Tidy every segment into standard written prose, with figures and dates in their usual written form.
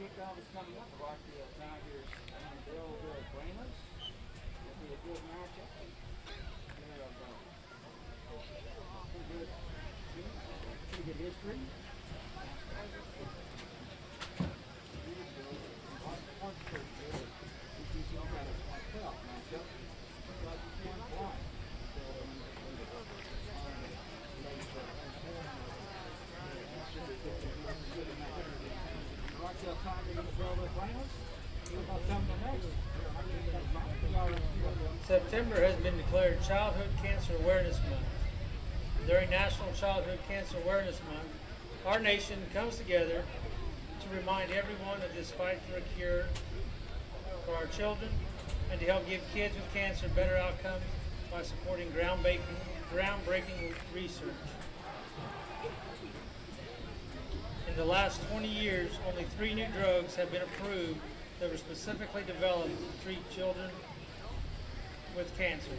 Kickoff is coming up. Rockdale Tigers and Bellville Brahmas. It'll be a good matchup. Pretty good history. September has been declared Childhood Cancer Awareness Month. During National Childhood Cancer Awareness Month, our nation comes together to remind everyone of this fight for a cure for our children and to help give kids with cancer better outcomes by supporting groundbreaking research. In the last 20 years, only 3 new drugs have been approved that were specifically developed to treat children with cancer.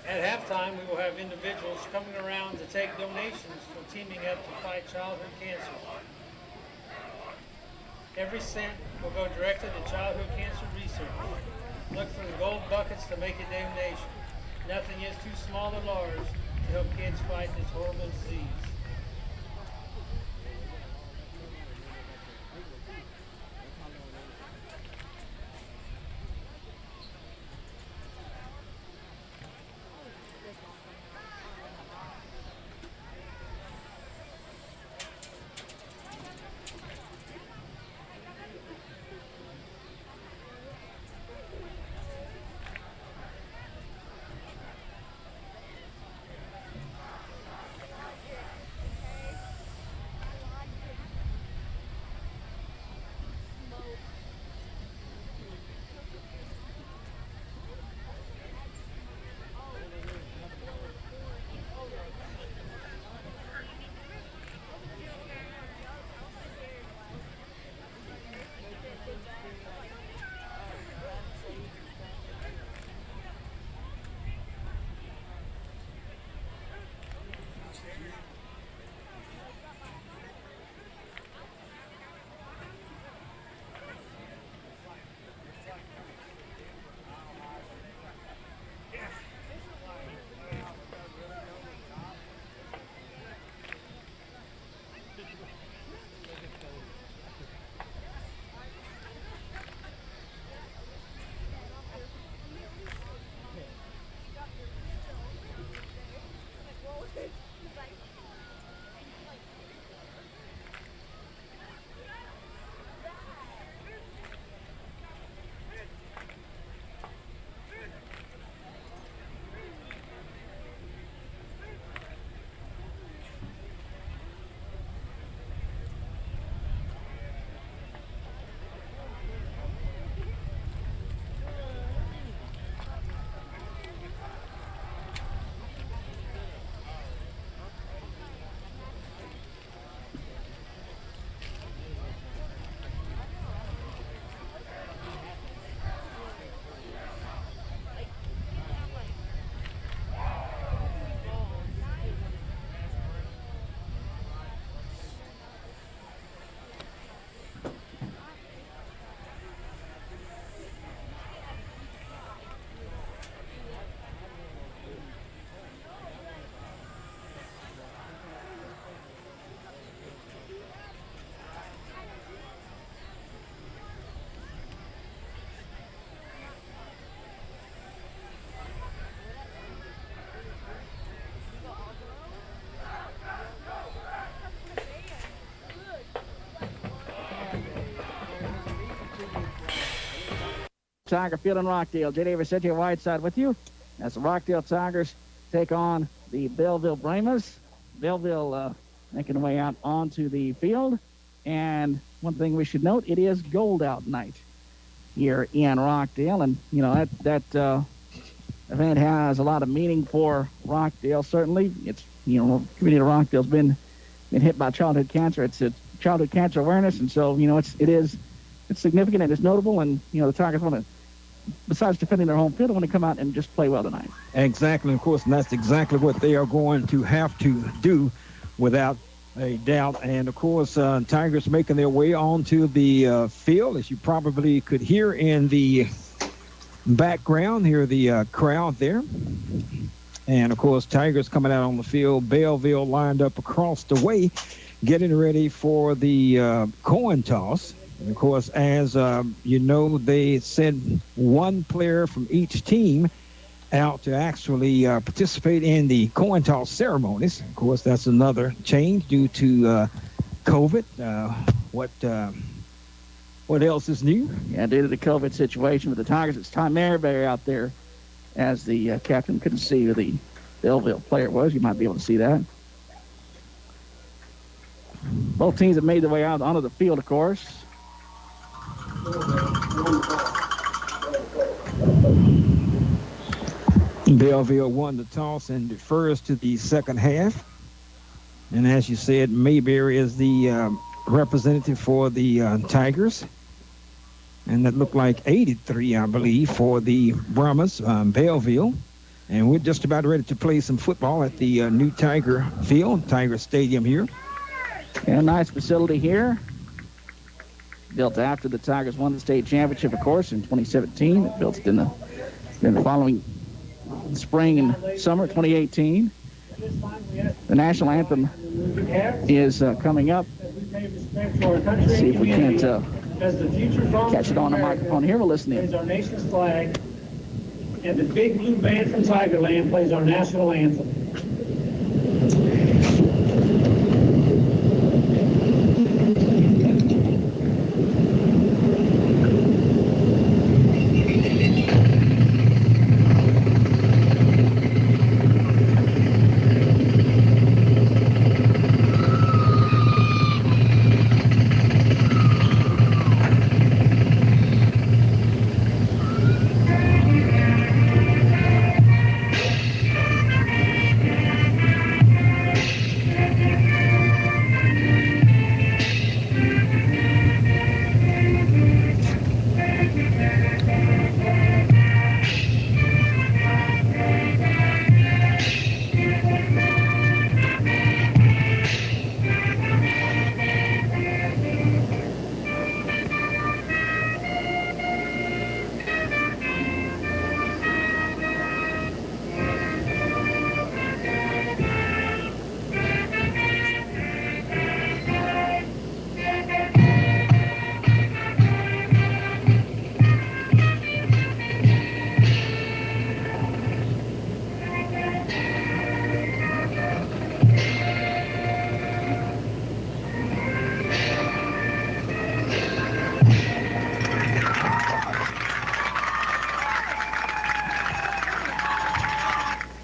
At halftime, we will have individuals coming around to take donations for teaming up to fight childhood cancer. Every cent will go directly to childhood cancer research. Look for the gold buckets to make a donation. Nothing is too small or large to help kids fight this horrible disease. Tiger Field in Rockdale. J. Davis, Cynthia Whiteside with you as the Rockdale Tigers take on the Bellville Brahmas. Bellville making their way out onto the field. And one thing we should note, it is gold out night here in Rockdale. And, you know, that event has a lot of meaning for Rockdale, certainly. It's, you know, the community of Rockdale's been hit by childhood cancer. It's childhood cancer awareness. And so, you know, it's significant and it's notable. And, you know, the Tigers want to, besides defending their home field, they want to come out and just play well tonight. Exactly, of course, and that's exactly what they are going to have to do without a doubt. And, of course, Tigers making their way onto the field, as you probably could hear in the background, hear the crowd there. And, of course, Tigers coming out on the field, Bellville lined up across the way, getting ready for the coin toss. And of course, as you know, they sent one player from each team out to actually participate in the coin toss ceremonies. Of course, that's another change due to COVID. What else is new? Yeah, due to the COVID situation with the Tigers, it's Tom Merriberry out there as the captain. Couldn't see who the Bellville player was. You might be able to see that. Both teams have made their way out onto the field, of course. Bellville won the toss and defers to the second half. And as you said, Mayberry is the representative for the Tigers. And that looked like 83, I believe, for the Brahmas, Bellville. And we're just about ready to play some football at the new Tiger Field, Tiger Stadium here. Yeah, nice facility here. built after the Tigers won the state championship, of course, in 2017. It built in the following spring and summer 2018. The national anthem is coming up. Let's see if we can't catch it on the microphone here. We'll listen in. Our nation's flag, and the big blue band from Tigerland plays our national anthem.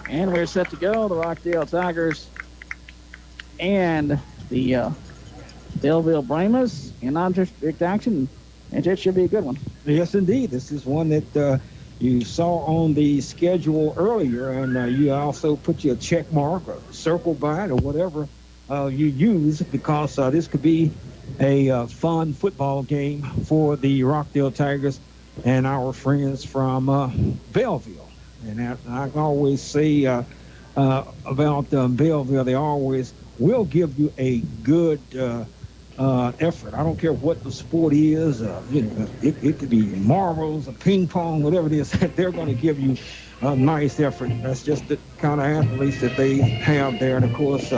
And we're set to go. The Rockdale Tigers and the Bellville Brahmas in non-district action. And it should be a good one. Yes, indeed. This is one that you saw on the schedule earlier, and you also put your check mark or circle by it or whatever you use, because this could be a fun football game for the Rockdale Tigers and our friends from Bellville. And I can always say about Bellville, they always will give you a good effort. I don't care what the sport is. It could be marbles or ping pong, whatever it is. They're going to give you a nice effort. That's just the kind of athletes that they have there. And, of course,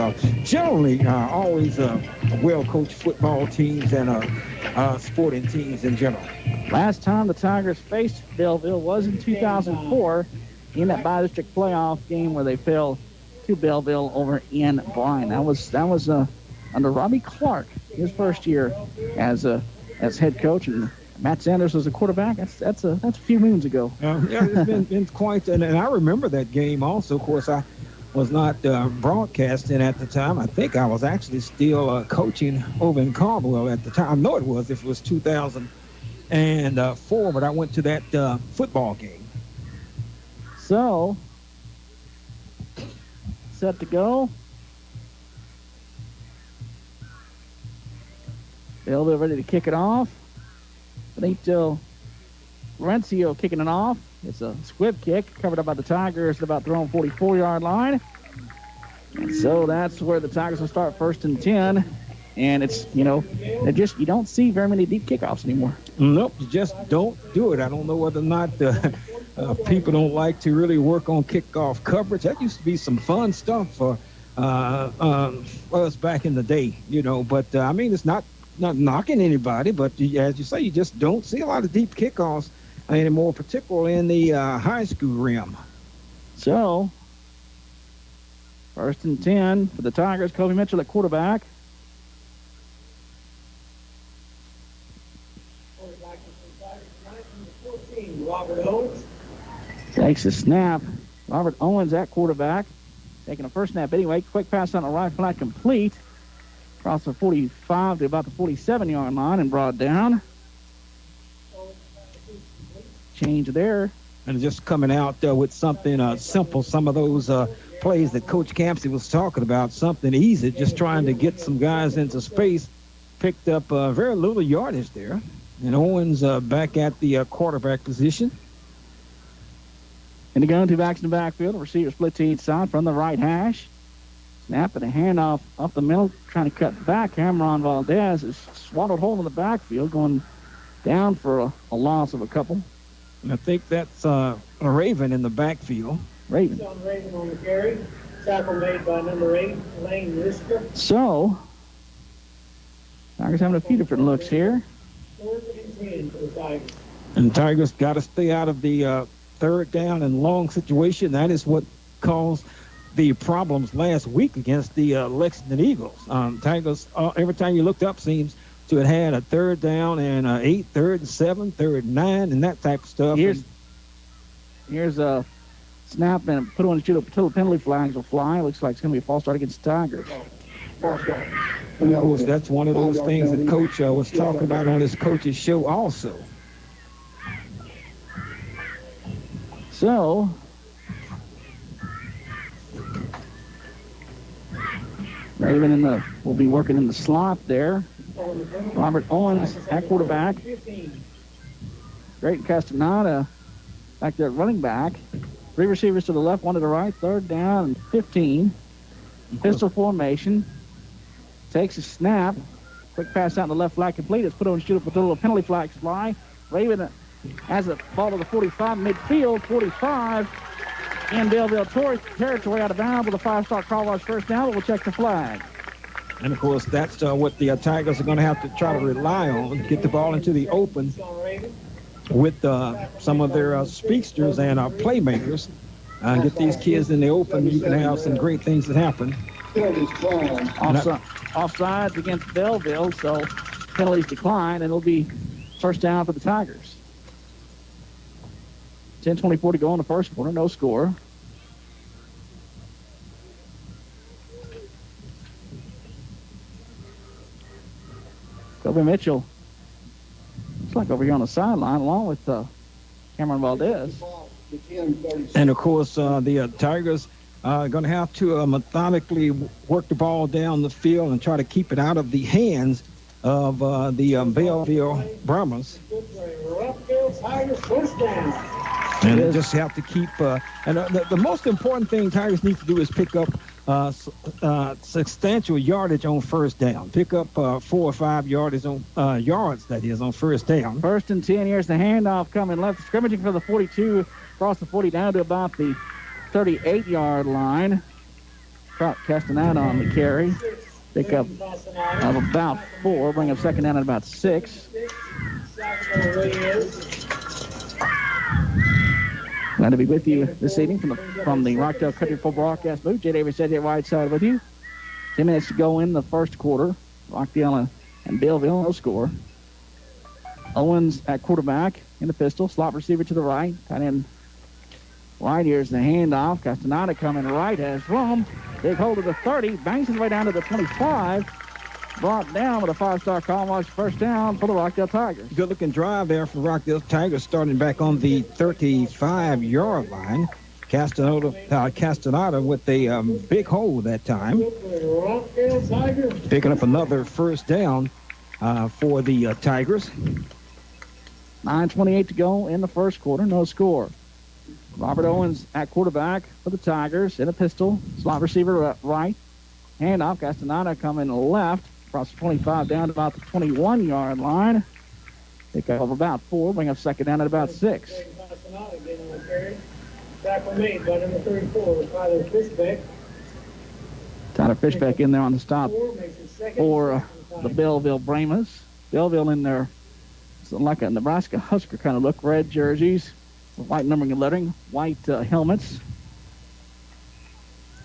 generally always well-coached football teams and sporting teams in general. Last time the Tigers faced Bellville was in 2004 in that bi-district playoff game where they fell to Bellville over in Bryan. That was under Robbie Clark, his first year as head coach, and Matt Sanders was a quarterback. That's a few moons ago. Yeah, it's been quite, and I remember that game also. Of course, I was not broadcasting at the time. I think I was actually still coaching over in Caldwell at the time. I know it was, if it was 2004, but I went to that football game. So, set to go. Bellville ready to kick it off. Benito Lorenzo kicking it off. It's a squib kick covered up by the Tigers at about their own 44-yard line. And so that's where the Tigers will start 1st and 10. And it's, you don't see very many deep kickoffs anymore. Nope, you just don't do it. I don't know whether or not people don't like to really work on kickoff coverage. That used to be some fun stuff for us back in the day, But, I mean, it's not knocking anybody, but as you say, you just don't see a lot of deep kickoffs anymore, particularly in the high school realm. So, 1st and 10 for the Tigers. Kobe Mitchell at quarterback. Robert Owens takes a snap. Robert Owens at quarterback. Taking a first snap anyway. Quick pass on the right flat complete. Across the 45 to about the 47-yard line and brought down. Change there. And just coming out with something simple. Some of those plays that Coach Campsey was talking about, something easy, just trying to get some guys into space. Picked up very little yardage there. And Owens back at the quarterback position. And to go into backs in the backfield, the receiver split to each side from the right hash. Snap and a handoff up the middle, trying to cut back. Cameron Valdez is swallowed whole in the backfield, going down for a loss of a couple. And I think that's a Raven in the backfield. Raven. Sean Raven on the carry. Tackle made by number 8, Lane Risker. So, Tigers having a few different looks here. 4th and 10 for the Tigers. And Tigers got to stay out of the third down and long situation. That is what caused the problems last week against the Lexington Eagles. Tigers, every time you looked up, seems to have had a third down and 8, 3rd and 7, 3rd and 9, and that type of stuff. Here's a snap and put on the shoot until the penalty flags will fly. Looks like it's going to be a false start against the Tigers. And of course, that's one of those things that Coach was talking about on his coach's show also. So, Raven will be working in the slot there. Robert Owens at quarterback. Drayton Castaneda back there at running back. 3 receivers to the left, 1 to the right. 3rd down and 15. Pistol formation. Takes a snap. Quick pass out in the left flat complete. It's put on shoot up until the penalty flags fly. Raven has it ball to the 45 midfield. 45 in Bellville territory out of bounds with a 5-star call watch first down, but we'll check the flag. And, of course, that's what the Tigers are going to have to try to rely on, get the ball into the open with some of their speedsters and playmakers. Get these kids in the open. You can have some great things that happen. Offsides against Bellville, so penalties decline, and it'll be first down for the Tigers. 10:24 to go in the first quarter, no score. Kobe Mitchell, looks like over here on the sideline, along with Cameron Valdez. And, of course, the Tigers are going to have to methodically work the ball down the field and try to keep it out of the hands of the Bellville Brahmas. And they just have to keep and the most important thing Tigers need to do is pick up substantial yardage on first down. Pick up 4 or 5 yards on that is on first down. 1st and 10. Here's the handoff coming left, scrimmaging for the 42, across the 40 down to about the 38-yard line. Castaneda on the carry. Pick up of about 4, bring up second down at about 6. Glad to be with you this evening from the Rockdale Country Club broadcast booth. Jay Davis at your right side with you. 10 minutes to go in the first quarter. Rockdale and Bellville, no score. Owens at quarterback in the pistol. Slot receiver to the right. Tight end right. Here's the handoff. Castaneda coming right, has room. Big hold of the 30. Bangs his way down to the 25. Brought down with a 5-star call watch first down for the Rockdale Tigers. Good-looking drive there for Rockdale Tigers, starting back on the 35-yard line. Castaneda with a big hole that time. Picking up another first down for the Tigers. 9:28 to go in the first quarter, no score. Robert Owens at quarterback for the Tigers in a pistol. Slot receiver right. Handoff. Castaneda coming left. Across the 25 down to about the 21-yard line. Pick up of about 4. Bring up second down at about 6. Tackle made by number 34, Tyler Fishbeck. Tyler Fishbeck in there on the stop for the Bellville Brahmas. Bellville in there, like a Nebraska Husker kind of look. Red jerseys, white numbering and lettering, white helmets.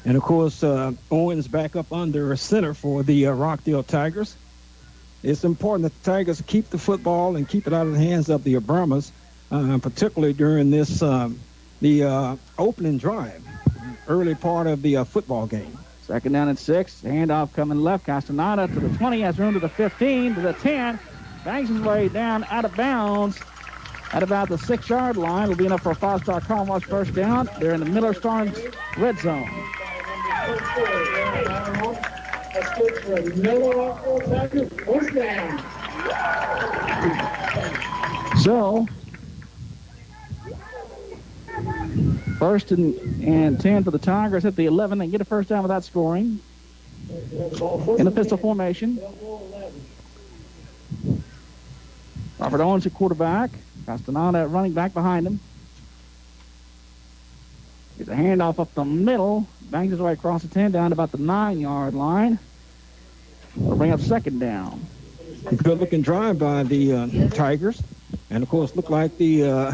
And, of course, Owens back up under center for the Rockdale Tigers. It's important that the Tigers keep the football and keep it out of the hands of the Brahmas, particularly during this the opening drive, early part of the football game. Second down and 6. Handoff coming left. Castaneda to the 20. Has room to the 15, to the 10. Bangs his way down out of bounds at about the 6-yard line. Will be enough for a 5-star call watch first down. They're in the Miller Storms red zone. So, 1st and 10 for the Tigers at the 11. They get a first down without scoring. In the pistol formation. Robert Owens at quarterback. Castaneda running back behind him. Gets a handoff up the middle. Bangs his way across the 10 down to about the 9-yard line. We'll bring up second down. Good-looking drive by the Tigers. And, of course, look like the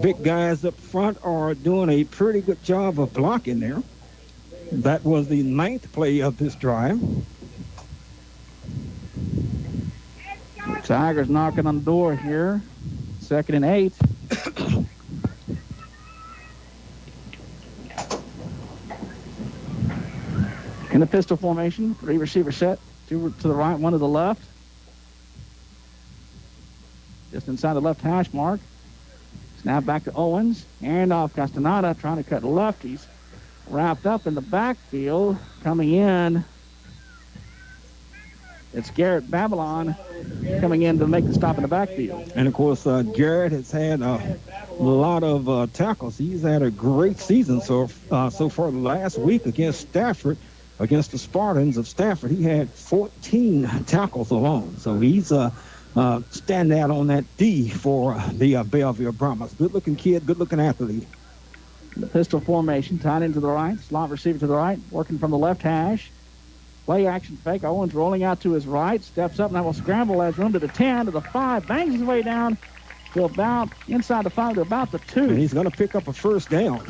big guys up front are doing a pretty good job of blocking there. That was the 9th play of this drive. Tigers knocking on the door here. 2nd and 8. In the pistol formation, 3 receiver set, 2 to the right, 1 to the left. Just inside the left hash mark. Snap back to Owens. Handoff Castaneda trying to cut left. He's wrapped up in the backfield. Coming in, it's Garrett Babylon coming in to make the stop in the backfield. And, of course, Garrett has had a lot of tackles. He's had a great season so far. Last week against Stafford, against the Spartans of Stafford, he had 14 tackles alone. So he's standing out on that D for the Bellville Brahmas. Good-looking kid, good-looking athlete. The pistol formation, tied into the right, slot receiver to the right, working from the left hash. Play action fake. Owens rolling out to his right, steps up, now will scramble, has room to the 10, to the 5, bangs his way down to about inside the 5 to about the 2. And he's going to pick up a first down.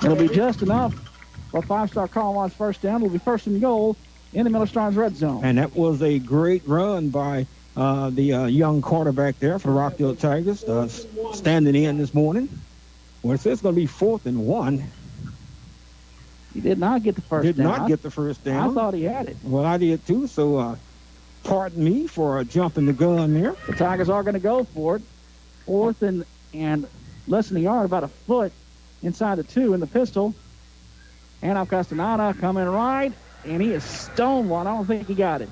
It'll be just enough for a 5-star Colorado first down. It'll be 1st and goal in the Miller Stars red zone. And that was a great run by the young quarterback there for the Rockdale Tigers, standing in this morning. Well, it says it's going to be 4th and 1. He did not get the first down. Did not get the first down. I thought he had it. Well, I did too, so pardon me for jumping the gun there. The Tigers are going to go for it. 4th and less than a yard, about a foot inside the 2 in the pistol. Handoff Castaneda coming right, and he is stonewalled. I don't think he got it.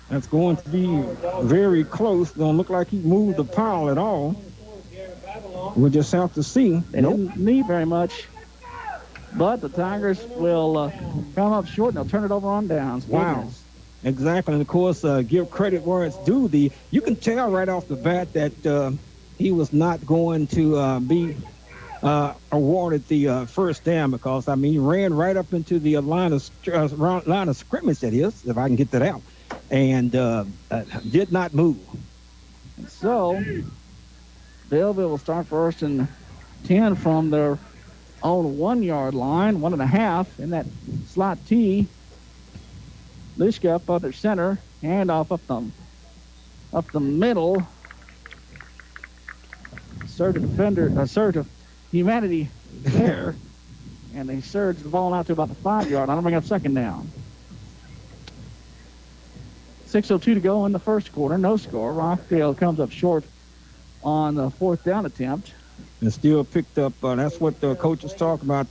That's going to be very close. Don't look like he moved the pile at all. We'll just have to see. They didn't need very much. But the Tigers will come up short, and they'll turn it over on downs. Wow. Exactly. And, of course, give credit where it's due. You can tell right off the bat that he was not going to be awarded the first down because, I mean, he ran right up into the line of scrimmage, that is, if I can get that out, and did not move. And so, Bellville will start 1st and 10 from their own 1-yard line, 1.5 in that slot T. Lishka up under center, handoff up the middle. Surge of humanity there, and they surge the ball out to about the 5-yard line. I'll bring up second down. 6:02 to go in the first quarter. No score. Rockdale comes up short on the 4th down attempt. And still picked up, that's what the coaches talk about,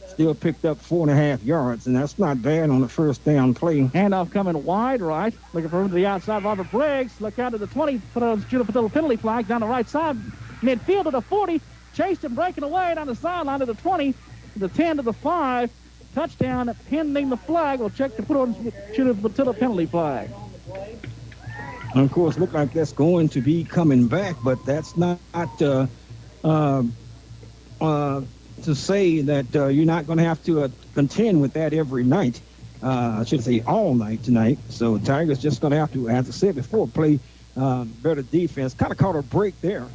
still picked up 4.5 yards, and that's not bad on the first down play. Handoff coming wide right, looking for room to the outside. Robert Briggs, look out to the 20, shoot a little penalty flag down the right side, midfield to the 40, chased him breaking away down the sideline to the 20, to the 10, to the 5, touchdown pending the flag. We'll check to put on shoot a little penalty flag. And of course, look like that's going to be coming back, but that's not to say that you're not going to have to contend with that every night. I should say all night tonight. So Tigers just going to have to, as I said before, play better defense. Kind of caught a break there.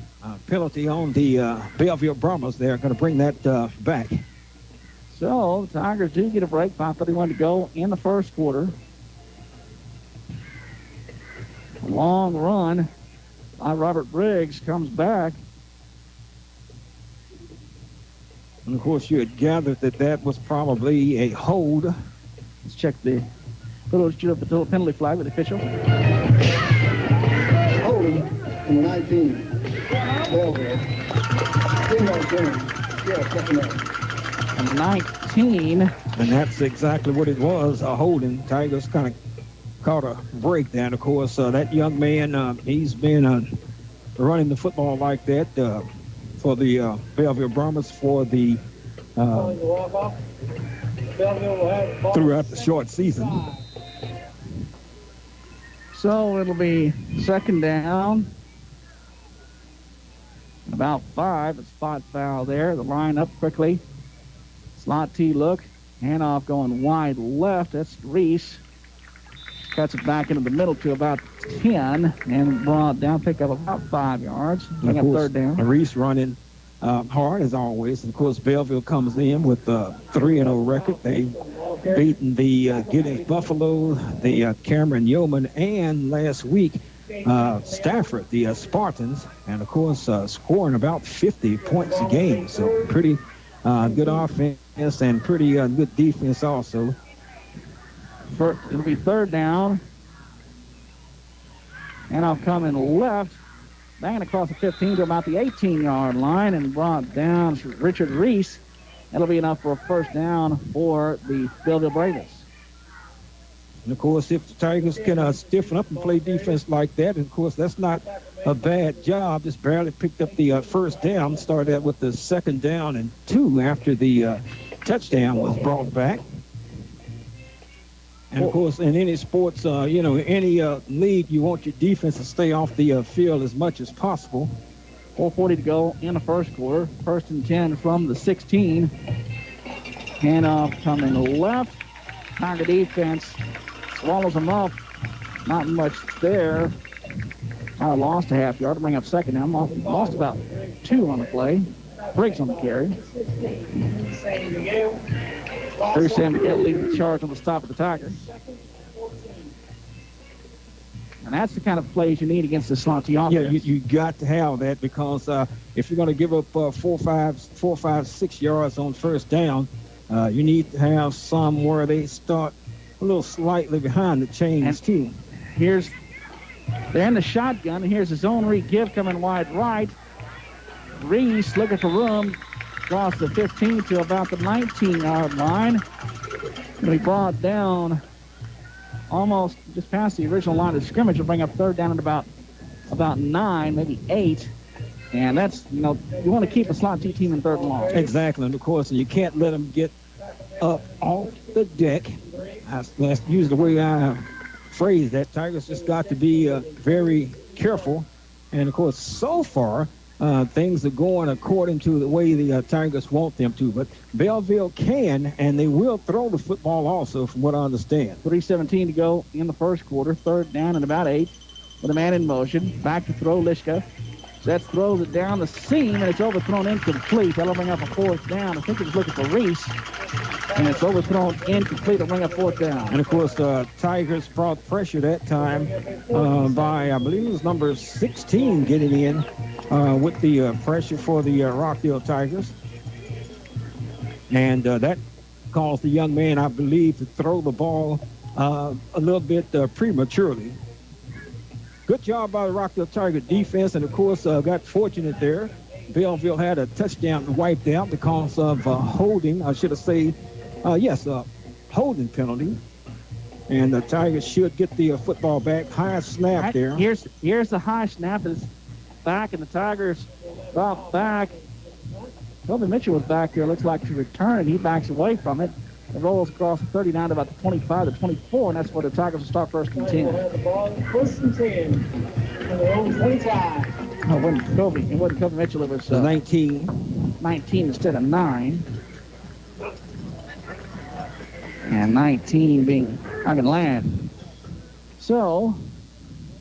Penalty on the Bellville Brahmas there. Going to bring that back. So the Tigers do get a break. 5:31 to go in the first quarter. Long run by Robert Briggs comes back. And, of course, you had gathered that was probably a hold. Let's check the little penalty flag with the official. Holding in 19. Bellville. And 19. And that's exactly what it was, a holding. Tigers kind of caught a break there. And, of course, that young man, he's been running the football like that for the Bellville Brahmas for the Bellville will have ball throughout the short season. So it'll be second down. About 5. A spot foul there. The line up quickly. Slot T look. Handoff going wide left. That's Reese. Cuts it back into the middle to about 10 and brought down. Pick up about 5 yards. Bring up third down. Reese running hard as always. And of course, Bellville comes in with a 3-0 record. They've beaten the Giddings Buffalo, the Cameron Yeoman, and last week Stafford, the Spartans, and of course scoring about 50 points a game. So pretty good offense and pretty good defense also. It'll be third down. And I'll come in left, banging across the 15 to about the 18-yard line and brought down Richard Reese. That'll be enough for a first down for the Bellville Brahmas. And, of course, if the Tigers can stiffen up and play defense like that, and, of course, that's not a bad job. Just barely picked up the first down. Started out with the second down and 2 after the touchdown was brought back. And, of course, in any sports, any league, you want your defense to stay off the field as much as possible. 4:40 to go in the first quarter. First and 10 from the 16. Handoff coming left. Tiger defense swallows them up. Not much there. I lost a half yard to bring up second down. Lost about 2 on the play. Briggs on the carry. There's Sam Miguel leading the charge on the stop of the Tigers. And that's the kind of plays you need against the Slanty offense. Yeah, you got to have that because if you're going to give up 4, 5, 6 yards on first down, you need to have some where they start a little slightly behind the chains, too. They're in the shotgun, and here's a zone read give coming wide right. Reese looking for room. Across the 15 to about the 19-yard line. Going to be brought down almost just past the original line of scrimmage. Will bring up third down at about 9, maybe 8. And that's, you want to keep a slot T team in third and long. Exactly, and of course, you can't let them get up off the deck. That's usually the way I phrase that. Tigers just got to be very careful. And, of course, so far, things are going according to the way the Tigers want them to. But Bellville can, and they will throw the football also, from what I understand. 3:17 to go in the first quarter. Third down and about 8 with a man in motion. Back to throw, Lishka. Sets, throws it down the seam, and it's overthrown incomplete. That'll bring up a fourth down. I think he was looking for Reese, and it's overthrown incomplete. It'll bring up fourth down. And, of course, Tigers brought pressure that time by, I believe it was number 16 getting in with the pressure for the Rockdale Tigers. And that caused the young man, I believe, to throw the ball a little bit prematurely. Good job by the Rockdale Tiger defense, and, of course, got fortunate there. Bellville had a touchdown wiped out because of holding, I should have said, holding penalty. And the Tigers should get the football back. High snap there. Here's the high snap. It's back, and the Tigers drop back. Toby Mitchell was back there. Looks like to return, and he backs away from it. It rolls across the 39 to about the 25 to 24, and that's where the Tigers will start first and 10. First and 10 on their own 25. No, it wasn't Kobe. It wasn't Kobe Mitchell. It was 19. 19 instead of 9. And 19 being Hagen Land. So,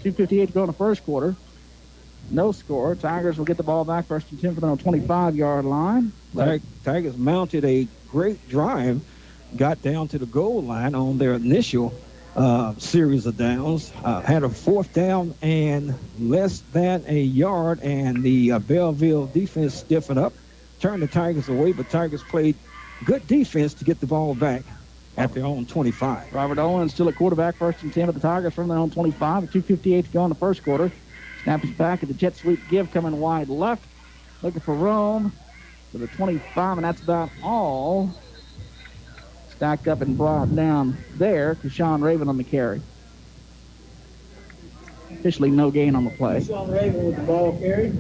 2:58 to go in the first quarter. No score. Tigers will get the ball back first and 10 for them on the 25-yard line. Tigers mounted a great drive. Got down to the goal line on their initial series of downs. Had a fourth down and less than a yard, and the Bellville defense stiffened up, turned the Tigers away, but Tigers played good defense to get the ball back at their own 25. Robert Owens still at quarterback, first and 10 with the Tigers from their own 25. 2:58 to go in the first quarter. Snap is back at the jet sweep give coming wide left. Looking for room to the 25, and that's about all. Stacked up and brought down there to Sean Raven on the carry. Officially no gain on the play. Sean Raven with the ball carry.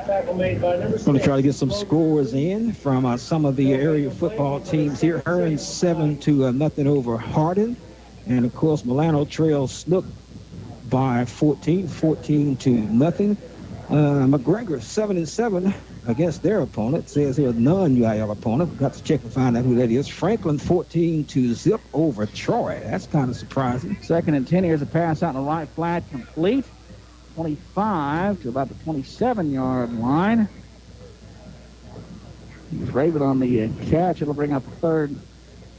Tackle made by number 6. Going to try to get some scores in from some of the area football teams here. Hearn 7-0 over Hardin. And, of course, Milano trails Snook by 14 to nothing. McGregor 7-7 against their opponent. Says here non-UIL opponent. We've got to check and find out who that is. Franklin 14-0 over Troy. That's kind of surprising. 2nd and 10. Here's a pass out in the right flat, complete. 25 to about the 27-yard line. Raven on the catch. It'll bring up a 3rd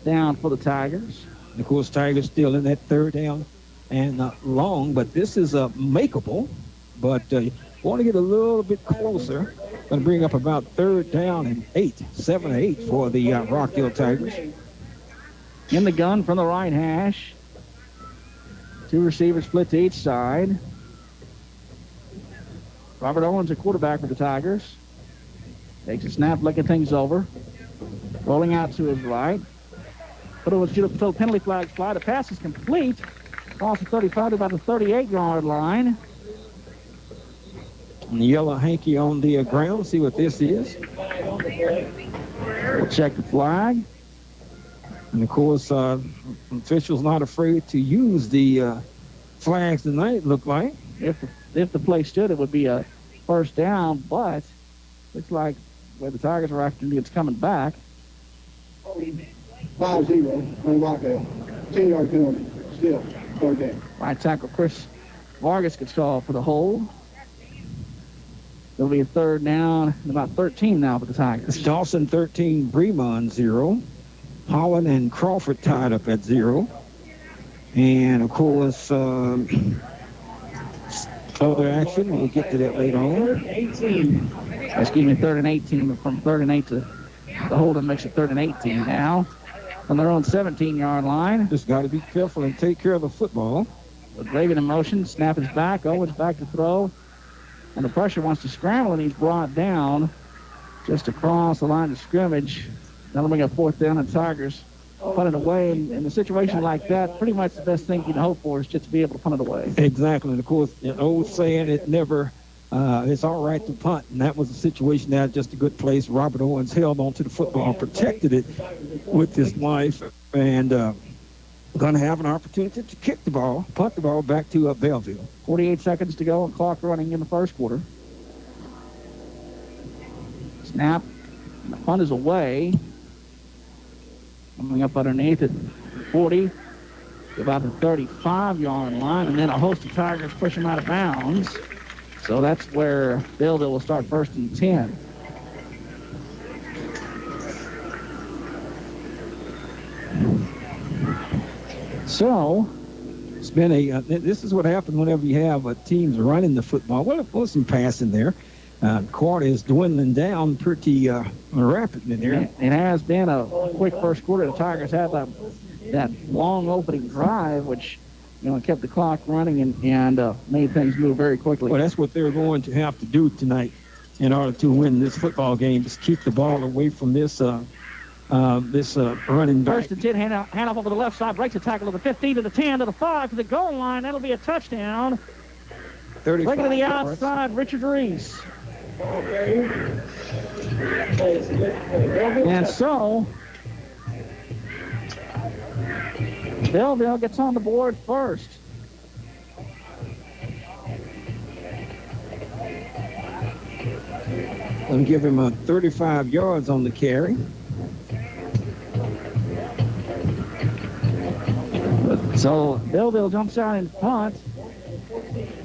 down for the Tigers. And of course, Tigers still in that 3rd down and long, but this is makeable. But want to get a little bit closer. Going to bring up about 3rd down and 7 or 8 for the Rockdale Tigers. In the gun from the right hash. 2 receivers split to each side. Robert Owens, a quarterback for the Tigers. Takes a snap, looking things over. Rolling out to his right. But it was until penalty flags fly. The pass is complete. Across the 35 to about the 38-yard line. And the yellow hanky on the ground. See what this is. We'll check the flag. And, of course, officials not afraid to use the flags tonight, look like. If the play stood, it would be a 1st down, but looks like where the Tigers are acting, it's coming back. 5-0 on Rockdale. 10-yard penalty. Still 3rd down. Right tackle Chris Vargas gets called for the hold. It'll be a 3rd down and about 13 now for the Tigers. Dawson 13, Bremond 0. Holland and Crawford tied up at 0. And, of course, other action, we'll get to that later on. 3rd and 18. From 3rd and 8 to the holding makes it 3rd and 18 now. On their own 17-yard line. Just got to be careful and take care of the football. With Raven in motion, snap is back. Owens back to throw. And the pressure wants to scramble, and he's brought down just across the line of scrimmage. That'll bring a 4th down, and Tigers punt it away. In a situation like that, pretty much the best thing you can hope for is just to be able to punt it away. Exactly. And, of course, an old saying, it's all right to punt. And that was a situation that just a good place. Robert Owens held onto the football, protected it with his life, and going to have an opportunity to kick the ball, punt the ball back to Bellville. 48 seconds to go and clock running in the 1st quarter. Snap. And the punt is away. Coming up underneath at 40 to about the 35-yard line, and then a host of Tigers push him out of bounds. So that's where Bellville will start 1st and 10. So it's been this is what happens whenever you have teams running the football. Well, there was some passing there. Quad is dwindling down pretty rapidly there. It has been a quick 1st quarter. The Tigers had that long opening drive, which kept the clock running and made things move very quickly. Well, that's what they're going to have to do tonight in order to win this football game, is keep the ball away from this running back. 1st and 10, hand off over the left side, breaks the tackle to the 15, to the 10, to the 5, to the goal line. That'll be a touchdown. 35 Breaking to the outside, Richard Reese. And so, Bellville gets on the board first. Let me give him 35 yards on the carry. So Bellville jumps out in punt.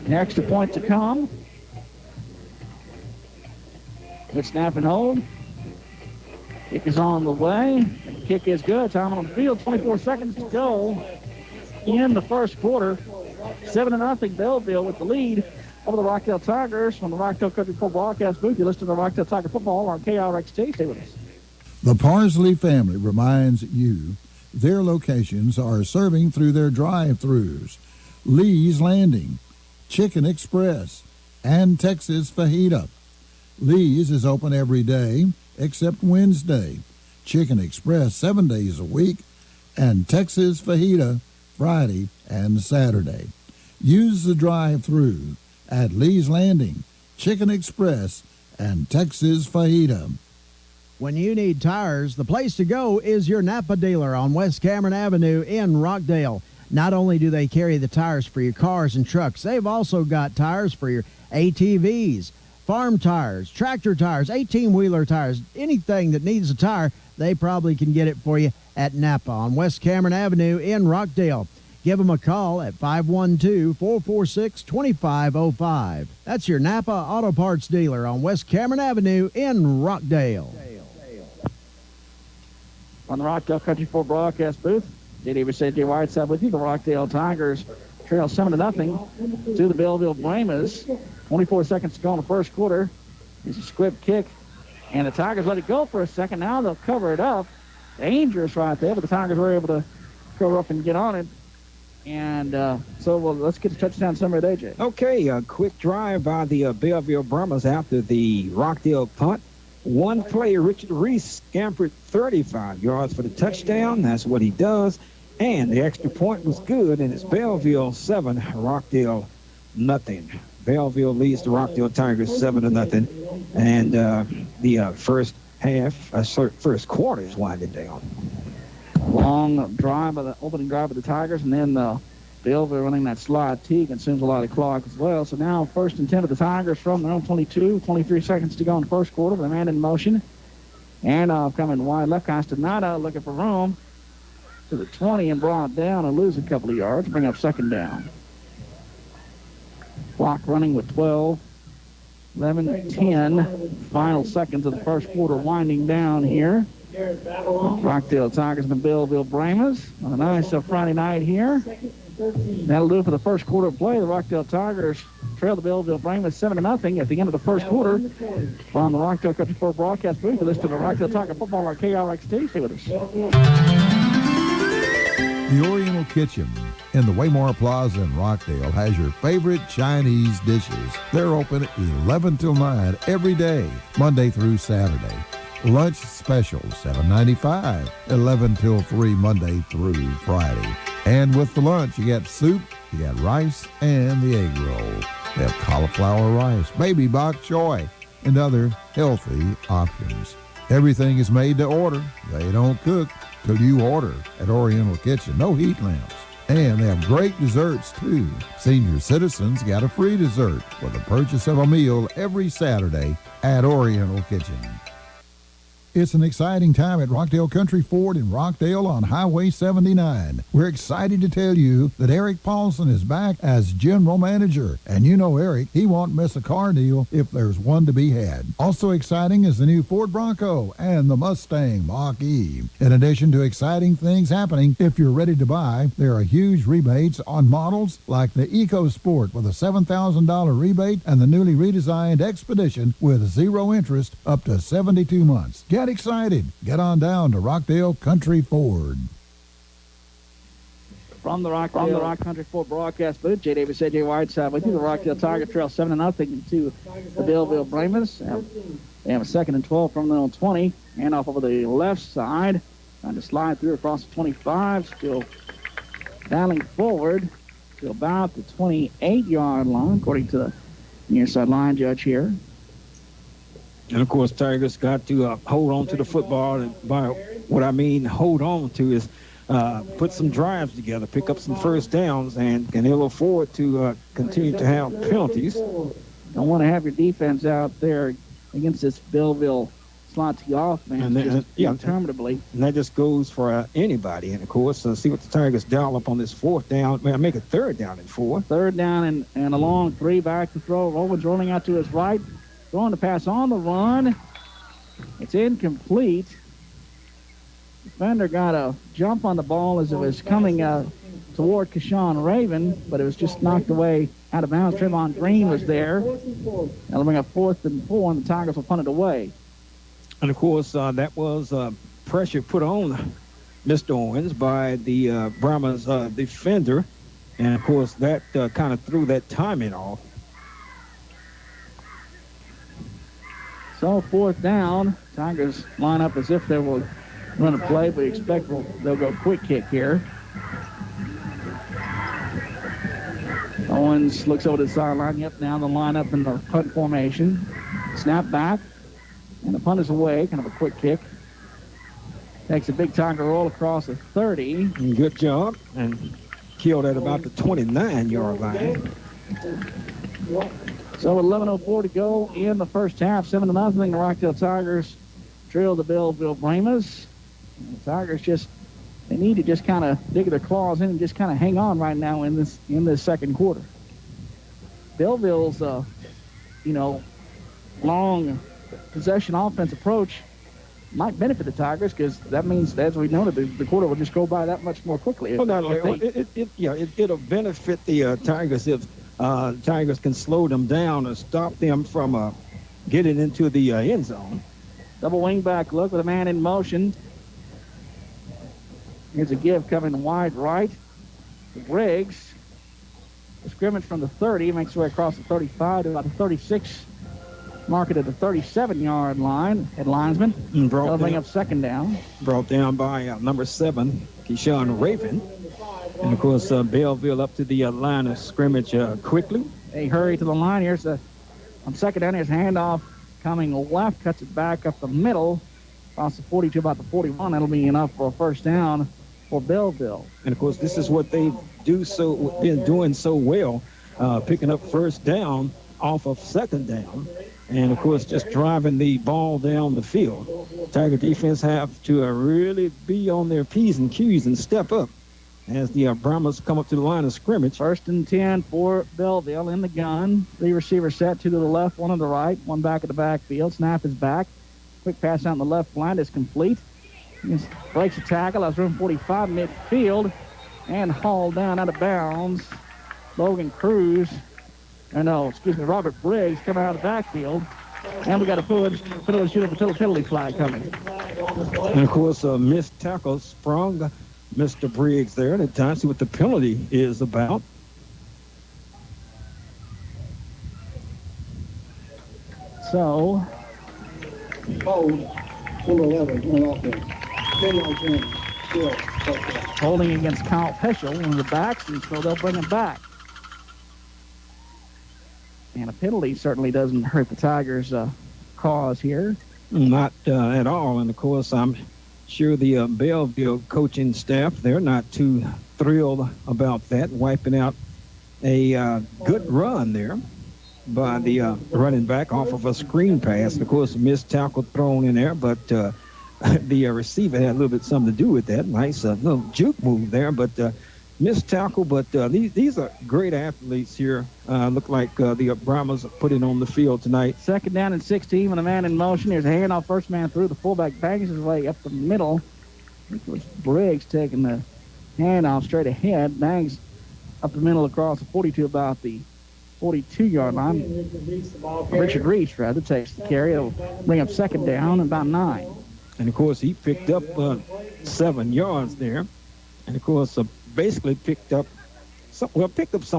An extra point to come. Good snap and hold. Kick is on the way. The kick is good. Time on the field. 24 seconds to go in the 1st quarter. 7-0 Bellville with the lead over the Rockdale Tigers. From the Rockdale Country Club broadcast booth, you listen to the Rockdale Tiger football on KRXT. Stay with us. The Parsley family reminds you their locations are serving through their drive-thrus. Lee's Landing, Chicken Express, and Texas Fajita. Lee's is open every day except Wednesday. Chicken Express 7 days a week, and Texas Fajita Friday and Saturday. Use the drive-thru at Lee's Landing, Chicken Express, and Texas fajita. When you need tires, the place to go is your Napa dealer on West Cameron Avenue in Rockdale. Not only do they carry the tires for your cars and trucks, they've also got tires for your ATVs, farm tires, tractor tires, 18-wheeler tires, anything that needs a tire, they probably can get it for you at Napa on West Cameron Avenue in Rockdale. Give them a call at 512-446-2505. That's your Napa Auto Parts dealer on West Cameron Avenue in Rockdale. On the Rockdale Country 4 broadcast booth, J.D. J. Whiteside with you. The Rockdale Tigers trail 7-0 to the Bellville Brahmas. 24 seconds to go in the first quarter. It's a squib kick, and the Tigers let it go for a second. Now they'll cover it up. Dangerous right there, but the Tigers were able to cover up and get on it. And let's get the touchdown summary of the day, Jay. Okay, a quick drive by the Bellville Brahmas after the Rockdale punt. One play, Richard Reese scampered 35 yards for the touchdown. That's what he does. And the extra point was good, and it's Bellville 7, Rockdale nothing. Bellville leads the Rockdale Tigers 7-0. And the first quarter is winding down. Long drive by the opening drive of the Tigers, and then Bellville running that slide T consumes a lot of clock as well. So now 1st and 10 of the Tigers from their own 22, 23 seconds to go in the first quarter with a man in motion. And coming wide left, Castaneda looking for room to the 20 and brought down and lose a couple of yards, bring up 2nd down. Clock running with 12, 11, 10 final seconds of the first quarter winding down here. Rockdale Tigers and the Bellville Brahmas on a nice Friday night here. That'll do it for the first quarter of play. The Rockdale Tigers trail the Bellville Brahmas 7-0 at the end of the first quarter. From the Rockdale Country 4 broadcast booth, you listen to the Rockdale Tiger football on KRXT. Stay with us. The Oriental Kitchen in the Waymore Plaza in Rockdale has your favorite Chinese dishes. They're open 11 till 9 every day, Monday through Saturday. Lunch special, $7.95, 11 till 3 Monday through Friday. And with the lunch, you got soup, you got rice, and the egg roll. They have cauliflower rice, baby bok choy, and other healthy options. Everything is made to order. They don't cook till you order at Oriental Kitchen. No heat lamps. And they have great desserts, too. Senior citizens got a free dessert with the purchase of a meal every Saturday at Oriental Kitchen. It's an exciting time at Rockdale Country Ford in Rockdale on Highway 79. We're excited to tell you that Eric Paulson is back as general manager. And you know Eric, he won't miss a car deal if there's one to be had. Also exciting is the new Ford Bronco and the Mustang Mach-E. In addition to exciting things happening, if you're ready to buy, there are huge rebates on models like the EcoSport with a $7,000 rebate and the newly redesigned Expedition with 0 interest up to 72 months. Get excited. Get on down to Rockdale Country Ford. From the Rock Country 4 broadcast booth, J. Davis, A.J. Whiteside with you. The Rockdale Tiger trail 7-0 to the Bellville Brahmas. They have a 2nd and 12 from their own 20. And off over the left side. Trying to slide through across the 25. Still battling forward to about the 28-yard line, according to the near side line judge here. And, of course, Tigers got to hold on to the football. And by what I mean hold on to is put some drives together, pick up some first downs, and they'll afford to continue to have penalties. Don't want to have your defense out there against this Bellville slot T offense interminably. And that just goes for anybody. And, of course, see what the Tigers dial up on this 4th down. Make it 3rd down and 4. 3rd down and a long 3 back to throw. Owens rolling out to his right. Throwing the pass on the run. It's incomplete. Defender got a jump on the ball as it was coming toward Kashawn Raven, but it was just knocked away out of bounds. Trayvon Green was there. That'll bring up 4th and 4, and the Tigers will punt it away. And, of course, that was pressure put on Mr. Owens by the Brahmas defender. And, of course, that kind of threw that timing off. So 4th down. Tigers line up as if they will run a play, but expect they'll go quick kick here. Owens looks over the sideline. Yep, now the line up in the punt formation. Snap back, and the punt is away. Kind of a quick kick. Takes a big Tiger roll across the 30. Good job. And killed at about the 29-yard line. So 11:04 to go in the first half. 7-0. The Rockdale Tigers trail the Bellville Brahmas. And the Tigers they need to just kind of dig their claws in and just kind of hang on right now in this second quarter. Belleville's, long possession offense approach might benefit the Tigers because that means, as we know, the quarter will just go by that much more quickly. Well, it'll benefit the Tigers if Tigers can slow them down and stop them from getting into the end zone. Double wingback look with a man in motion. Here's a give coming wide right to Briggs. The scrimmage from the 30 makes way across the 35 to about the 36. Mark it at the 37-yard line at linesman. That'll bring up second down. Brought down by number 7, Keyshawn Raven. And, of course, Bellville up to the line of scrimmage quickly. They hurry to the line. Here's on second down. Here's a handoff coming left. Cuts it back up the middle. Across the 40 to about the 41. That'll be enough for a first down for Bellville. And, of course, this is what they've been doing so well, picking up first down off of second down. And, of course, just driving the ball down the field. Tiger defense have to really be on their P's and Q's and step up as the Brahmas come up to the line of scrimmage. 1st and 10 for Bellville in the gun. 3 receivers set, 2 to the left, 1 on the right, 1 back at the backfield. Snap is back. Quick pass out in the left blind is complete. He breaks a tackle. That's room 45 midfield and hauled down out of bounds. Robert Briggs coming out of the backfield. And we got a penalty flag coming. And, of course, a missed tackle sprung Mr. Briggs there. And time to see what the penalty is about. So, Hold, number 11, on offense. 10-yard penalty. Still, touchdown. Holding against Kyle Peschel, one of the backs, and so they'll bring him back. And a penalty certainly doesn't hurt the Tigers' cause here. Not at all. And, of course, I'm sure the Belleville coaching staff, they're not too thrilled about that, wiping out a good run there by the running back off of a screen pass. And, of course, a missed tackle thrown in there, but the receiver had a little bit something to do with that. Nice little juke move there, but missed tackle. But these are great athletes here. Look like the Brahmas put it on the field tonight. 2nd down and 16 with a man in motion. Here's a handoff, first man through. The fullback bangs his way up the middle. I think it was Briggs taking the handoff straight ahead. Bangs up the middle across the 42 about the 42-yard line. Richard Reese, rather, takes the carry. It'll bring up second down and about 9. And, of course, he picked up 7 yards there. And, of course, basically picked up some of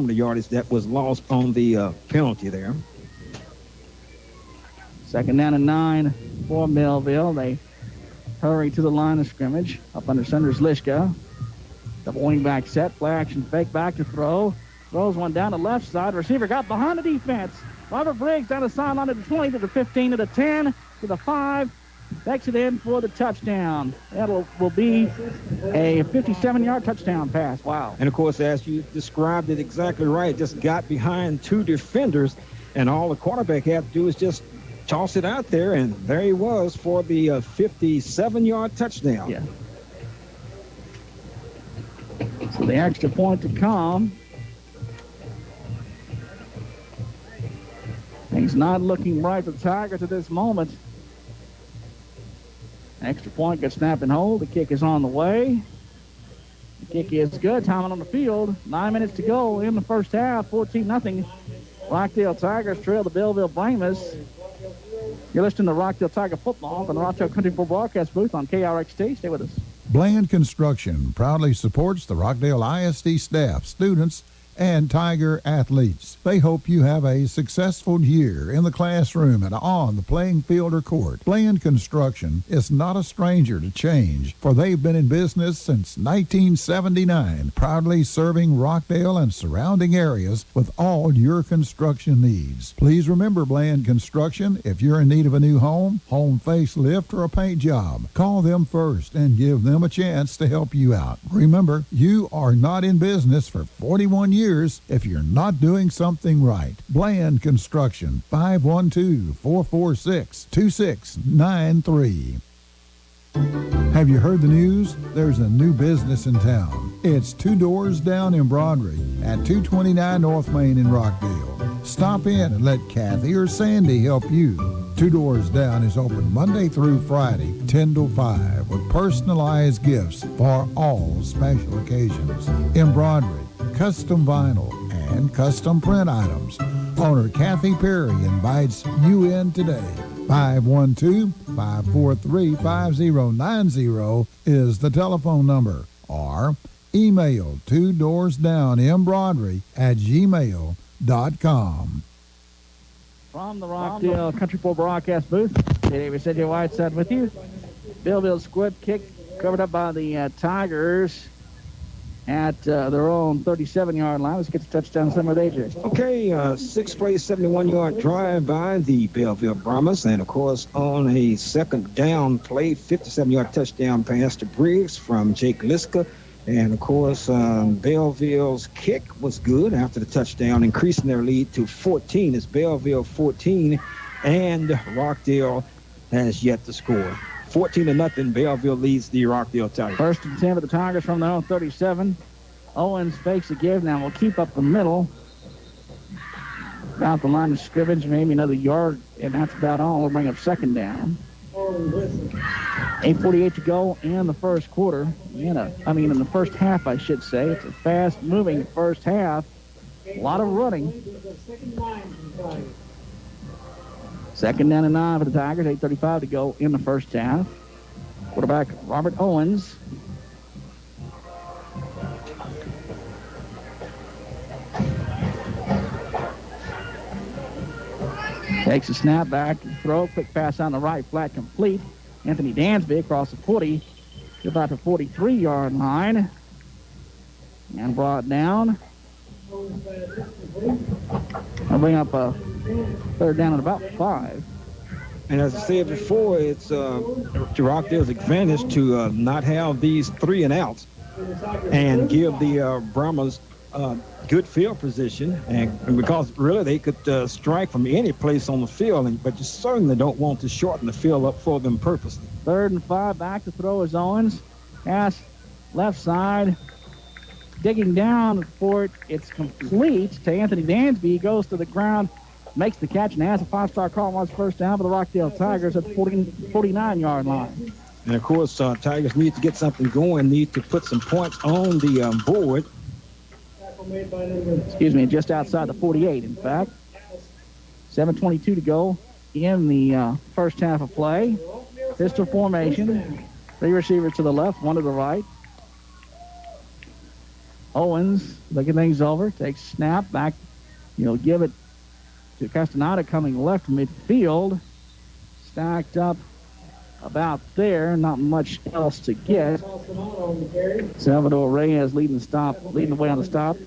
the yardage that was lost on the penalty there. 2nd down and 9 for Bellville. They hurry to the line of scrimmage. Up under Sanders Lishka. Double wingback set. Play action fake back to throw. Throws one down the left side. Receiver got behind the defense. Robert Briggs down the sideline to the 20, to the 15, to the 10, to the 5. Takes it in for the touchdown. That will be a 57-yard touchdown pass. Wow. And, of course, as you described it exactly right, just got behind 2 defenders, and all the quarterback had to do is just toss it out there, and there he was for the 57-yard touchdown. Yeah. So the extra point to come. Things not looking bright for the Tigers at this moment. Extra point, good snap and hold. The kick is on the way. The kick is good. Time on the field. 9 minutes to go in the first half. 14-0. Rockdale Tigers trail the Bellville Brahmas. You're listening to Rockdale Tiger football from the Rockdale Country Club broadcast booth on KRXT. Stay with us. Bland Construction proudly supports the Rockdale ISD staff, students, and Tiger athletes. They hope you have a successful year in the classroom and on the playing field or court. Bland Construction is not a stranger to change, for they've been in business since 1979, proudly serving Rockdale and surrounding areas with all your construction needs. Please remember Bland Construction if you're in need of a new home facelift, or a paint job. Call them first and give them a chance to help you out. Remember, you are not in business for 41 years if you're not doing something right. Bland Construction, 512-446-2693. Have you heard the news? There's a new business in town. It's Two Doors Down Embroidery at 229 North Main in Rockdale. Stop in and let Kathy or Sandy help you. Two Doors Down is open Monday through Friday, 10 to 5, with personalized gifts for all special occasions. Embroidery, custom vinyl, and custom print items. Owner Kathy Perry invites you in today. 512-543-5090 is the telephone number, or email twodoorsdownembroidery@gmail.com. From the Rockdale Country Club broadcast booth, David said your Whiteside with you. Bellville squib kick covered up by the Tigers at their own 37-yard line. Let's get the touchdown somewhere with AJ. Okay, sixth play, 71-yard drive by the Bellville Brahmas. And, of course, on a second down play, 57-yard touchdown pass to Briggs from Jake Liska. And, of course, Belleville's kick was good after the touchdown, increasing their lead to 14. It's Bellville 14, and Rockdale has yet to score. 14-0, Belleville leads the Rockdale Tigers. 1st and 10 for the Tigers from their own 37. Owens fakes a give. Now we'll keep up the middle. About the line of scrimmage, maybe another yard, and that's about all. We'll bring up second down. 8:48 to go in the first quarter. In the first half, I should say. It's a fast-moving first half. A lot of running. Second down and 9 for the Tigers. 8:35 to go in the first half. Quarterback Robert Owens. Takes a snap back, throw, quick pass on the right, flat complete. Anthony Dansby across the 40, to about the 43-yard line. And brought down. I'll bring up a third down at about 5. And as I said before, it's to Rockdale's advantage to not have these 3 and outs and give the Brahmas good field position, and because really they could strike from any place on the field, but you certainly don't want to shorten the field up for them purposely. 3rd and 5, back to throw is Owens. Pass left side, digging down for it. It's complete to Anthony Dansby. He goes to the ground, makes the catch, and has a 5-star call on his first down for the Rockdale Tigers at the 49-yard line. And of course, Tigers need to get something going, need to put some points on the board. Just outside the 48, in fact. 7:22 to go in the first half of play. Pistol formation. 3 receivers to the left, 1 to the right. Owens looking things over, takes snap back. Give it to Castaneda coming left midfield. Stacked up about there, not much else to get. Salvador Reyes leading the way on the stop.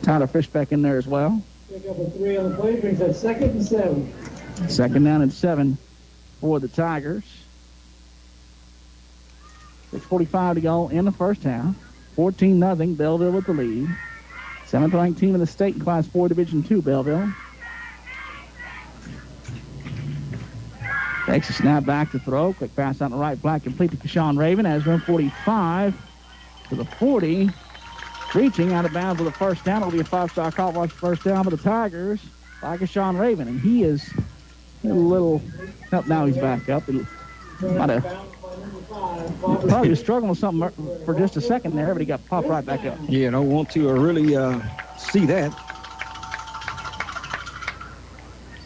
Tyler Fishbeck in there as well. Pick up a 3 on the play, brings up 2nd and 7. 2nd down and 7 for the Tigers. 6:45 to go in the first half. 14-0, Bellville with the lead. 7th-ranked team in the state in Class 4 Division II, Bellville. Takes a snap back to throw. Quick pass on the right flat, complete to Keshawn Raven. Has run 45 to the 40. Reaching out of bounds with a first down. It'll be a 5-star call watch first down for the Tigers by Keshawn Raven. And he is a little... Oh, now he's back up. Probably was struggling with something for just a second there, but he got popped right back up. Yeah, don't want to really see that.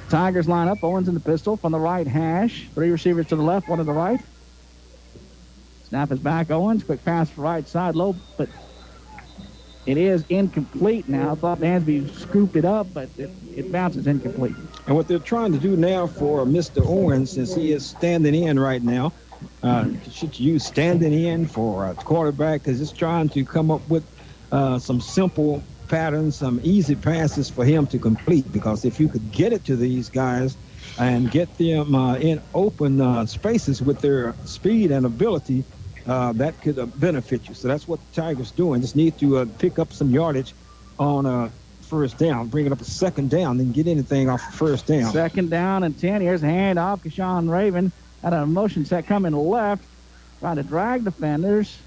Tigers line up. Owens in the pistol from the right hash. 3 receivers to the left, 1 to the right. Snap is back. Owens. Quick pass for right side. Low, but It is incomplete now. I thought Dansby scooped it up, but it bounces incomplete. And what they're trying to do now for Mr. Owens, since he is standing in right now, should use standing in for a quarterback, because it's trying to come up with some simple patterns, some easy passes for him to complete. Because if you could get it to these guys and get them in open spaces with their speed and ability, that could benefit you. So that's what the Tigers doing. Just need to pick up some yardage on first down, bring it up a second down, then get anything off first down. Second down and 10. Here's a handoff. Keshawn Raven had a motion set coming left, trying to drag defenders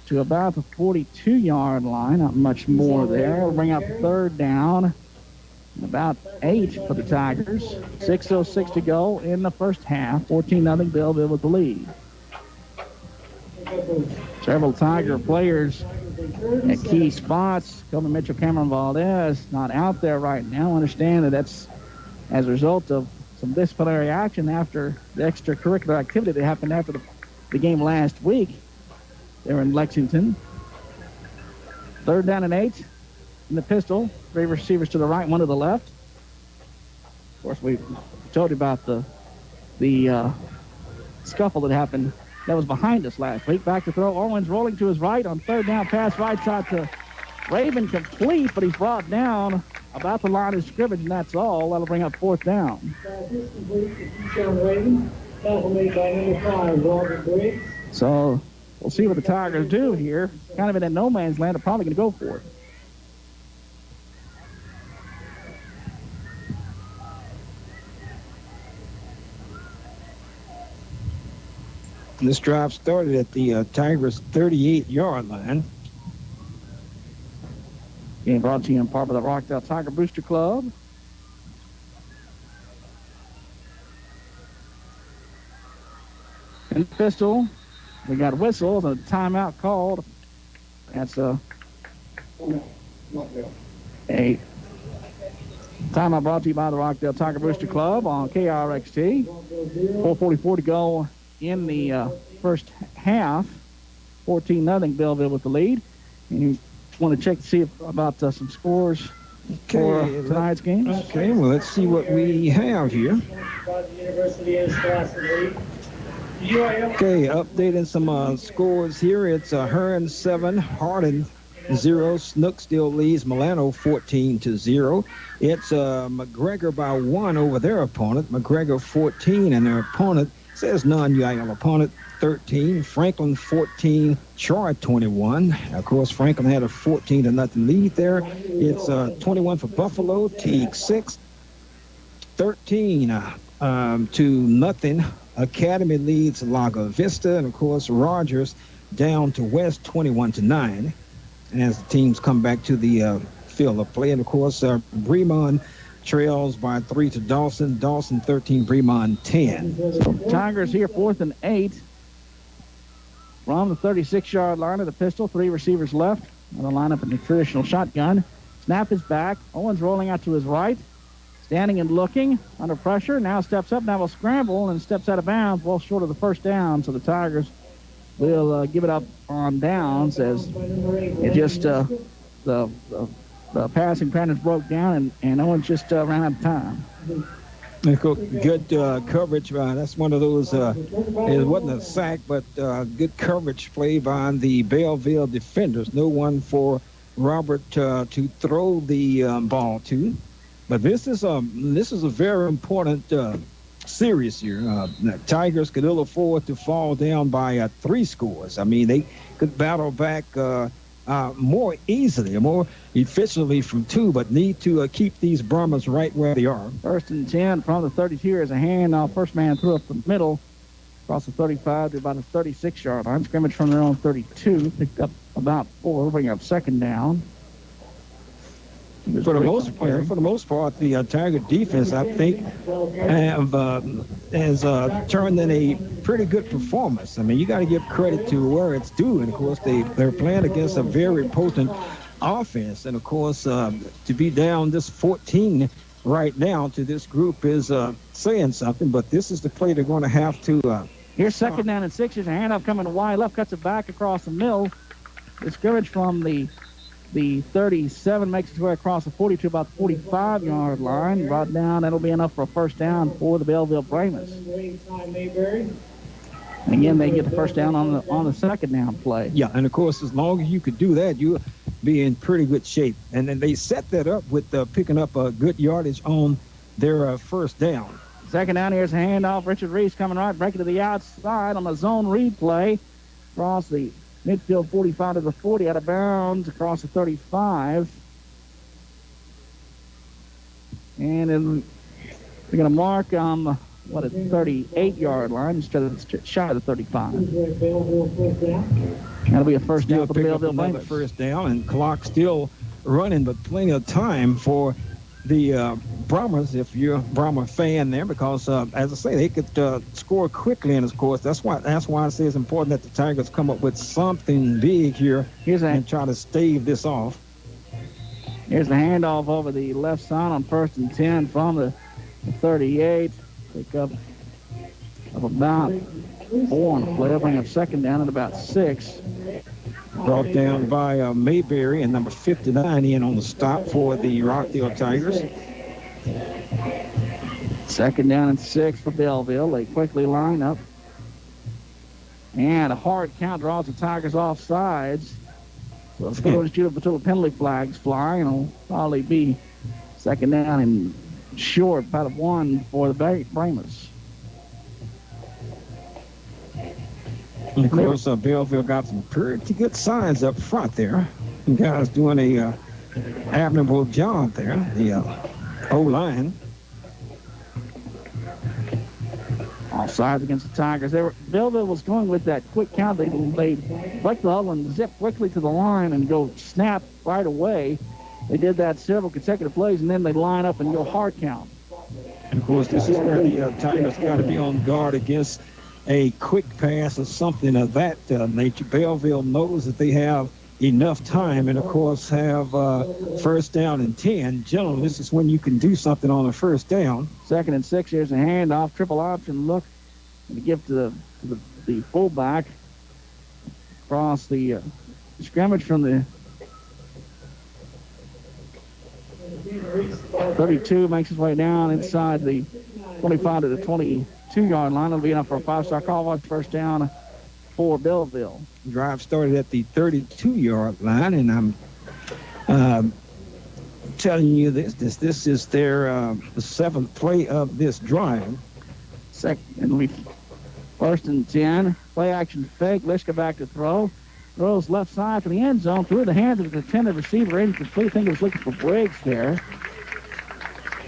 to about the 42-yard line. Not much more there. We'll bring up third down. About 8 for the Tigers. 6:06 to go in the first half. 14-0 Bellville with the lead. Several Tiger players at key spots. Coleman Mitchell, Cameron Valdez not out there right now. Understand that that's as a result of some disciplinary action after the extracurricular activity that happened after the game last week. They're in Lexington. Third down and 8 in the pistol. 3 receivers to the right, 1 to the left. Of course, we told you about the scuffle that happened. That was behind us last week. Back to throw. Owens rolling to his right on third down. Pass right side to Raven, complete, but he's brought down about the line of scrimmage, and that's all. That'll bring up fourth down. So we'll see what the Tigers do here. Kind of in that no man's land. They're probably going to go for it. This drive started at the Tigers' 38-yard line. Game brought to you in part by the Rockdale Tiger Booster Club. In the pistol, we got whistles and a timeout called. That's a timeout brought to you by the Rockdale Tiger Booster Club on KRXT. 4:44 to go in the first half. 14-0 Bellville with the lead. And you want to check to see about some scores for tonight's games? Okay, well, let's see what we have here. Okay, updating some scores here. It's Hearn 7, Hardin 0. Snook still leads Milano 14-0. It's McGregor by 1 over their opponent. McGregor 14, and their opponent says non-UIL opponent 13. Franklin 14, Troy 21. Of course, Franklin had a 14-0 lead there. It's 21 for Buffalo. Teague 6. 13-0. Academy leads Lago Vista, and of course Rogers down to West 21-9 as the teams come back to the field of play. And of course Bremond trails by 3 to Dawson. Dawson 13, Bremond 10. So Tigers here 4th and 8 from the 36-yard line of the pistol. 3 receivers left. Another lineup in the traditional shotgun. Snap is back. Owens rolling out to his right. Standing and looking under pressure. Now steps up. Now will scramble and steps out of bounds. Well short of the first down. So the Tigers will give it up on downs as it just the passing patterns broke down and Owens just ran out of time. Good coverage. That's one of those, it wasn't a sack, but good coverage play by the Bellville defenders. No one for Robert to throw the ball to. But this is a very important series here. The Tigers could ill afford to fall down by 3 scores. I mean, they could battle back more easily, more efficiently from 2, but need to keep these Brahmas right where they are. 1st and 10 from the 32 as a handoff. First man threw up the middle, across the 35 to about the 36-yard line. Scrimmage from their own 32. Picked up about 4, bringing up second down. For the most part, the Tiger defense, I think, has turned in a pretty good performance. I mean, you got to give credit to where it's due. And, of course, they're playing against a very potent offense. And, of course, to be down this 14 right now to this group is saying something. But this is the play they're going to have to. Here's second down and 6. There's a handoff coming wide left, cuts it back across the middle. The scrimmage from the The 37 makes its way across the 40 to about the 45-yard line. Brought down. That'll be enough for a first down for the Bellville Brahmas. And again, they get the first down on the second down play. Yeah, and of course, as long as you could do that, you'll be in pretty good shape. And then they set that up with picking up a good yardage on their first down. Second down, here's a handoff. Richard Reese coming right, breaking to the outside on a zone read play. Across the midfield 45 to the 40, out of bounds, across the 35. And then they're going to mark on the 38-yard line instead of shy of the 35. That'll be a first down for the Bellville Brahmas. First down, and clock still running, but plenty of time for the Brahmas, if you're a Brahma fan there, because as I say, they could score quickly. And of course, that's why I say it's important that the Tigers come up with something big here and try to stave this off. Here's the handoff over the left side on 1st and 10 from the 38. Pick up of about 4 on the play, bring up second down at about 6. Brought down by Mayberry and number 59 in on the stop for the Rockdale Tigers. Second down and 6 for Bellville. They quickly line up. And a hard count draws the Tigers off sides. So let's go and shoot up until the penalty flags fly, and it'll probably be second down and short, about a 1 for the Brahmas. And of course, Bellville got some pretty good signs up front there. The guys doing a admirable job there, the O-line. All sides against the Tigers. Bellville was going with that quick count. They break the huddle and zip quickly to the line and go snap right away. They did that several consecutive plays, and then they line up and go hard count. And of course, this is where the Tigers got to be on guard against a quick pass or something of that nature. Bellville knows that they have enough time, and of course have first down and 10. Generally, this is when you can do something on a first down. Second and 6. Here's a handoff, triple option look to give to the fullback across the scrimmage from the 32, makes his way down inside the 25 to the 22-yard line. It'll be enough for a 5-star call watch first down for Bellville. Drive started at the 32-yard line, and I'm telling you this is their the 7th play of this drive. It'll be 1st and 10. Play action fake. Liska back to throw. Throws left side to the end zone through the hands of the intended receiver. Incomplete. I think he was looking for Briggs there.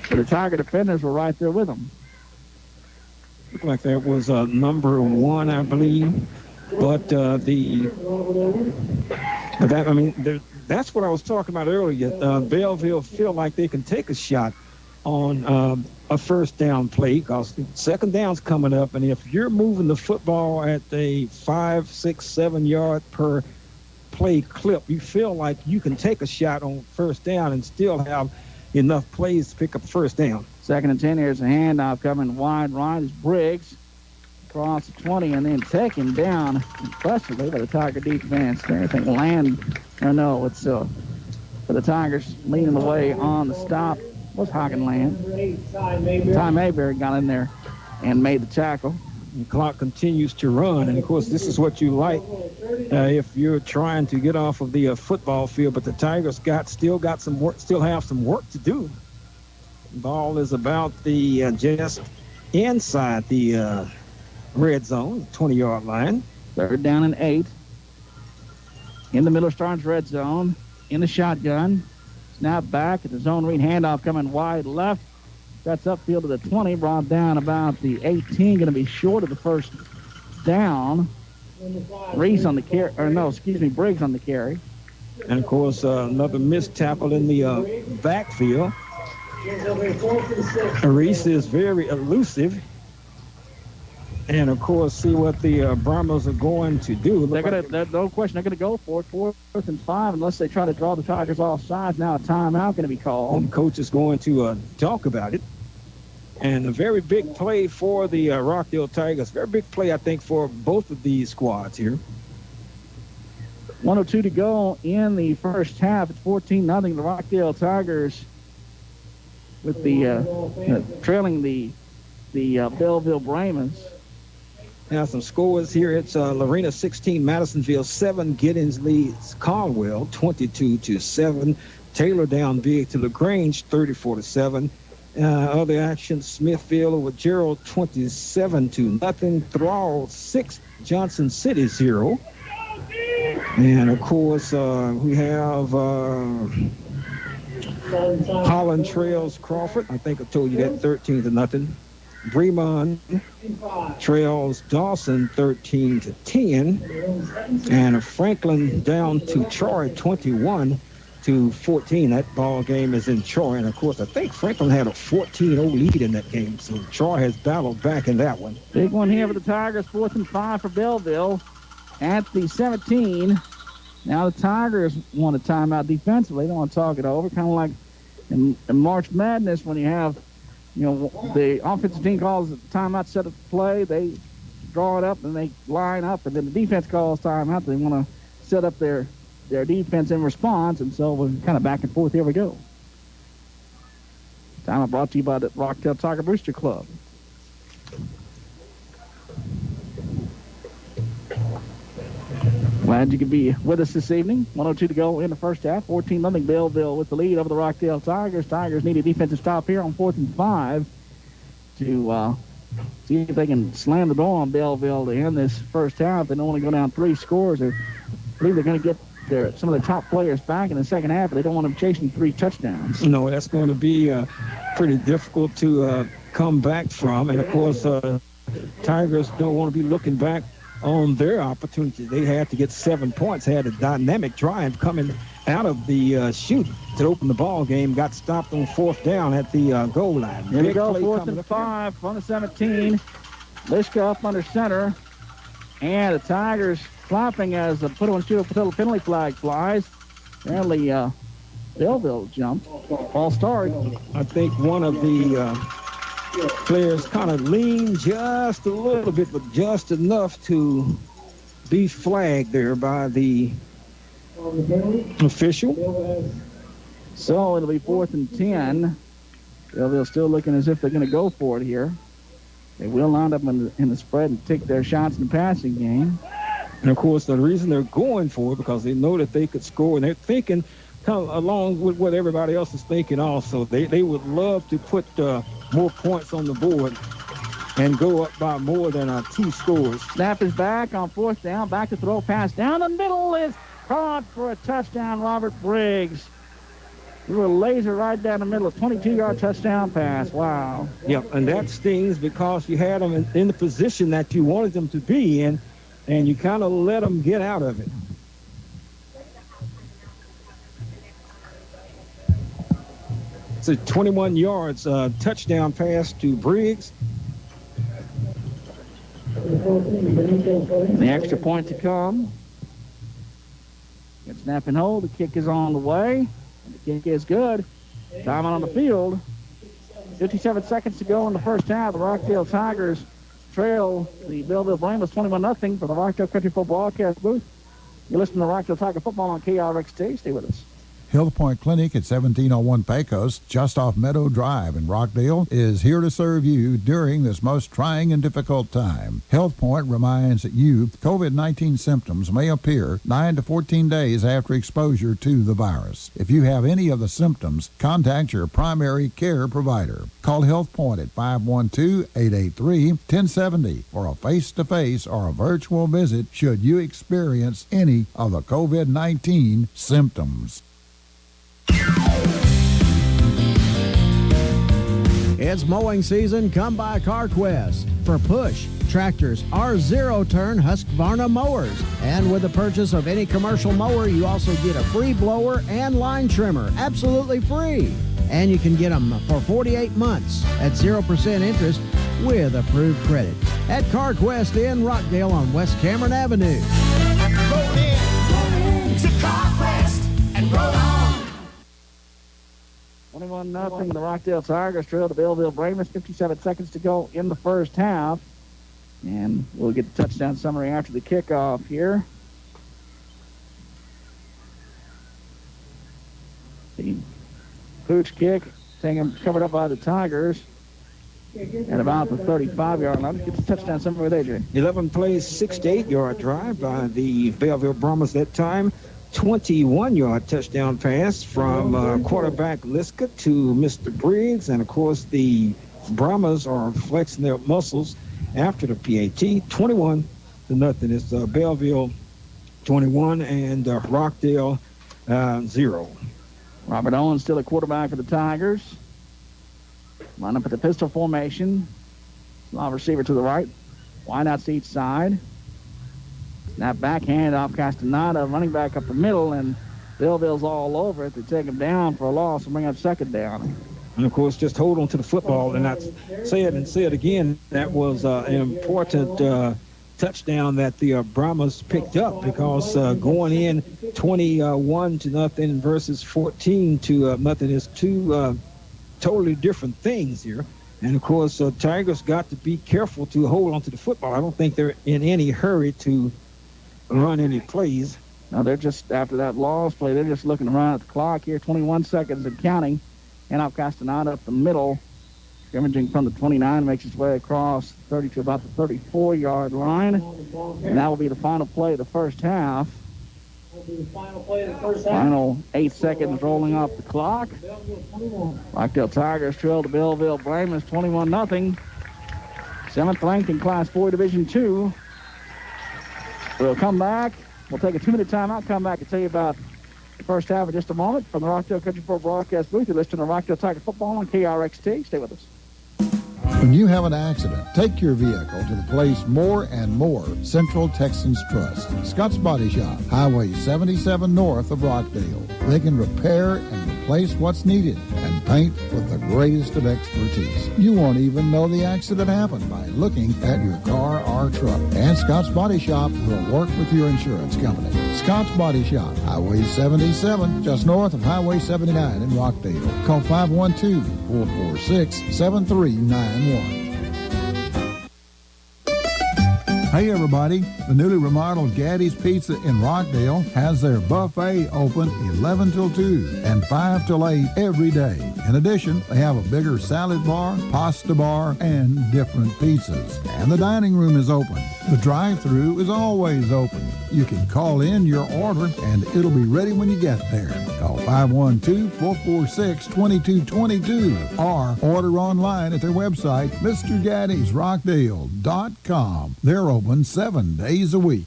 But the Tiger defenders were right there with him. Looked like that was number 1, I believe. But that's what I was talking about earlier. Bellville feel like they can take a shot on a first down play, because second down's coming up, and if you're moving the football at a 5, 6, 7 yard per play clip, you feel like you can take a shot on first down and still have enough plays to pick up first down. 2nd and 10. Here's a handoff coming wide right is Briggs across the 20, and then taken down impressively by the Tiger defense there. I think it's for the Tigers leading the way on the stop was Hockenland. Ty Mayberry got in there and made the tackle. The clock continues to run, and of course this is what you like if you're trying to get off of the football field, but the Tigers still have some work to do. The ball is about just inside the red zone, 20-yard line. 3rd down and 8. In the Miller Starnes red zone, in the shotgun. Snap back at the zone read, handoff coming wide left. That's upfield to the 20, brought down about the 18, going to be short of the first down. Briggs on the carry. And of course, another missed tackle in the backfield. Reese is very elusive. And of course, see what the Brahmas are going to do. No question, they're going to go for it. 4th and 5, unless they try to draw the Tigers off sides. Now a timeout going to be called. And coach is going to talk about it. And a very big play for the Rockdale Tigers. Very big play, I think, for both of these squads here. 1:02 to go in the first half. It's 14-0. The Rockdale Tigers with the trailing the Bellville Brahmas. Now some scores here. It's Lorena 16, Madisonville 7. Giddings leads Caldwell 22-7. Taylor down big to LaGrange 34-7. Other action, Smithville over Gerald 27-0. Thrall 6, Johnson City 0. And of course we have Holland Trails Crawford. I think I told you that 13-0. Bremond trails Dawson 13-10. And Franklin down to Troy 21-14. That ball game is in Troy. And of course, I think Franklin had a 14-0 lead in that game. So Troy has battled back in that one. Big one here for the Tigers. 4th and 5 for Bellville at the 17. Now the Tigers want a timeout defensively. They don't want to talk it over. Kind of like in March Madness when you have, the offensive team calls a timeout, set up the play. They draw it up and they line up, and then the defense calls timeout. They want to set up their defense in response, and so we're kind of back and forth. Here we go. Timeout brought to you by the Rockdale Tiger Booster Club. Glad you could be with us this evening. 1:02 to go in the first half. 14-0 Bellville with the lead over the Rockdale Tigers. Tigers need a defensive stop here on 4th and 5 to see if they can slam the door on Bellville to end this first half. They don't want to go down 3 scores. I believe they're going to get some of their top players back in the second half, but they don't want them chasing 3 touchdowns. No, that's going to be pretty difficult to come back from. And of course, Tigers don't want to be looking back on their opportunity. They had to get 7 points, had a dynamic drive coming out of the chute to open the ball game, got stopped on 4th down at the goal line. Here we go, 4th and 5 from the 17. Lishka up under center, and the Tigers clapping as the put-on-shoot penalty flag flies. Apparently, Bellville jumped. Ball start. I think one of the players kind of leaned just a little bit, but just enough to be flagged there by the official. So it'll be 4th and 10. Belleville still looking as if they're going to go for it here. They will line up in the spread and take their shots in the passing game. And of course, the reason they're going for it because they know that they could score, and they're thinking kind of along with what everybody else is thinking also. They would love to put more points on the board and go up by more than 2 scores. Snap is back on 4th down. Back to throw, pass down the middle is caught for a touchdown. Robert Briggs. We were laser right down the middle. A 22-yard touchdown pass. Wow. Yep, and that stings because you had them in the position that you wanted them to be in, and you kind of let them get out of it. It's a 21 yards touchdown pass to Briggs. The extra point to come. Good snap and hold. The kick is on the way. And the kick is good. Time on the field. 57 seconds to go in the first half. The Rockdale Tigers trail the Bellville Brahmas 21-0 for the Rockdale Country Football Broadcast booth. You're listening to Rockdale Tiger Football on KRXT. Stay with us. Health Point Clinic at 1701 Pecos, just off Meadow Drive in Rockdale, is here to serve you during this most trying and difficult time. Health Point reminds you COVID-19 symptoms may appear 9 to 14 days after exposure to the virus. If you have any of the symptoms, contact your primary care provider. Call Health Point at 512-883-1070 for a face-to-face or a virtual visit should you experience any of the COVID-19 symptoms. It's mowing season. Come by CarQuest for push, tractors, or zero-turn Husqvarna mowers. And with the purchase of any commercial mower, you also get a free blower and line trimmer, absolutely free. And you can get them for 48 months at 0% interest with approved credit at CarQuest in Rockdale on West Cameron Avenue. Roll in to CarQuest and roll on. 21-0. The Rockdale Tigers trail the Bellville Brahmas. 57 seconds to go in the first half. And we'll get the touchdown summary after the kickoff here. The Pooch kick, covered up by the Tigers at about the 35-yard line. Gets a touchdown somewhere with AJ. 11 plays, 6 to 8-yard drive by the Bellville Brahmas that time. 21-yard touchdown pass from quarterback Liska to Mr. Briggs. And, of course, the Brahmas are flexing their muscles after the PAT. 21-0. It's Bellville 21 and Rockdale 0. Robert Owens still a quarterback for the Tigers. Line up at the pistol formation. Slot receiver to the right. Wideouts to each side. Snap back, hand off Castaneda, running back up the middle, and Belleville's all over it. They take him down for a loss and bring up second down. And, of course, just hold on to the football. And that's say it again. That was an important touchdown that the Brahmas picked up, because going in 21-0 versus 14-0 is two totally different things here. And, of course, Tigers got to be careful to hold on to the football. I don't think they're in any hurry to run any plays. Now, they're just, after that loss play, they're just looking around at the clock here. 21 seconds and counting. Hand off Castaneda up the middle. Scrimmaging from the 29, makes its way across 30 to about the 34-yard line. And that will be the final play of the first half. Final 8 seconds rolling off the clock. Rockdale Tigers trail the Bellville Brahmas 21-0. 7th ranked in Class 4 Division 2. We'll come back. We'll take a 2-minute timeout. Come back and tell you about the first half in just a moment. From the Rockdale Country Club broadcast booth, you're listening to Rockdale Tiger Football on KRXT. Stay with us. When you have an accident, take your vehicle to the place More and More Central Texans Trust. Scott's Body Shop, Highway 77 north of Rockdale. They can repair and replace what's needed and paint with the greatest of expertise. You won't even know the accident happened by looking at your car or truck. And Scott's Body Shop will work with your insurance company. Scott's Body Shop, Highway 77, just north of Highway 79 in Rockdale. Call 512-446-7391. Hey everybody, the newly remodeled Gaddy's Pizza in Rockdale has their buffet open 11 till 2 and 5 till 8 every day. In addition, they have a bigger salad bar, pasta bar, and different pizzas. And the dining room is open. The drive-thru is always open. You can call in your order and it'll be ready when you get there. Call 512-446-2222 or order online at their website, MrGaddysRockdale.com. They're open 7 days a week.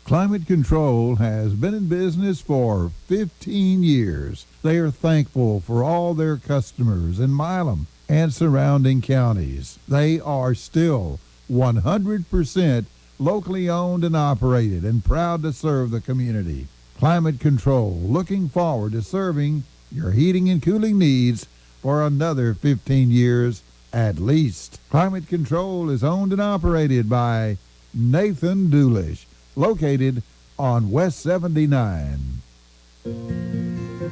Climate Control has been in business for 15 years. They are thankful for all their customers in Milam and surrounding counties. They are still 100% locally owned and operated and proud to serve the community. Climate Control, looking forward to serving your heating and cooling needs for another 15 years at least. Climate Control is owned and operated by Nathan Doolish, located on West 79.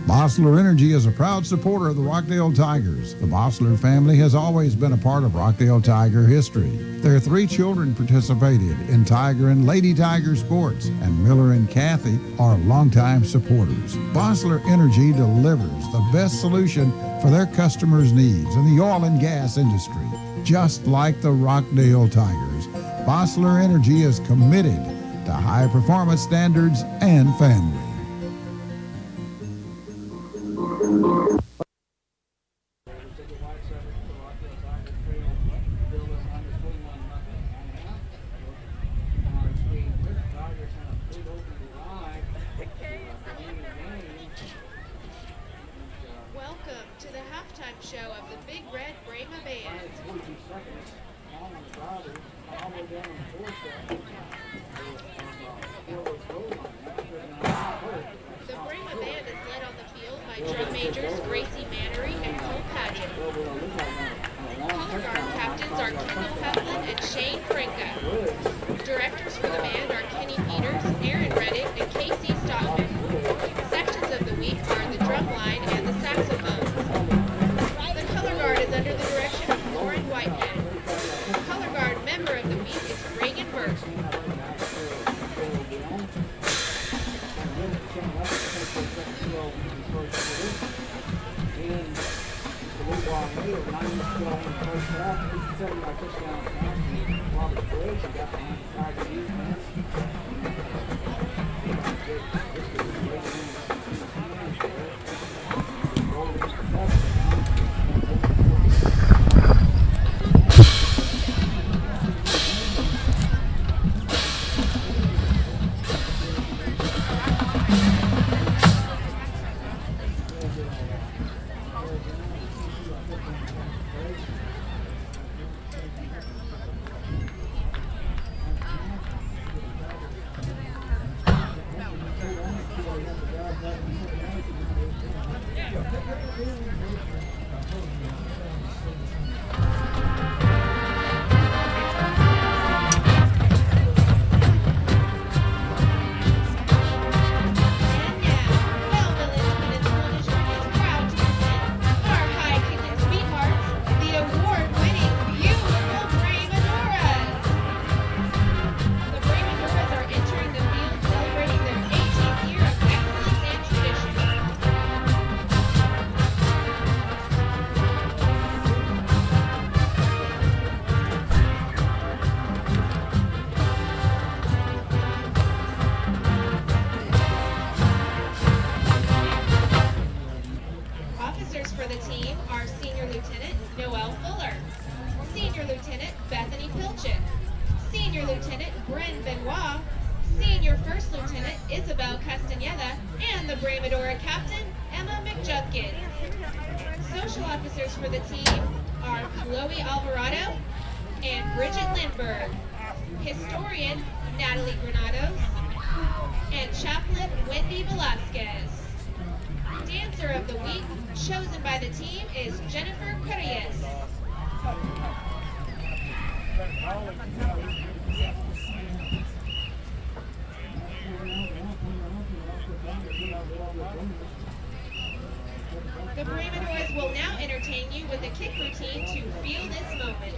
Bossler Energy is a proud supporter of the Rockdale Tigers. The Bossler family has always been a part of Rockdale Tiger history. Their 3 children participated in Tiger and Lady Tiger sports, and Miller and Kathy are longtime supporters. Bossler Energy delivers the best solution for their customers' needs in the oil and gas industry. Just like the Rockdale Tigers, Bossler Energy is committed to high performance standards and family. Welcome to the halftime show of the Big Red Brahma Band. The Brahma Band is led on the field by drum majors Gracie Mannery and Cole Paget. Color guard captains are Kendall Heflin and Shane Frinka. Directors for the band are Kenny Peters, Aaron Reddick, and Casey Stockman. Sections of the week are the drum line and the saxophones. The color guard is under the direction of Lauren Whitehead. Color guard member of the week is Reagan Burke. The Bramadors will now entertain you with a kick routine to feel this moment.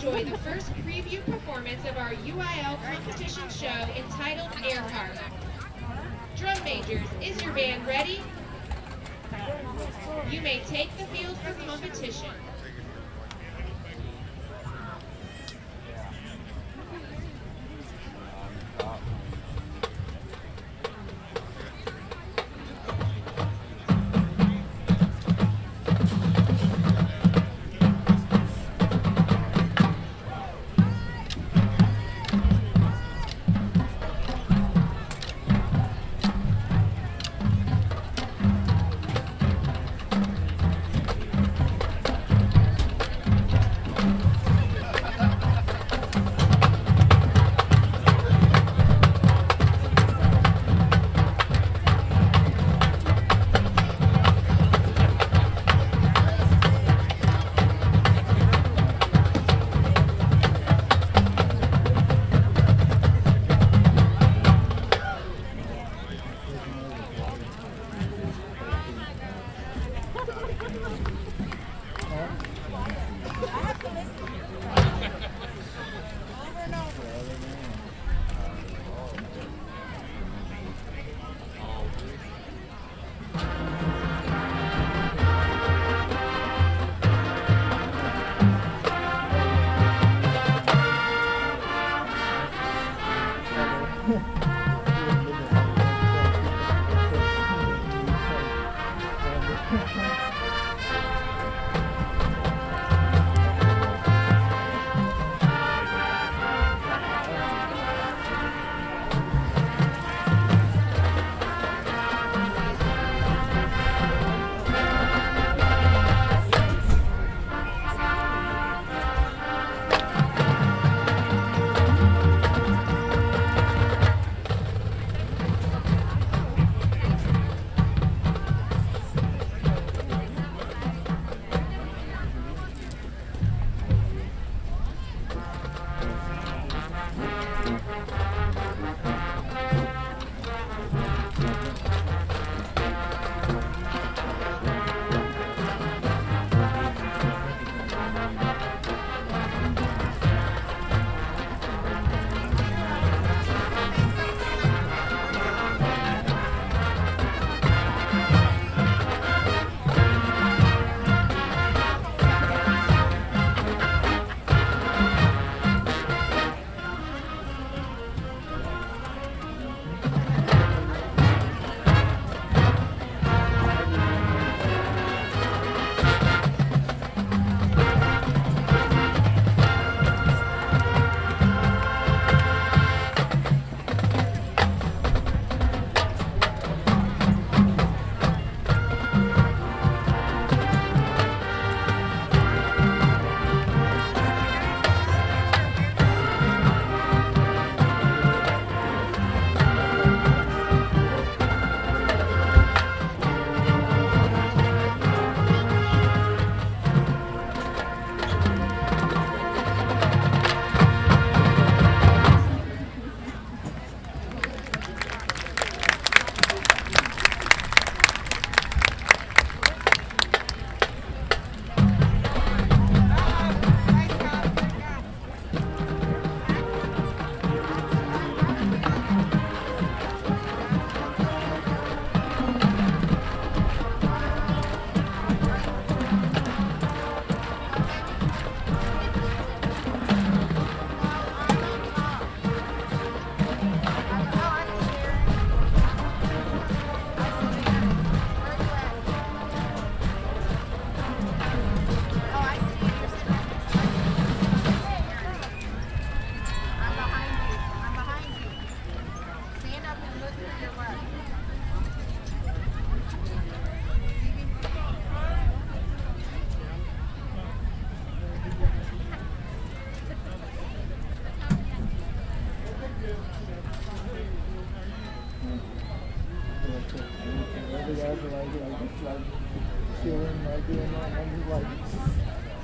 enjoy the first preview performance of our UIL competition show entitled Airheart. Drum majors, is your band ready? You may take the field for competition.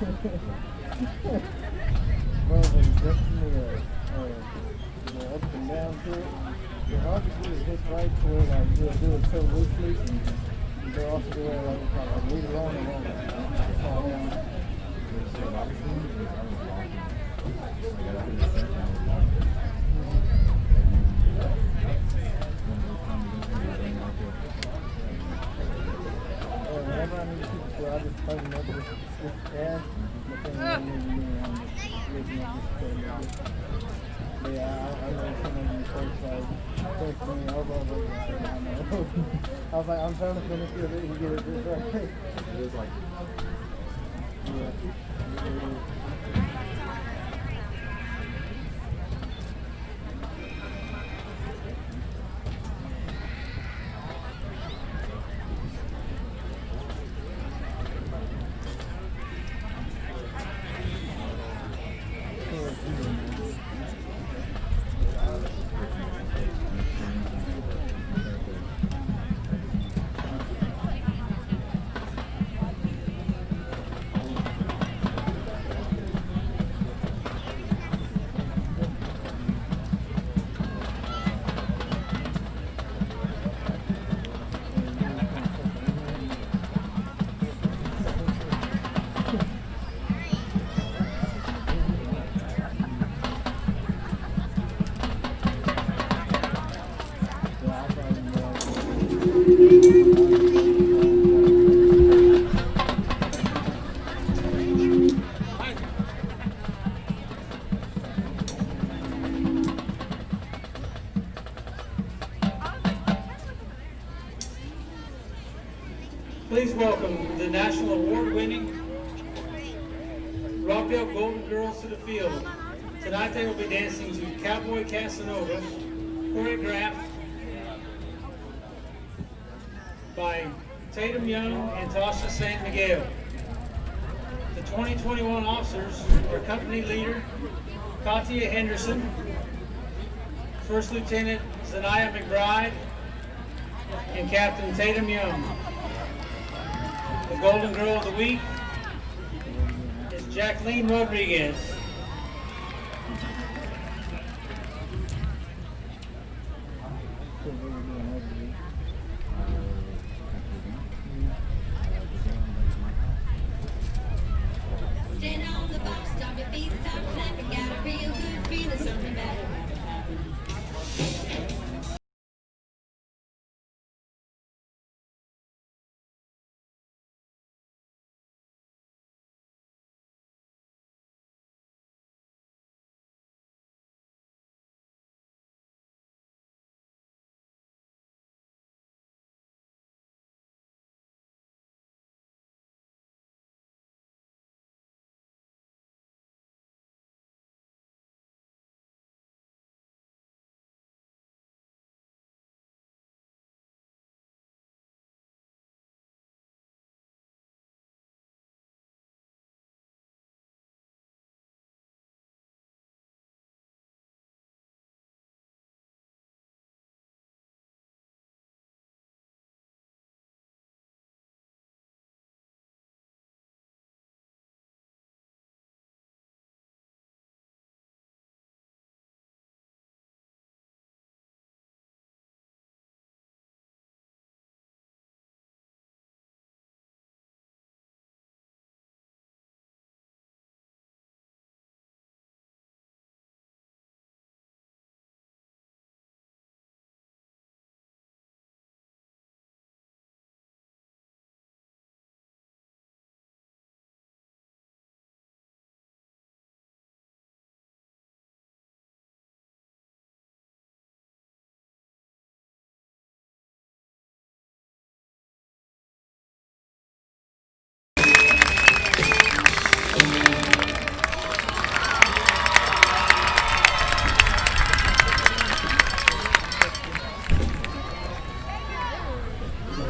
Well, there's definitely up and down to it. The hardest is this right to where like you'll do it so loosely and you go off to where like leave it on and won't fall down. Whenever I need to keep it still, I just tighten up this dash and the thing I need to do around it. Yeah, I know some of you folks like text me over and over again. I know. I was like, I'm trying to finish it and get it this right. It was like, yeah. Please welcome the national award-winning Rockdale Golden Girls to the field. Tonight they will be dancing to Cowboy Casanova, choreographed by Tatum Young and Tasha San Miguel. The 2021 officers are Company Leader Katia Henderson, First Lieutenant Zanaya McBride, and Captain Tatum Young. The Golden Girl of the Week is Jacqueline Rodriguez. Stand on the box, stomp your feet, stop clapping, got a real good feeling, something better.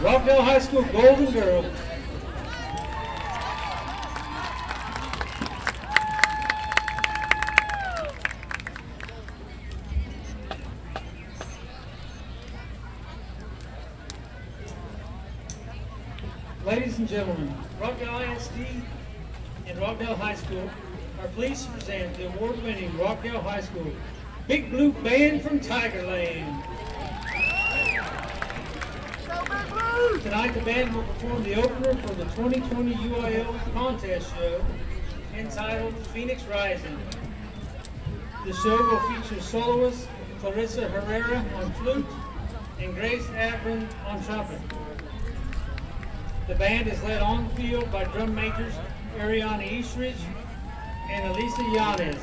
Rockdale High School Golden Girl. Ladies and gentlemen, Rockdale ISD in Rockdale High School are pleased to present the award-winning Rockdale High School Big Blue Band from Tigerland. Tonight the band will perform the opener for the 2020 UIL contest show entitled Phoenix Rising. The show will feature soloist Clarissa Herrera on flute and Grace Abram on trumpet. The band is led on the field by drum majors Ariana Eastridge and Elisa Yanez.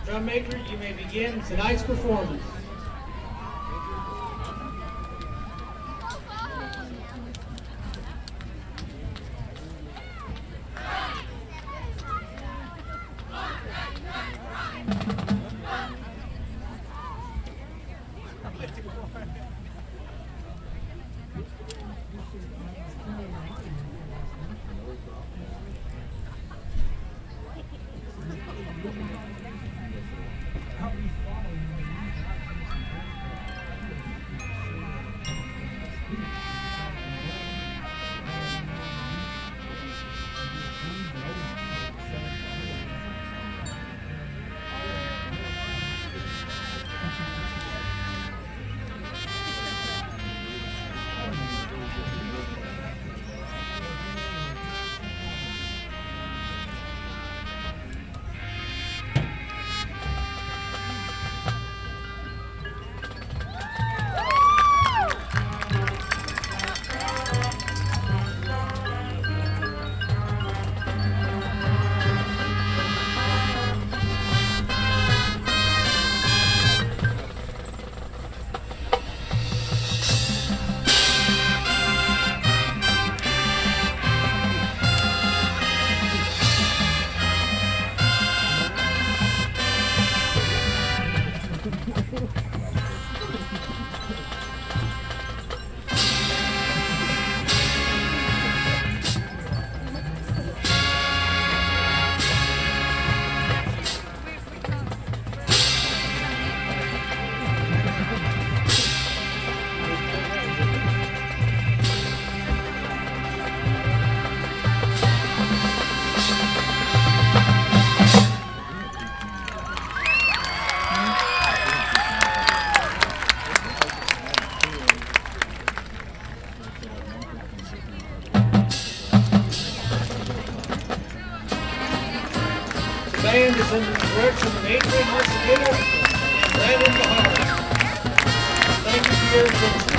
Drum major, you may begin tonight's performance. The band is under the direction of Adrian Marcellino and Brandon Bahar. Thank you for your attention.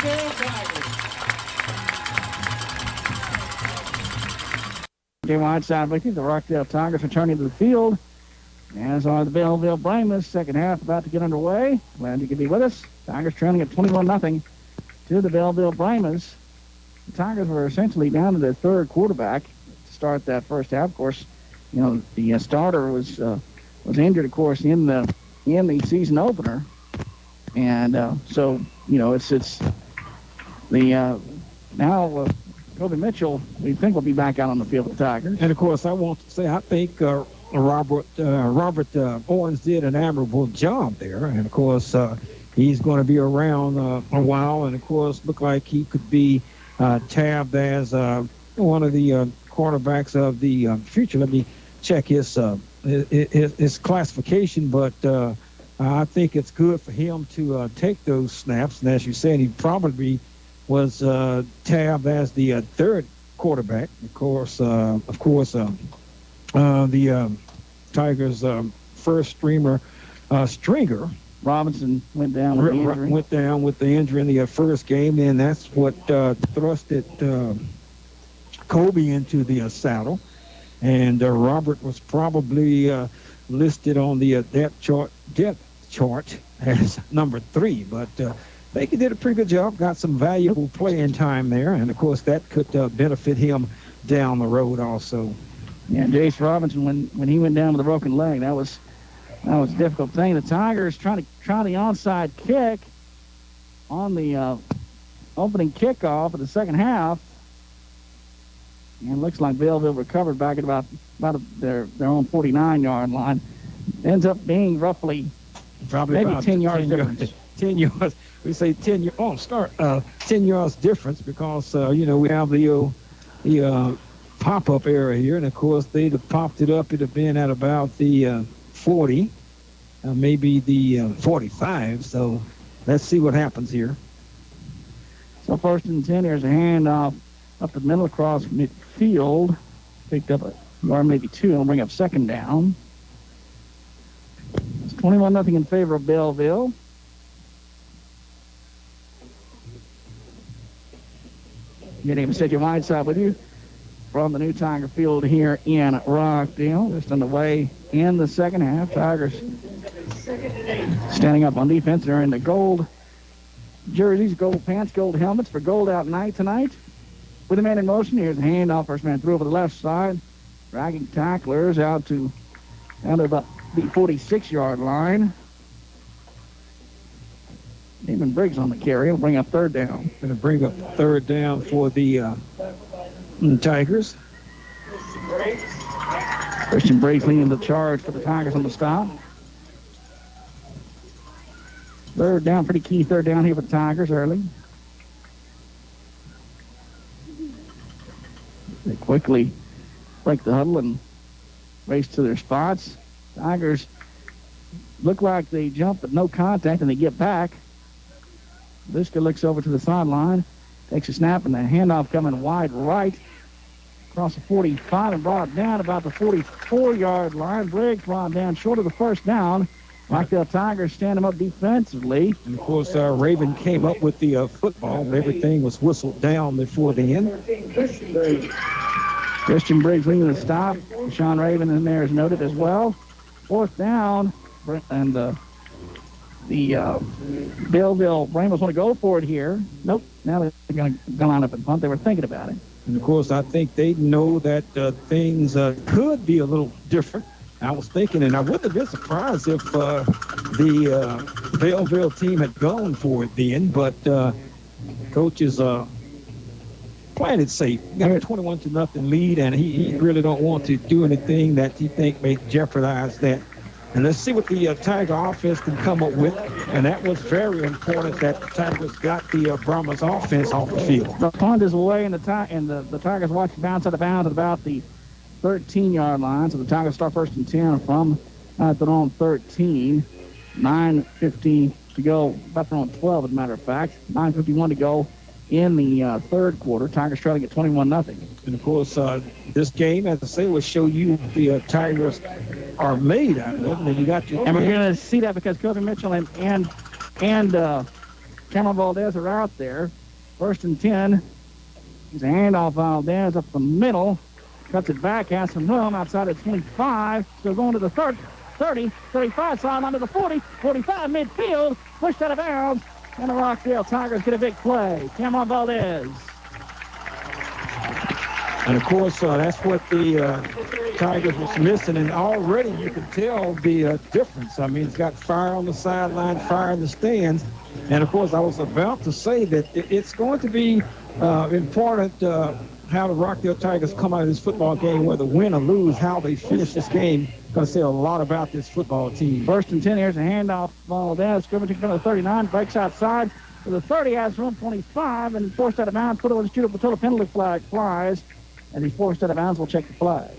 Rockdale Tigers. Game outside with you. The Rockdale Tigers returning to the field, as are the Bellville Brahmas. Second half about to get underway. Glad you could be with us. Tigers trailing at 21-0 to the Bellville Brahmas. The Tigers were essentially down to their third quarterback to start that first half. Of course, you know, the starter was injured, of course, in the season opener, and so you know it's the now Kobe Mitchell, we think, will be back out on the field with the Tigers. And of course, I want to say I think Robert Owens did an admirable job there, and of course he's going to be around a while, and of course look like he could be tabbed as one of the quarterbacks of the future. Let me check his classification, but I think it's good for him to take those snaps. And as you said, he probably was tabbed as the third quarterback. Of course, the Tigers' first stringer Robinson went down with the injury. Went down with the injury in the first game, and that's what thrusted Kobe into the saddle. And Robert was probably listed on the depth chart as number 3, but I think he did a pretty good job, got some valuable playing time there, and of course that could benefit him down the road also. Yeah, Jace Robinson, when he went down with a broken leg, that was a difficult thing. The Tigers trying to try the onside kick on the opening kickoff of the second half. And it looks like Bellville recovered back at about their own 49-yard line. Ends up being roughly probably maybe 10 yards difference. 10 yards. We say 10 yards. Oh, 10 yards difference because we have the pop-up area here, and of course they'd have popped it up. It'd have been at about the 40, maybe the 45. So let's see what happens here. So first and 10, here's a handoff up the middle across midfield. Picked up a yard, maybe 2, and will bring up second down. It's 21-0 in favor of Bellville. Getting to set your wide side with you from the new Tiger Field here in Rockdale. Just underway in the second half. Tigers standing up on defense. They're in the gold jerseys, gold pants, gold helmets for Gold Out Night tonight. With a man in motion, here's a handoff. First man through over the left side. Dragging tacklers out to about the 46-yard line. Damon Briggs on the carry. He'll bring up third down. Going to bring up third down for the Tigers. Christian Briggs leading the charge for the Tigers on the stop. Third down, pretty key third down here for the Tigers early. They quickly break the huddle and race to their spots. Tigers look like they jump but no contact, and they get back. Liska looks over to the sideline, takes a snap, and the handoff coming wide right across the 45 and brought down about the 44-yard line. Briggs brought down short of the first down. Rockdale Tigers stand them up defensively. And, of course, Raven came up with the football. Everything was whistled down before the end. Christian Briggs leading the stop. Sean Raven in there is noted as well. Fourth down, and the Bellville Brahmas want to go for it here. Nope. Now they're going to line up and punt. They were thinking about it. And, of course, I think they know that things could be a little different. I was thinking, and I wouldn't have been surprised if the Bellville team had gone for it then, but coaches playing it safe. Got a 21-0 lead, and he really don't want to do anything that he think may jeopardize that. And let's see what the Tiger offense can come up with. And that was very important that the Tigers got the Brahmas offense off the field. The punt is away, and the Tigers watch it bounce out of bounds at about the 13-yard line. So the Tigers start first and 10 from their own 13. 9:15 to go. About their own 12, as a matter of fact. 9:51 to go in the third quarter. Tigers trailing at 21-0. And, of course, this game, as I say, will show you the Tigers are made out of it. And you got your... And we're going to see that because Kobe Mitchell and Cameron Valdez are out there. 1st and 10. Here's a handoff. Valdez up the middle. Cuts it back. Has some room outside of 25. Still going to the 30, 35 sideline to the 40, 45 midfield. Pushed out of bounds. And the Rockdale Tigers get a big play. Cameron Valdez. And, of course, that's what the Tigers was missing. And already you can tell the difference. I mean, it's got fire on the sideline, fire in the stands. And, of course, I was about to say that it's going to be important how the Rockdale Tigers come out of this football game, whether win or lose, how they finish this game. Going to say a lot about this football team. 1st and 10. Here's a handoff. Valdez scrimmaging from the 39. Breaks outside. To the 30 has room 25 and forced out of bounds. Put it on the shoot up until the penalty flag flies. And he's forced out of bounds. We'll check the flag.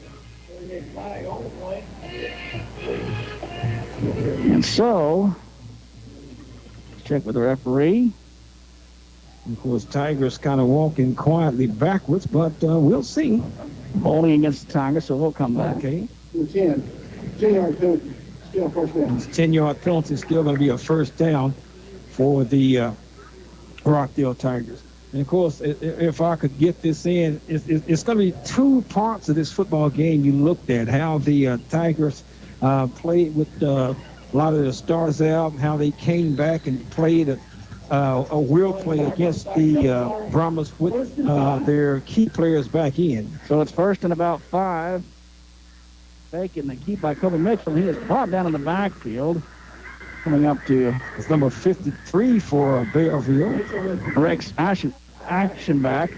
And so, check with the referee. Of course, Tigers kind of walking quietly backwards, but we'll see. Bowling against the Tigers, so we'll come back. Okay. 10. 10-yard penalty. Still first down. This 10-yard penalty is still going to be a first down for the Rockdale Tigers. And, of course, if I could get this in, it's going to be two parts of this football game you looked at, how the Tigers played with a lot of the stars out, how they came back and played a will play against the Brahmas with their key players back in. So it's 1st and about 5. Taking the keep by Kobe Mitchell. He is brought down in the backfield. Coming up to it's number 53 for Bellville. Rex action back.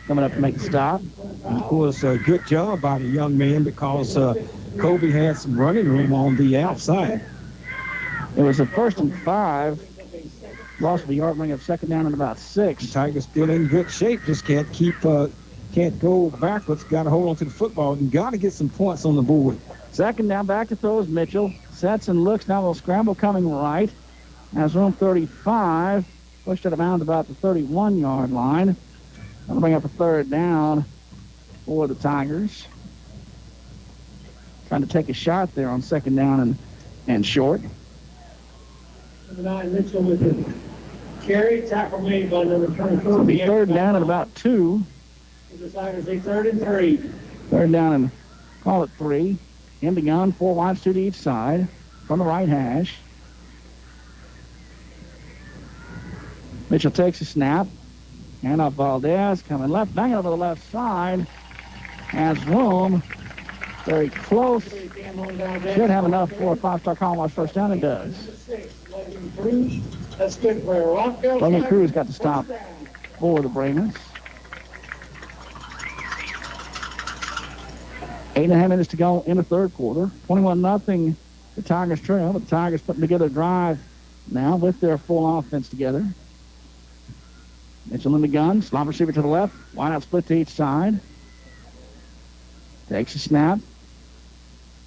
Coming up to make the stop. And of course, a good job by the young man because Kobe had some running room on the outside. It was a 1st and 5. Loss of a yard, bring up 2nd down and about 6. Tigers still in good shape. Just can't go backwards. Got to hold on to the football and got to get some points on the board. 2nd down, back to throws. Mitchell sets and looks. Now will scramble coming right. Has room 35. Pushed out of bounds about the 31-yard line. That'll bring up a 3rd down for the Tigers. Trying to take a shot there on 2nd down and short. Number 9, Mitchell with the carry. Tackle made by number 24. It'll be 3rd down at about 2. The Tigers, 3rd and 3. 3rd down and call it 3. In the gun, 4 wides, 2 to each side from the right hash. Mitchell takes a snap. Hand off Valdez, coming left, banging over the left side. Has room. Very close. Should have enough for a 5-star Colorado first down. It does. That's good for Rockdale. Logan Cruz got the stop for the Brahmas. 8.5 minutes to go in the 3rd quarter. 21-0. The Tigers trail. The Tigers putting together a drive now with their full offense together. Mitchell in the gun. Slot receiver to the left. Wide out split to each side. Takes a snap.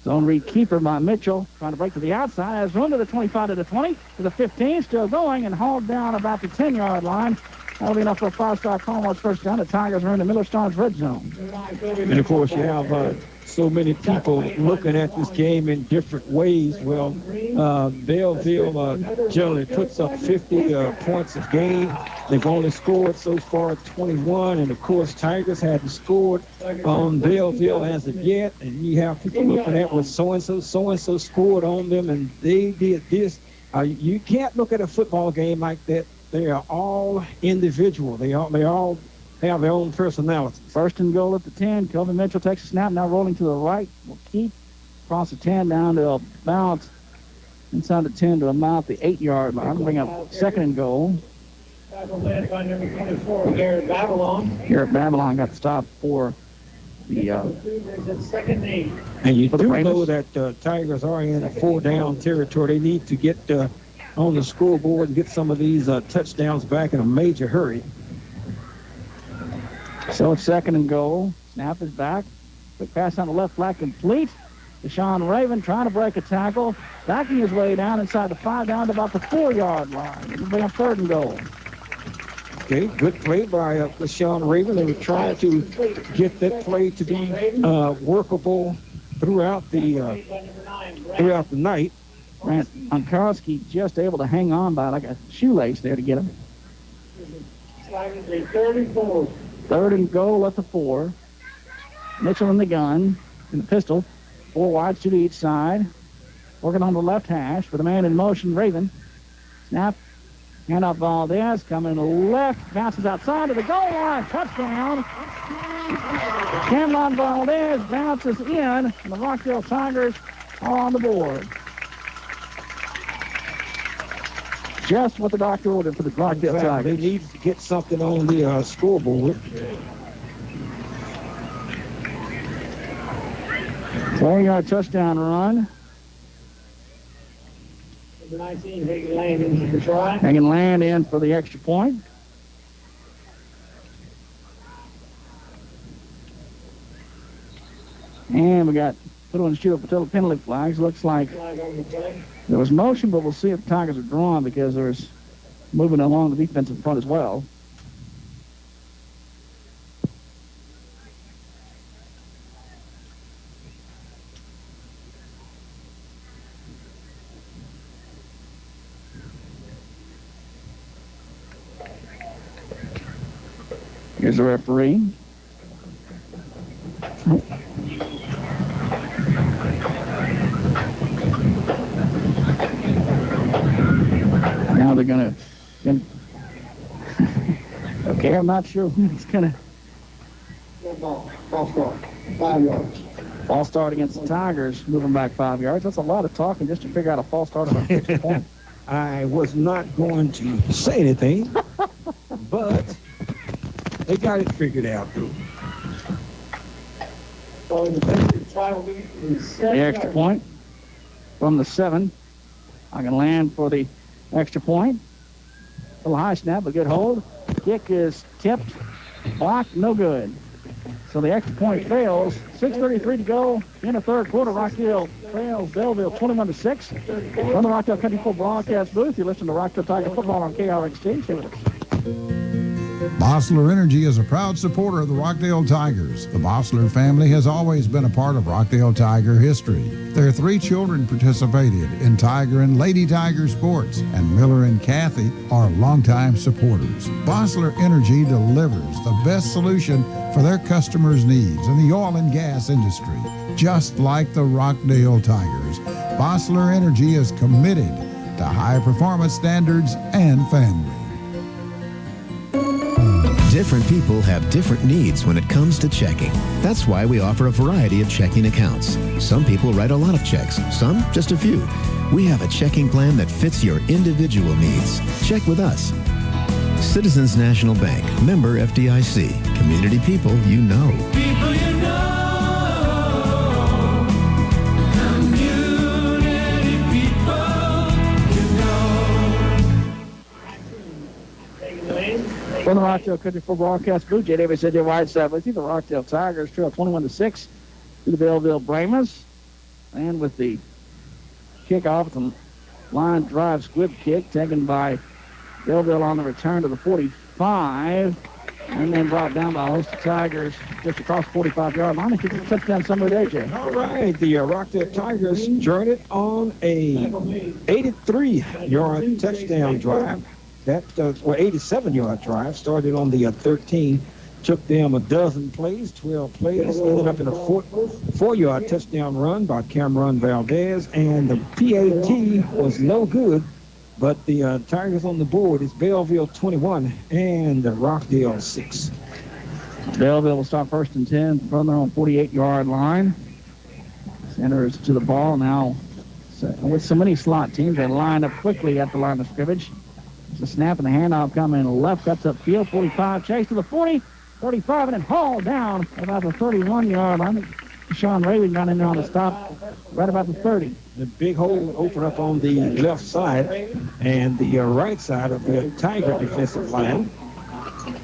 Zone read keeper by Mitchell. Trying to break to the outside. Has room to the 25 to the 20 to the 15. Still going and hauled down about the 10-yard line. That'll be enough for a 5-star Colorado first down. The Tigers are in the Miller Stars red zone. And, of course, you have so many people looking at this game in different ways. Well, Bellville generally puts up 50 points a game. They've only scored so far 21. And, of course, Tigers hadn't scored on Bellville as of yet. And you have people looking at what so-and-so scored on them, and they did this. You can't look at a football game like that. They are all individual. They all have their own personality. 1st and goal at the 10. Kelvin Mitchell takes a snap. Now rolling to the right. Will keep across the 10 down to about inside the 10 to about the 8-yard line. Bring up 2nd and goal. Tackle led by number 24, Garrett Babylon. Garrett Babylon got the stop for the 2nd and 8. And you do know that Tigers are in a 4-down territory. They need to get on the scoreboard and get some of these touchdowns back in a major hurry. So it's 2nd and goal. Snap is back. Quick pass on the left flat complete. Deshaun Raven trying to break a tackle. Backing his way down inside the 5 down to about the 4-yard line. It'll bring up 3rd and goal. Okay, good play by Deshaun Raven. They were trying to get that play to be workable throughout the night. Grant Unkarski just able to hang on by like a shoelace there to get him. Tigers lead 34. Third and goal at the 4. Mitchell in the gun, in the pistol. 4 wides, 2 to each side. Working on the left hash with a man in motion, Raven. Snap. Hand off Valdez. Coming to the left. Bounces outside to the goal line. Touchdown. Cameron Valdez bounces in. And the Rockdale Tigers are on the board. Just what the doctor ordered for the Rockdale Tigers. They need to get something on the scoreboard. 4-yard touchdown run. Number 19, Hagen Landon, the try. Hagen Land in for the extra point. And we got put on the shoot up penalty flags. Looks like Flag on the play. there was motion, but we'll see if the Tigers are drawn because there's moving along the defensive front as well. Here's the referee. Now they're gonna okay, I'm not sure when it's gonna Ball. False start. 5 yards. false start against the Tigers, moving back 5 yards. That's a lot of talking just to figure out a false start on a 50 point. I was not going to say anything, but they got it figured out. Following the defensive try will be the The extra point from the 7. I can land for the extra point. A little high snap, a good hold. Kick is tipped, blocked, no good. So the extra point fails. 6:33 to go in the third quarter. Rockdale trails Bellville 21-6. From the Rockdale Country Football broadcast booth, you're listening to Rockdale Tiger Football on KRXT. Stay with us. Bossler Energy is a proud supporter of the Rockdale Tigers. The Bossler family has always been a part of Rockdale Tiger history. Their 3 children participated in Tiger and Lady Tiger sports, and Miller and Kathy are longtime supporters. Bossler Energy delivers the best solution for their customers' needs in the oil and gas industry. Just like the Rockdale Tigers, Bossler Energy is committed to high performance standards and family. Different people have different needs when it comes to checking. That's why we offer a variety of checking accounts. Some people write a lot of checks, some just a few. We have a checking plan that fits your individual needs. Check with us. Citizens National Bank, member FDIC. Community people you know. People you know. Community people you know. From the Rockdale Country Football broadcast booth, Jay Davis said, wide side with you. The Rockdale Tigers trail 21-6 to the Bellville Brahmas. And with the kickoff, the line drive squib kick taken by Bellville on the return to the 45. And then brought down by a host of Tigers just across the 45-yard line. I think it's a touchdown somewhere there, Jay. All right, the Rockdale Tigers journeyed on a 83-yard touchdown drive. That 87-yard drive started on the 13. Took them a dozen plays, 12 plays, ended up in a 4-yard touchdown run by Cameron Valdez, and the PAT was no good, but the Tigers on the board is Bellville 21 and Rockdale 6. Bellville will start first and 10 from their own 48-yard line. Centers to the ball now. So, with so many slot teams, they line up quickly at the line of scrimmage. The snap and the handoff coming left, cuts up field, 45, chase to the 40, 35, and then hauled down about the 31-yard line. Sean Raven got in there on the stop right about the 30. The big hole opened up on the left side and the right side of the Tiger defensive line.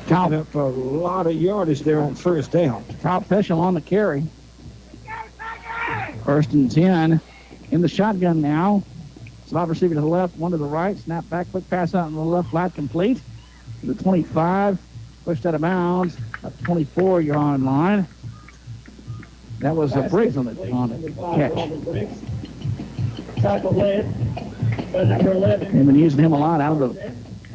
Count up a lot of yardage there on first down. Top Peschel on the carry. First and 10 in the shotgun now. Slot receiver to the left, one to the right. Snap back, quick pass out on the left, flat complete. To the 25, pushed out of bounds at the 24-yard line. That was a Briggs on the catch. Tackle led by number 11. They've been using him a lot out of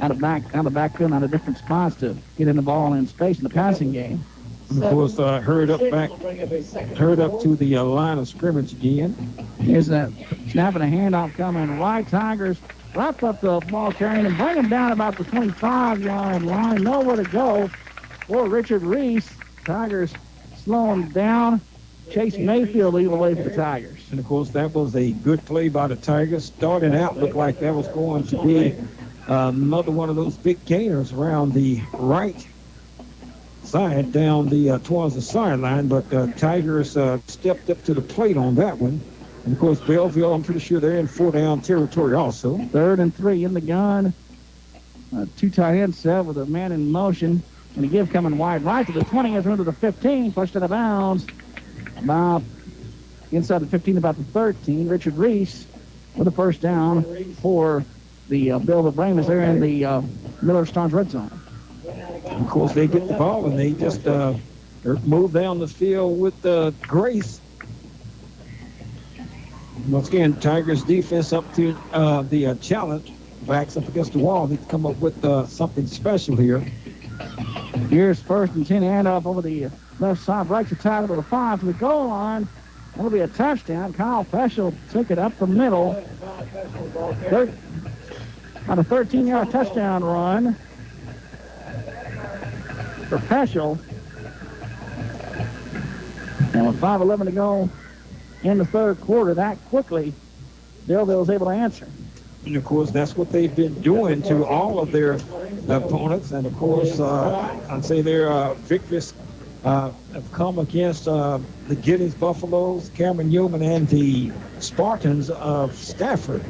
out of the backfield, out of different spots to get in the ball in space in the passing game. And of course, hurried up to the line of scrimmage again. Here's that snap and a handoff coming right. Tigers wrap up the ball carrying and bring him down about the 25-yard line. Nowhere to go for Richard Reese. Tigers slow him down. Chase Mayfield lead away for the Tigers. And, of course, that was a good play by the Tigers. Starting out, looked like that was going to be another one of those big gainers around the right side down towards the sideline, but Tigers stepped up to the plate on that one. And, of course, Bellville, I'm pretty sure they're in 4-down territory also. 3rd and 3 in the gun. 2 tight end set with a man in motion. And a give coming wide right to the 20, through to the 15, pushed out of bounds. About inside the 15, about the 13. Richard Reese with a first down for the Bellville Brahmas there in the Miller Stars red zone. Of course, they get the ball and they just move down the field with grace. Once again, Tigers defense up to the challenge. Backs up against the wall. They come up with something special here. Here's 1st and 10, handoff over the left side, breaks the tackle to the 5 to the goal line. That'll be a touchdown. Kyle Peschel took it up the middle. On a 13-yard touchdown run for Peschel. And with 5:11 to go in the 3rd quarter, that quickly, Bellville was able to answer. And, of course, that's what they've been doing to all of their opponents. And, of course, I'd say their victories have come against the Giddings Buffaloes, Cameron Yeoman, and the Spartans of Stafford.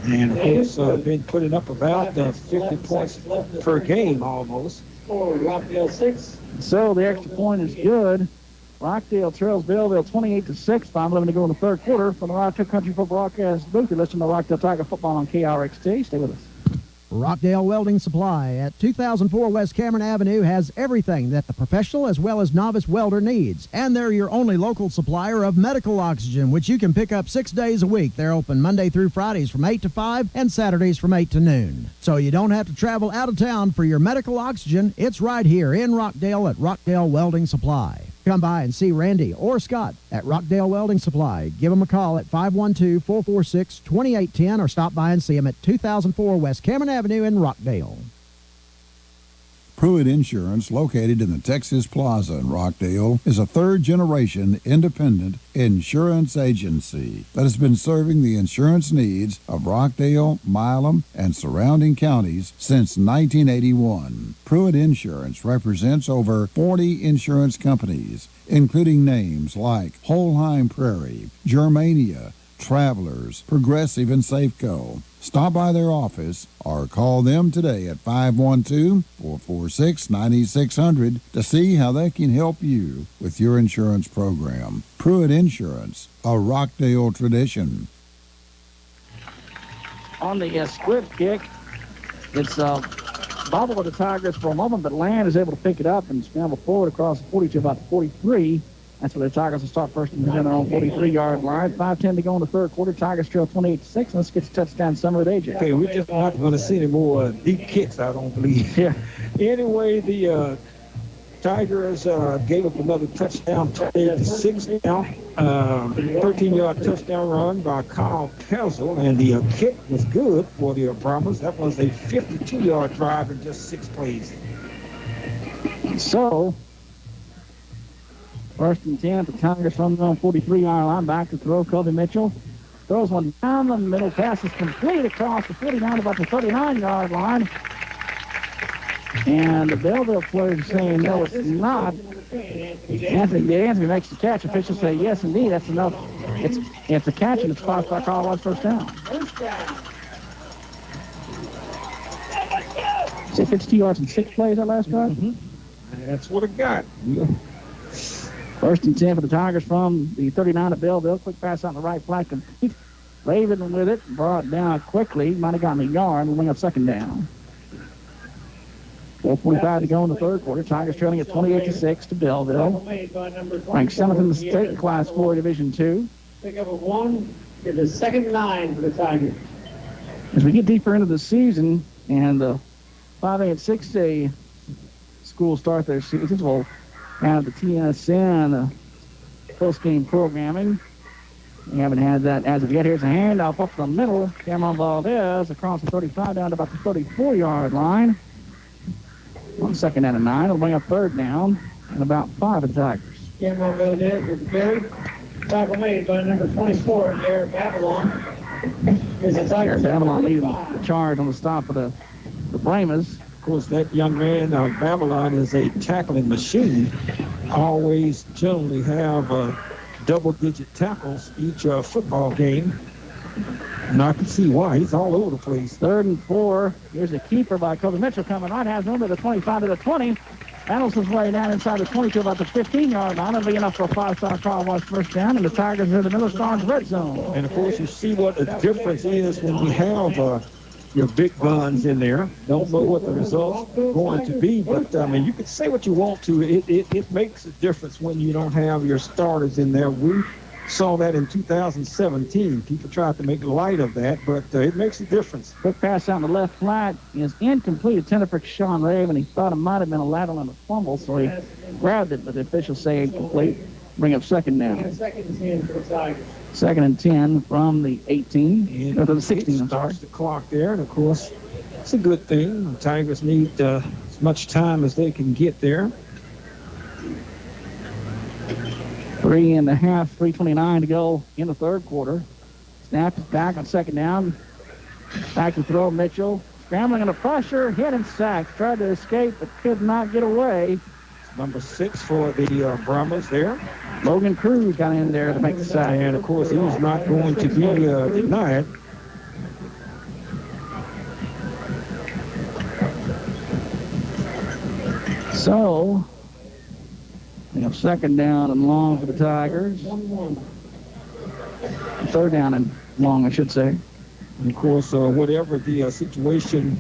And, of course, been putting up about 50 points per game almost. Rockdale 6. So the extra point is good. Rockdale trails Bellville 28-6. 5:11 to go in the 3rd quarter. From the Rockdale Country Football Broadcast booth, you're listening to Rockdale Tiger Football on KRXT. Stay with us. Rockdale Welding Supply at 2004 West Cameron Avenue has everything that the professional as well as novice welder needs. And they're your only local supplier of medical oxygen, which you can pick up 6 days a week. They're open Monday through Fridays from 8 to 5 and Saturdays from 8 to noon. So you don't have to travel out of town for your medical oxygen. It's right here in Rockdale at Rockdale Welding Supply. Come by and see Randy or Scott at Rockdale Welding Supply. Give them a call at 512-446-2810 or stop by and see them at 2004 West Cameron Avenue in Rockdale. Pruitt Insurance, located in the Texas Plaza in Rockdale, is a 3rd-generation independent insurance agency that has been serving the insurance needs of Rockdale, Milam, and surrounding counties since 1981. Pruitt Insurance represents over 40 insurance companies, including names like Holheim Prairie, Germania, Travelers, Progressive, and Safeco. Stop by their office or call them today at 512-446-9600 to see how they can help you with your insurance program. Pruitt Insurance, a Rockdale tradition. On the split kick, it's bobbled with the Tigers for a moment, but Land is able to pick it up and scramble forward across the 40 to about the 43. That's where the Tigers will start 1st and 10 on their own 43-yard line. 5:10 to go in the 3rd quarter. Tigers trail 28-6. Let's get the touchdown summary with AJ. Okay, we're just not going to see any more deep kicks, I don't believe. Yeah. Anyway, the Tigers gave up another touchdown, 28-6 now. 13-yard touchdown run by Kyle Peschel, and the kick was good for the Brahmas. That was a 52-yard drive in just 6 plays. So, 1st and 10, the Tigers from their own 43-yard line, back to throw. Kobe Mitchell throws one down the middle. Pass is complete across the 49 about the 39-yard line. And the Bellville players are saying, no, it's not. Anthony makes the catch. Officials say, yes, indeed, that's enough. It's a catch, and it's crossed by Colorado's first down. Is it 52 yards and 6 plays that last drive? Mm-hmm. That's what it got. 1st and 10 for the Tigers from the 39 at Bellville. Quick pass out the right flank. Complete. Raven with it. Brought down quickly. Might have gotten a yard. We'll bring up 2nd down. 4:45 to go in the 3rd quarter. Tigers trailing at 28-6 to Bellville. Ranked 7th in the state in Class 4 Division 2. Pick up a 1. Get the 2nd 9 for the Tigers. As we get deeper into the season and the 5A and 6A schools start their seasons. We'll have the TSN post-game programming. We haven't had that as of yet. Here's a handoff up the middle. Cameron Valdez across the 35 down to about the 34-yard line. 1 second and a 9. It'll bring up third down and about 5 of the Tigers. Cameron Valdez with the carry. Tackle made by number 24, Eric Babylon. Here's the Tigers. Babylon leading the charge on the stop of the Brahmas. Of course, that young man, Babylon, is a tackling machine. Always generally have double-digit tackles each football game. And I can see why. He's all over the place. 3rd and 4. Here's a keeper by Kobe Mitchell coming right. Has room to the 25 to the 20. Battles his way down inside the 20 to about the 15-yard line. It'll be enough for a 5-star Carl West first down, and the Tigers are in the Miller Stars red zone. And, of course, you see what the difference is when you have your big guns in there. Don't know what the results are going to be, but, I mean, you can say what you want to. It makes a difference when you don't have your starters in there. We saw that in 2017. People tried to make light of that, but it makes a difference. Quick pass out in the left flat is incomplete. Intended for Sean Raven. He thought it might have been a lateral on the fumble, so he grabbed it, but the officials say incomplete. Bring up second down. 2nd and 10 for the Tigers. 2nd and 10 from the 18. Or the 16, I'm sorry. Starts the clock there, and, of course, it's a good thing. The Tigers need as much time as they can get there. 3.5, 3:29 to go in the third quarter. Snap is back on second down. Back to throw. Mitchell scrambling under pressure, hit and sacked. Tried to escape, but could not get away. Number 6 for the Brahmas there. Logan Cruz got in there to make the sack. And, of course, he was not going to be denied. So, we have second down and long for the Tigers. 3rd down and long, I should say. And, of course, whatever the situation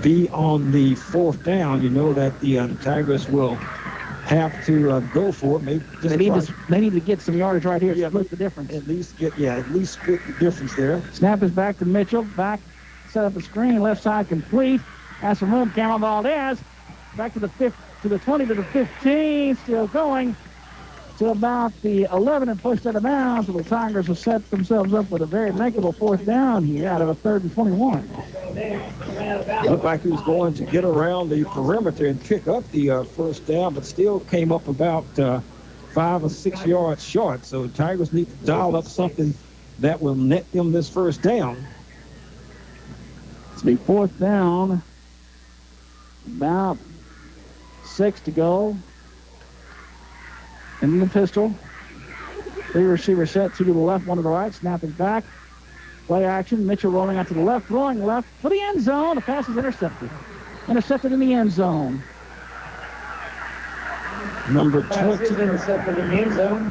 be on the 4th down, you know that the Tigers will have to go for it. Maybe just they need to get some yardage right here to split the difference. At least split the difference there. Snap is back to Mitchell. Back, set up the screen. Left side complete. Has some room. Cameron Valdez. Back to the 20 to the 15. Still going to about the 11 and pushed out of bounds. So the Tigers will set themselves up with a very makeable 4th down here out of a 3rd and 21. Looked like he was going to get around the perimeter and pick up the 1st down, but still came up about 5 or 6 yards short. So the Tigers need to dial up something that will net them this 1st down. It's the 4th down. About 6 to go. In the pistol. 3 receivers set, 2 to the left, 1 to the right. Snap is back. Play action. Mitchell rolling out to the left, throwing left for the end zone. The pass is intercepted. Intercepted in the end zone. Number 20. Pass is intercepted in the end zone.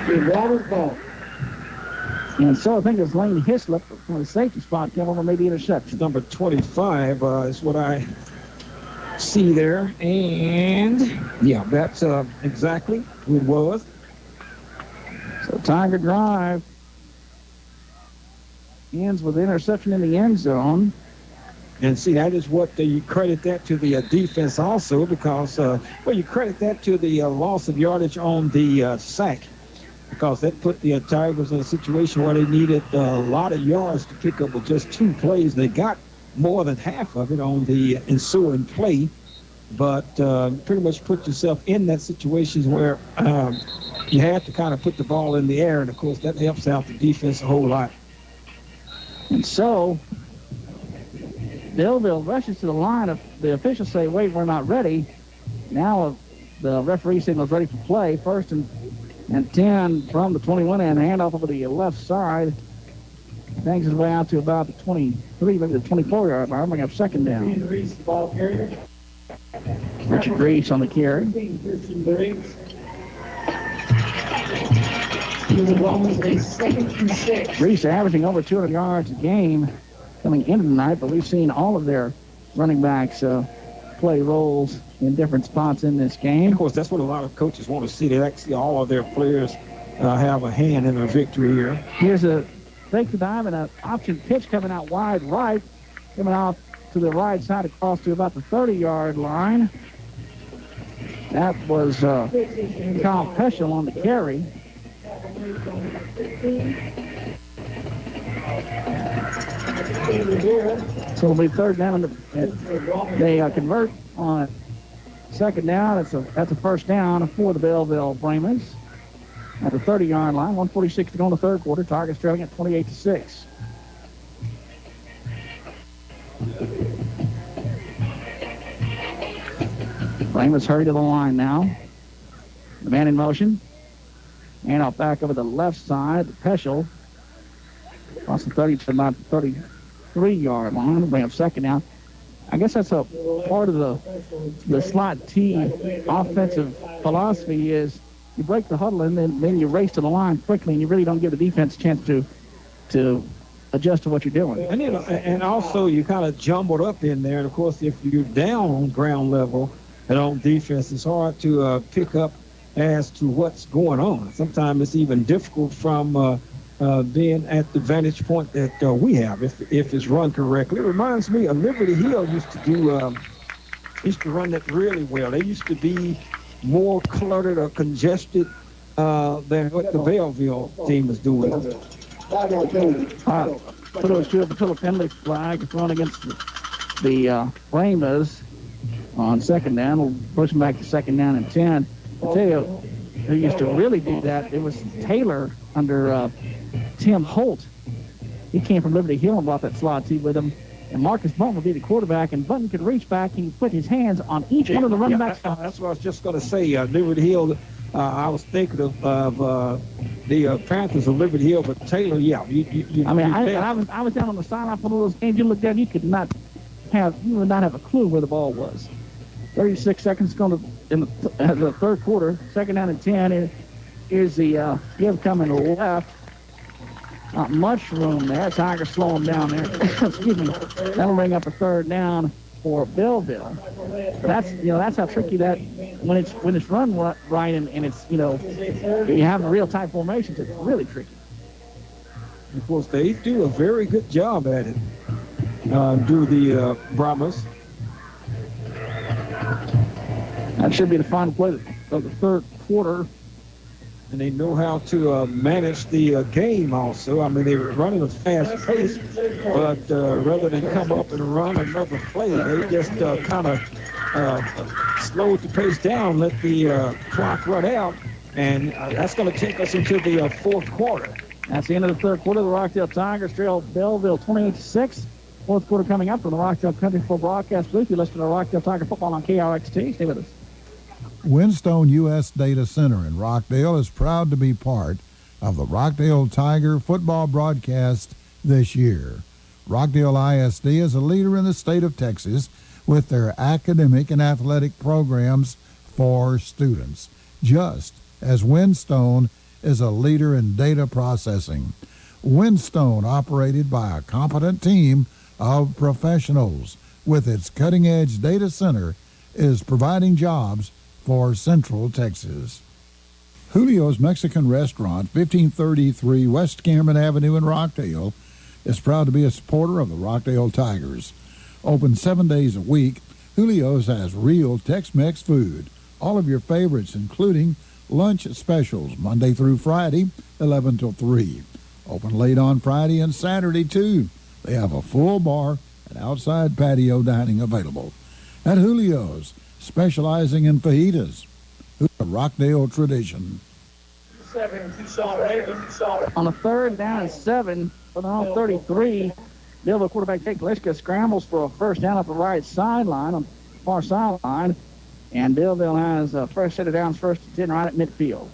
The Robert Ball. And so I think it's Lane Hislop from the safety spot came over, maybe interception. Number 25 is what I see there. And, yeah, that's exactly who it was. So Tiger drive ends with interception in the end zone. And see, that is what you credit that to the defense also, because, you credit that to the loss of yardage on the sack, because that put the Tigers in a situation where they needed a lot of yards to pick up with just 2 plays. They got more than half of it on the ensuing play, but pretty much put yourself in that situation where you had to kind of put the ball in the air, and, of course, that helps out the defense a whole lot. And so Bellville rushes to the line. If the officials say, wait, we're not ready, now the referee signals ready for play. 1st and 10 from the 21 and handoff over the left side. Bangs his way out to about the 23, maybe the 24-yard line. Bring up 2nd down. Richard Reese on the carry. Reese averaging over 200 yards a game coming into the night, but we've seen all of their running backs play roles in different spots in this game. Of course, that's what a lot of coaches want to see. They like to see all of their players have a hand in a victory here. Here's a fake to dive and an option pitch coming out wide right. Coming off to the right side across to about the 30-yard line. That was Kyle Peschel on the carry. So it'll be third down. They convert on second down. That's a first down for the Bellville Brahmas at the 30-yard line. 1:46 to go in the third quarter. Tigers trailing at 28-6. Brahmas hurry to the line now. The man in motion. And off back over the left side. Peschel across the 30 to about 33-yard line. Bring up second down. I guess that's a part of the slot T offensive philosophy is you break the huddle and then you race to the line quickly, and you really don't give the defense a chance to adjust to what you're doing. And and also you kind of jumbled up in there. And of course, if you're down on ground level and on defense, it's hard to pick up as to what's going on. Sometimes it's even difficult from being at the vantage point that we have if it's run correctly. It reminds me of Liberty Hill used to run that really well. They used to be more cluttered or congested than what the Bellville team is doing. Put a penalty flag thrown against the Brahmas on second down. We'll push them back to second down and 10. I'll tell you who used to really do that. It was Taylor under Tim Holt. He came from Liberty Hill and brought that slot T with him. And Marcus Button would be the quarterback, and Button could reach back and put his hands on each one of the running backs. That's what I was just going to say. Liberty Hill, I was thinking of the Panthers of Liberty Hill, but Taylor, yeah. I was down on the sideline for one of those games. You looked down, you would not have a clue where the ball was. 36 seconds going to in the third quarter. Second down and 10. Here's the give coming left. Not much room there. Tigers slow them down there. Excuse me. That'll bring up a third down for Bellville. That's how tricky that when it's run right and it's you have a real tight formations. It's really tricky. Of course, they do a very good job at it. Do the Brahmas. That should be the final play of the third quarter. And they know how to manage the game also. I mean, they were running a fast pace, but rather than come up and run another play, they just kind of slowed the pace down, let the clock run out, and that's going to take us into the fourth quarter. That's the end of the third quarter. The Rockdale Tigers trail Bellville 28-6. Fourth quarter coming up from the Rockdale Country Club broadcast booth. You listen to Rockdale Tiger football on KRXT. Stay with us. Windstone U.S. Data Center in Rockdale is proud to be part of the Rockdale Tiger football broadcast this year. Rockdale ISD is a leader in the state of Texas with their academic and athletic programs for students, just as Windstone is a leader in data processing. Windstone, operated by a competent team of professionals with its cutting-edge data center, is providing jobs for Central Texas. Julio's Mexican Restaurant, 1533 West Cameron Avenue in Rockdale, is proud to be a supporter of the Rockdale Tigers. Open 7 days a week, Julio's has real Tex-Mex food. All of your favorites, including lunch specials, Monday through Friday, 11 till 3. Open late on Friday and Saturday, too. They have a full bar and outside patio dining available. At Julio's, specializing in fajitas, a Rockdale tradition. On a third down and 7, for the wrong 33, Bellville quarterback Jake Liska scrambles for a first down up the right sideline, on the far sideline, and Bellville has a first set of downs, first and 10 right at midfield.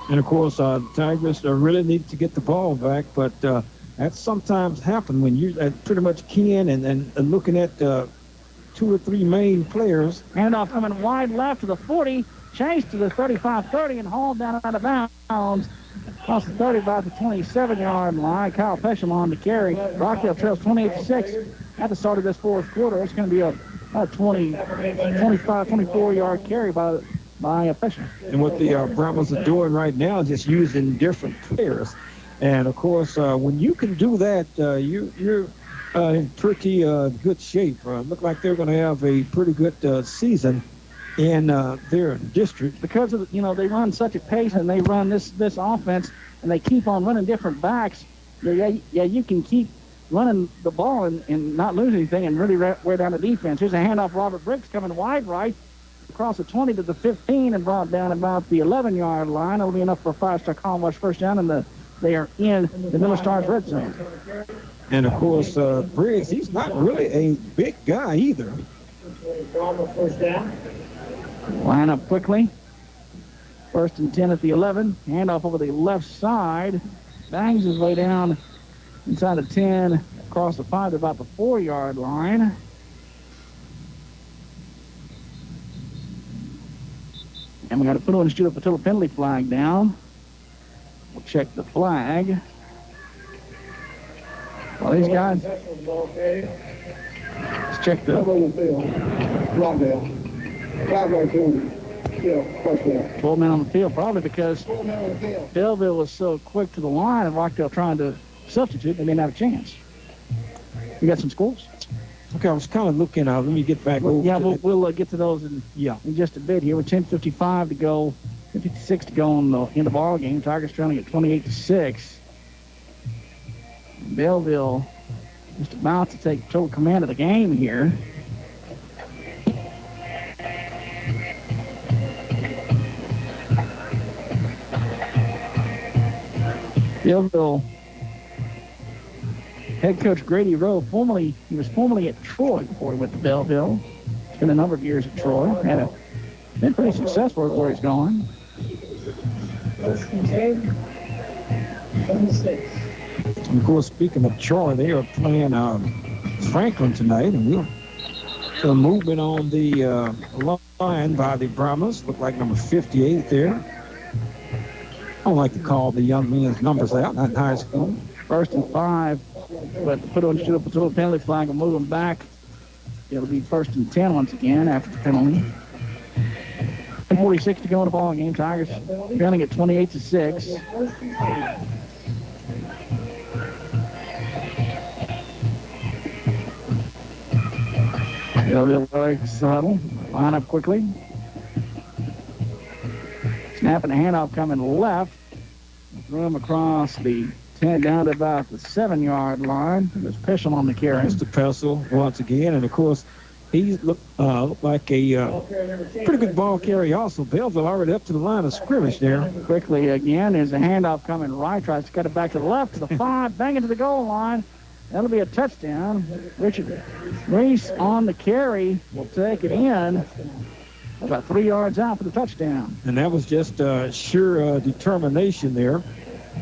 And of course, Tigers really need to get the ball back, but that sometimes happens when you're pretty much keying and looking at 2 or 3 main players. Handoff coming wide left to the 40, chased to the 35-30 and hauled down out of bounds. Across the 30 by the 27-yard line. Kyle Peschel on the carry. Rockdale trails 28-6 at the start of this fourth quarter. It's going to be a 25, 24-yard carry by Peschel. And what the Brahmas are doing right now is just using different players. And, of course, when you can do that, you're in pretty good shape. Look like they're going to have a pretty good season in their district. Because of they run such a pace and they run this offense and they keep on running different backs. You can keep running the ball and not lose anything and really wear down the defense. Here's a handoff. Robert Briggs coming wide right across the 20 to the 15 and brought down about the 11-yard line. It'll be enough for a 5-star Commonwealth first down, and they are in the Miller Stars red zone. And, of course, Briggs, he's not really a big guy either. First down. Line up quickly. 1st and 10 at the 11. Handoff over the left side. Bangs his way down inside the 10, across the 5 to about the 4-yard line. And we got to put on the shoot up until the penalty flag down. We'll check the flag. Well, these guys. Let's check the. Rockdale. 12 men on the field, probably because Bellville was so quick to the line and Rockdale trying to substitute, they didn't have a chance. You got some scores? Okay, I was kind of looking out. Let me get back over. Yeah, we'll get to those in just a bit here. With 10:55 to go, 56 to go in the ball game. Tigers trailing at 28-6. Bellville just about to take total command of the game here. Bellville head coach Grady Rowe, he was formerly at Troy before he went to Bellville. Spent a number of years at Troy. Been pretty successful where he's gone. And of course, speaking of Troy, they are playing Franklin tonight, and we're moving on the line by the Brahmas. Look like number 58 there. I don't like to call the young men's numbers out, not in high school. 1st and 5, but put on shoot up until the penalty flag and move them back. It'll be 1st and 10 once again after the penalty. 46 to go in the ball game. Tigers trailing at 28-6. Bellville huddle. Line up quickly. Snap and a handoff coming left. Threw him across the 10 down to about the 7-yard line. It was Peshel on the carry. Mr. Pessel once again, and of course he looked like a pretty good ball carrier also. Bellville already up to the line of scrimmage there. Quickly again, there's a handoff coming right. Tries to cut it back to the left to the 5, bang into the goal line. That'll be a touchdown. Richard Reese on the carry will take it in. About 3 yards out for the touchdown. And that was just sheer determination there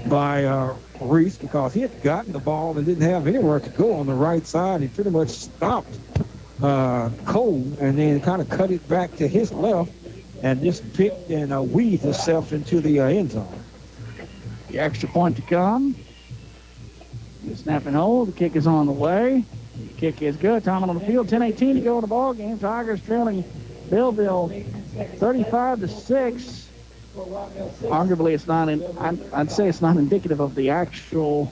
by Reese, because he had gotten the ball and didn't have anywhere to go on the right side. He pretty much stopped Cole and then kind of cut it back to his left and just picked and weaved himself into the end zone. The extra point to come. The snap and hold. The kick is on the way. The kick is good. Time on the field. 10:18 to go in the ball game. Tigers trailing Bellville 35-6. Arguably, it's not. I'd say it's not indicative of the actual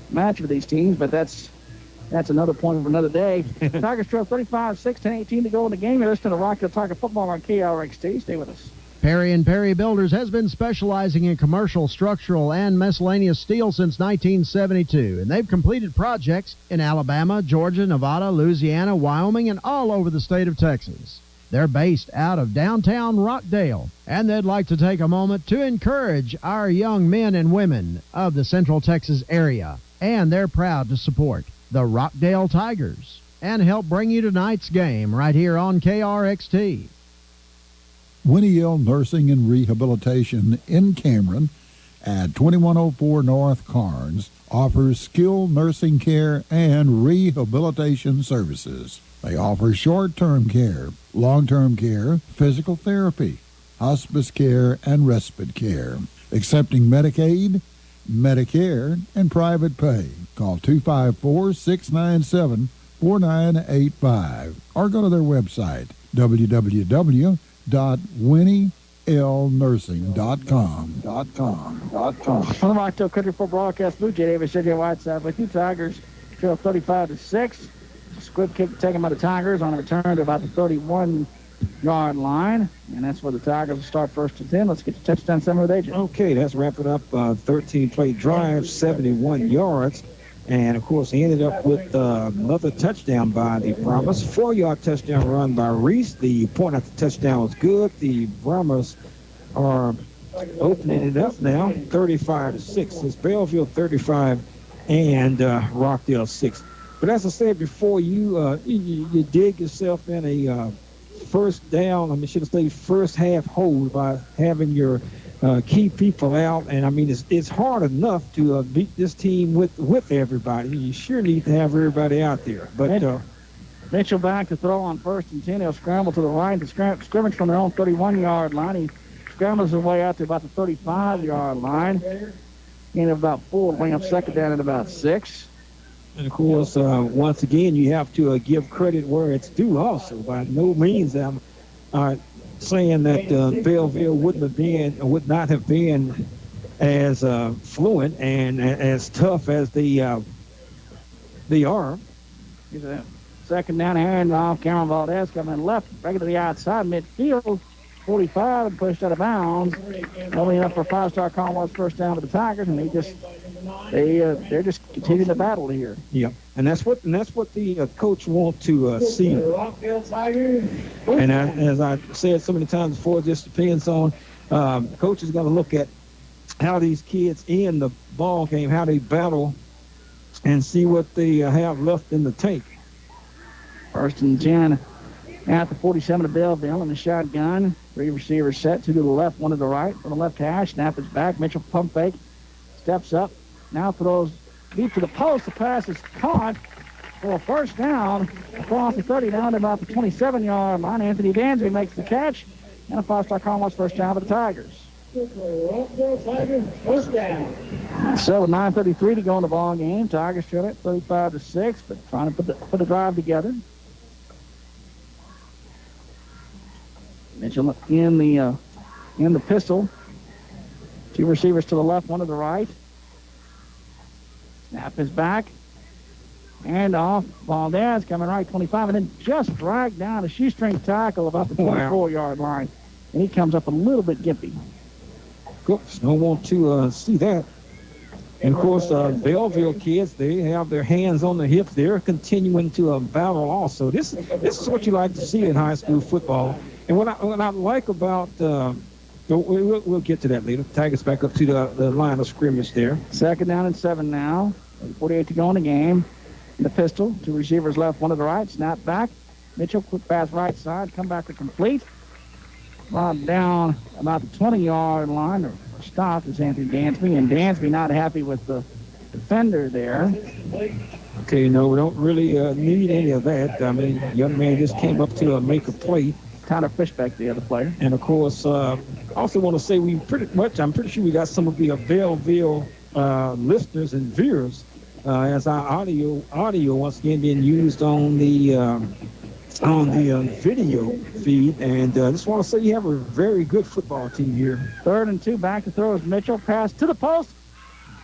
match of these teams, but that's another point for another day. Tigers trail 35-6. 10:18 to go in the game. You're listening to Rockdale Tiger Football on KRXT. Stay with us. Perry & Perry Builders has been specializing in commercial, structural, and miscellaneous steel since 1972, and they've completed projects in Alabama, Georgia, Nevada, Louisiana, Wyoming, and all over the state of Texas. They're based out of downtown Rockdale, and they'd like to take a moment to encourage our young men and women of the Central Texas area, and they're proud to support the Rockdale Tigers and help bring you tonight's game right here on KRXT. Winnie L. Nursing and Rehabilitation in Cameron at 2104 North Carnes offers skilled nursing care and rehabilitation services. They offer short-term care, long-term care, physical therapy, hospice care, and respite care, accepting Medicaid, Medicare, and private pay. Call 254-697-4985 or go to their website, www.winnielnursing.com. On the Rockdale Country 4 broadcast booth, J. Davis, J.J. Whiteside with you. Tigers trail 35-6. Squib kick taken by the Tigers on a return to about the 31-yard line. And that's where the Tigers will start first and 10. Let's get to touchdown summary with Agent. Okay, that's wrapping up 13-play drive, 71 yards. And, of course, he ended up with another touchdown by the Brahmas. 4-yard touchdown run by Reese. The point after touchdown was good. The Brahmas are opening it up now, 35-6. It's Bellville 35 and Rockdale 6. But as I said before, you dig yourself in a first down, should have stayed first half hold by having your key people out. And, it's hard enough to beat this team with everybody. You sure need to have everybody out there. But Mitchell back to throw on first and 10. He'll scramble to the right. The scrimmage from their own 31-yard line. He scrambles his way out to about the 35-yard line. Gain of about 4, bring up second down at about 6. And, of course, once again, you have to give credit where it's due also. By no means I'm saying that Bellville would not have been as fluent and as tough as they are. Here's a second down, hand off. Cameron Valdez coming left, breaking to the outside, midfield. 45 and pushed out of bounds. Only enough for Five-Star Commonwealth's first down to the Tigers, and they're just continuing the battle here. Yep, and that's what the coach wants to see. And as I said so many times before, it just depends on coach is going to look at how these kids in the ball game, how they battle, and see what they have left in the tank. First and 10 at the 47 of Bellville in the shotgun. 3 receivers set, 2 to the left, 1 to the right. On the left hash, snap is back. Mitchell pump fake, steps up, now throws deep to the post. The pass is caught for a first down across the 30 down to about the 27-yard line. Anthony Dansby makes the catch, and a Five-Star Commonwealth's first down for the Tigers. First down. So with 9:33 to go in the ball game, Tigers trail it 35-6, but trying to put the drive together. Mitchell in the pistol. 2 receivers to the left, 1 to the right. Snap is back. And off. Valdez coming right 25, and then just dragged down a shoestring tackle about the 24-yard line. And he comes up a little bit gimpy. Oops, don't want to see that. And, of course, Belleville kids, they have their hands on the hips. They're continuing to battle also. This is what you like to see in high school football. And what I like about, we'll get to that later. Tigers back up to the line of scrimmage there. Second down and 7 now. 48 to go in the game. The pistol, 2 receivers left, 1 to the right. Snap back. Mitchell, quick pass right side. Come back to complete. Brought down about the 20-yard line, or stopped is Anthony Dansby. And Dansby not happy with the defender there. Okay, no, we don't really need any of that. Young man just came up to make a play. Tyler Fishbeck, the other player. And, of course, I also want to say I'm pretty sure we got some of the Belleville listeners and viewers as our audio once again being used on the video feed. And just want to say you have a very good football team here. 3rd and 2, back to throw is Mitchell. Pass to the post.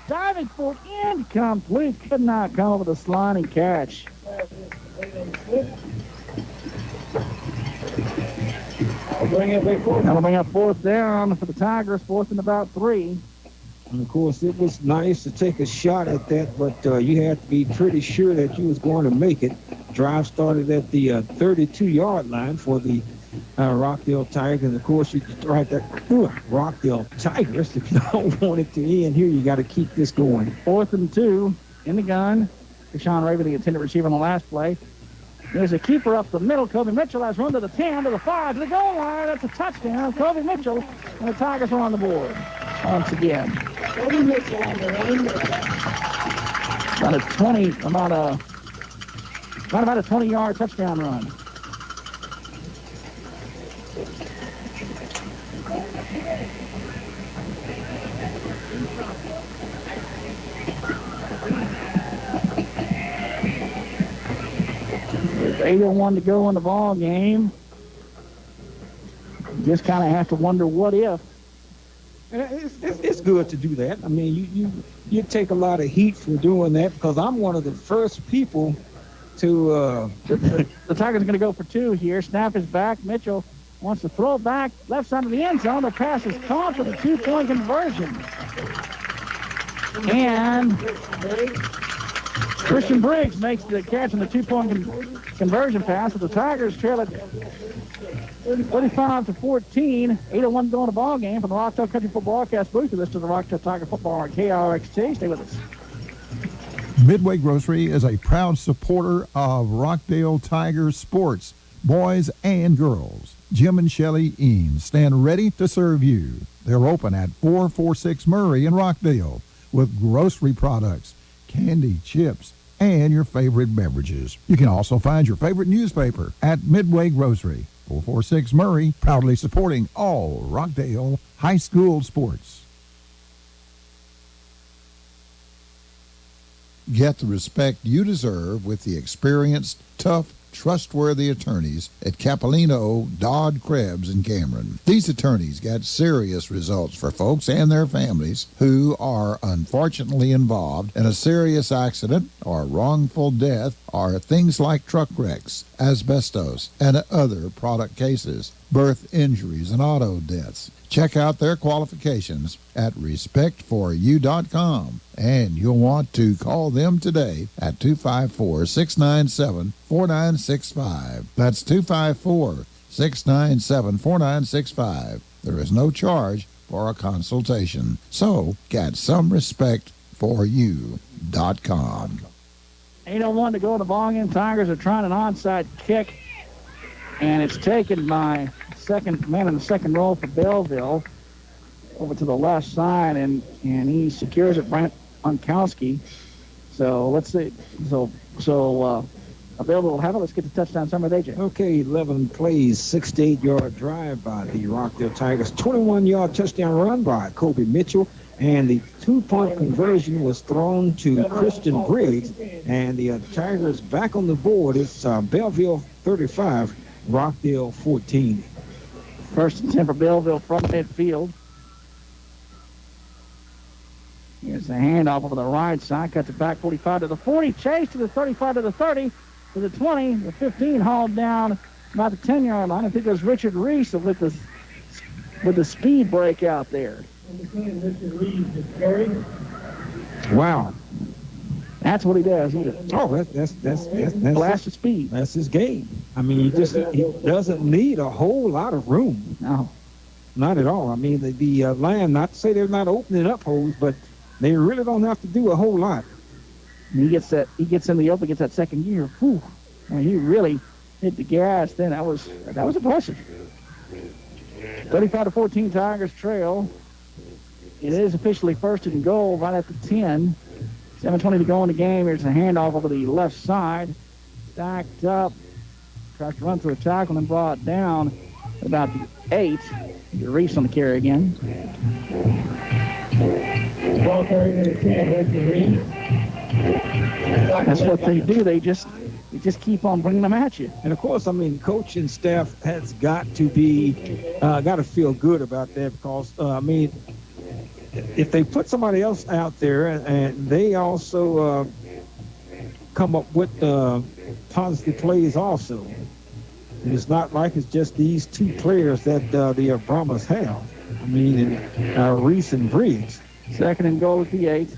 Diving for it, incomplete. Could not come over the sliding catch. That'll bring up 4th down for the Tigers, 4th and about 3. And, of course, it was nice to take a shot at that, but you had to be pretty sure that you was going to make it. Drive started at the 32-yard line for the Rockdale Tigers. And, of course, you write that Rockdale Tigers. If you don't want it to end here, you got to keep this going. 4th and 2 in the gun. Deshaun Raven, the intended receiver on the last play. There's a keeper up the middle. Kobe Mitchell has run to the 10, to the 5, to the goal line. That's a touchdown. Kobe Mitchell, and the Tigers are on the board once again. Kobe Mitchell on the run. About a 20-yard touchdown run. There's 8:01 to go in the ball game. Just kind of have to wonder what if. It's good to do that. I mean, you take a lot of heat for doing that because I'm one of the first people to. The Tigers are going to go for two here. Snap is back. Mitchell wants to throw it back left side of the end zone. The pass is caught for the 2-point conversion. And Christian Briggs makes the catch on the 2-point conversion pass. So the Tigers trail it 35-14. 8:01 going to ball game from the Rockdale Country Football Broadcast booth. This is the Rockdale Tiger Football on KRXT. Stay with us. Midway Grocery is a proud supporter of Rockdale Tigers sports, boys and girls. Jim and Shelley Eanes stand ready to serve you. They're open at 446 Murray in Rockdale with grocery products, candy, chips, and your favorite beverages. You can also find your favorite newspaper at Midway Grocery, 446 Murray, proudly supporting all Rockdale high school sports. Get the respect you deserve with the experienced, tough, trustworthy attorneys at Capolino, Dodd, Krebs, and Cameron. These attorneys got serious results for folks and their families who are unfortunately involved in a serious accident or wrongful death or things like truck wrecks, asbestos, and other product cases, birth injuries, and auto deaths. Check out their qualifications at respectforyou.com, and you'll want to call them today at 254-697-4965. That's 254-697-4965. There is no charge for a consultation. So, get some respect for you.com. 8:01 to go in the ball game. Tigers are trying an onside kick, and it's taken by second man in the second row for Bellville over to the left side, and he secures it, Brent Unkowski. So let's see. So Bellville will have it. Let's get the touchdown summary, AJ. Okay, 11 plays, 68-yard drive by the Rockdale Tigers, 21-yard touchdown run by Kobe Mitchell, and the 2-point conversion was thrown to Christian Briggs, and the Tigers back on the board. It's Bellville 35, Rockdale 14. First and 10 for Bellville from midfield. Here's the handoff over the right side. Cuts it back 45 to the 40. Chase to the 35 to the 30 to the 20. The 15 hauled down about the 10-yard line. I think it was Richard Reese with the speed break out there. Wow. That's what he does. That's blast of speed. That's his game. I mean, he doesn't need a whole lot of room. No, not at all. I mean, the line. Not to say they're not opening up holes, but they really don't have to do a whole lot. And he gets in the open, gets that second gear. Whew. And he really hit the gas. Then that was impressive. 35-14 Tigers trail. It is officially first and goal right at the 10. 7:20 to go in the game. Here's a handoff over the left side. Stacked up. Tries to run through a tackle and brought down about the 8. Reese on the carry again. Ball carried to the 10. That's what they do. They just keep on bringing them at you. And of course, I mean, coach and staff has got to feel good about that because I mean, if they put somebody else out there and they also come up with positive plays also, and it's not like it's just these two players that the Brahmas have. I mean, Reese and Briggs. Second and goal at the 8.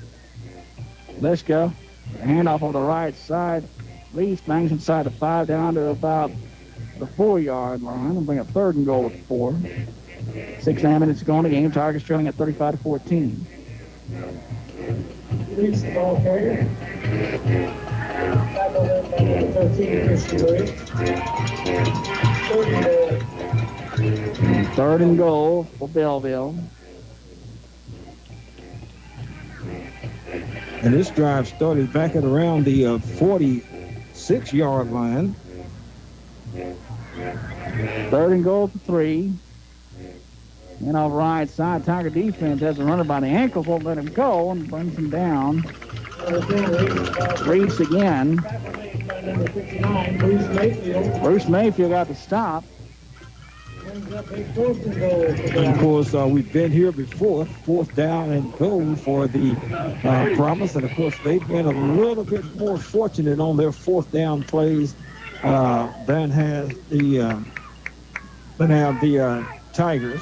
Let's go. Handoff on the right side. Reese bangs inside the 5 down to about the 4-yard line and bring up third and goal at 4. 6.5 minutes to go in the game. Tigers trailing at 35-14. Reese, the ball carrier. Back on that, 13, Christian Briggs. Third and goal for Bellville. And this drive started back at around the 46-yard line. Third and goal for 3. And off right side, Tiger defense has a runner by the ankles, won't let him go, and brings him down. Reese again. Bruce Mayfield. Bruce Mayfield got the stop. Brings up a 4th and goal for And of Brahmas. course, we've been here before, 4th down and goal for the Brahmas. And of course, they've been a little bit more fortunate on their 4th down plays than have the Tigers.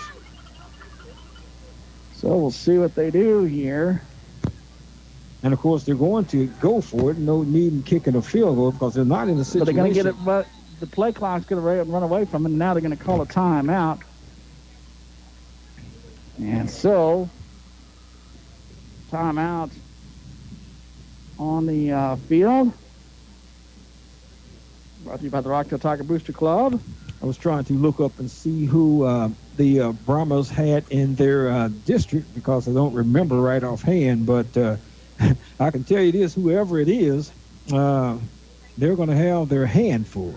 So we'll see what they do here. And of course, they're going to go for it. No need in kicking a field goal because they're not in a situation. But they're going to get it, but the play clock's going to run away from them, and now they're going to call a timeout. And so, timeout on the field. Brought to you by the Rockdale Tiger Booster Club. I was trying to look up and see who the Brahmas had in their district because I don't remember right offhand, but I can tell you this, whoever it is, they're going to have their hand full.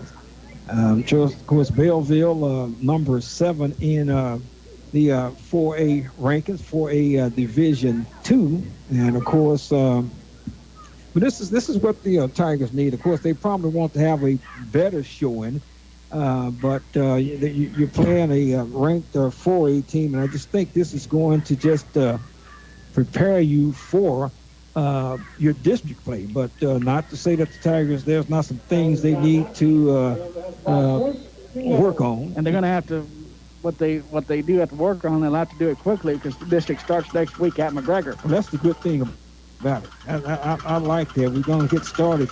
Of course, Bellville, number 7 in the 4A rankings, 4A Division 2. And, of course, but this is what the Tigers need. Of course, they probably want to have a better showing. But you're playing a ranked 4A team, and I just think this is going to just prepare you for your district play. But not to say that the Tigers, there's not some things they need to work on. And they're going to have to, what they do have to work on, they'll have to do it quickly because the district starts next week at McGregor. Well, that's the good thing about it. I like that. We're going to get started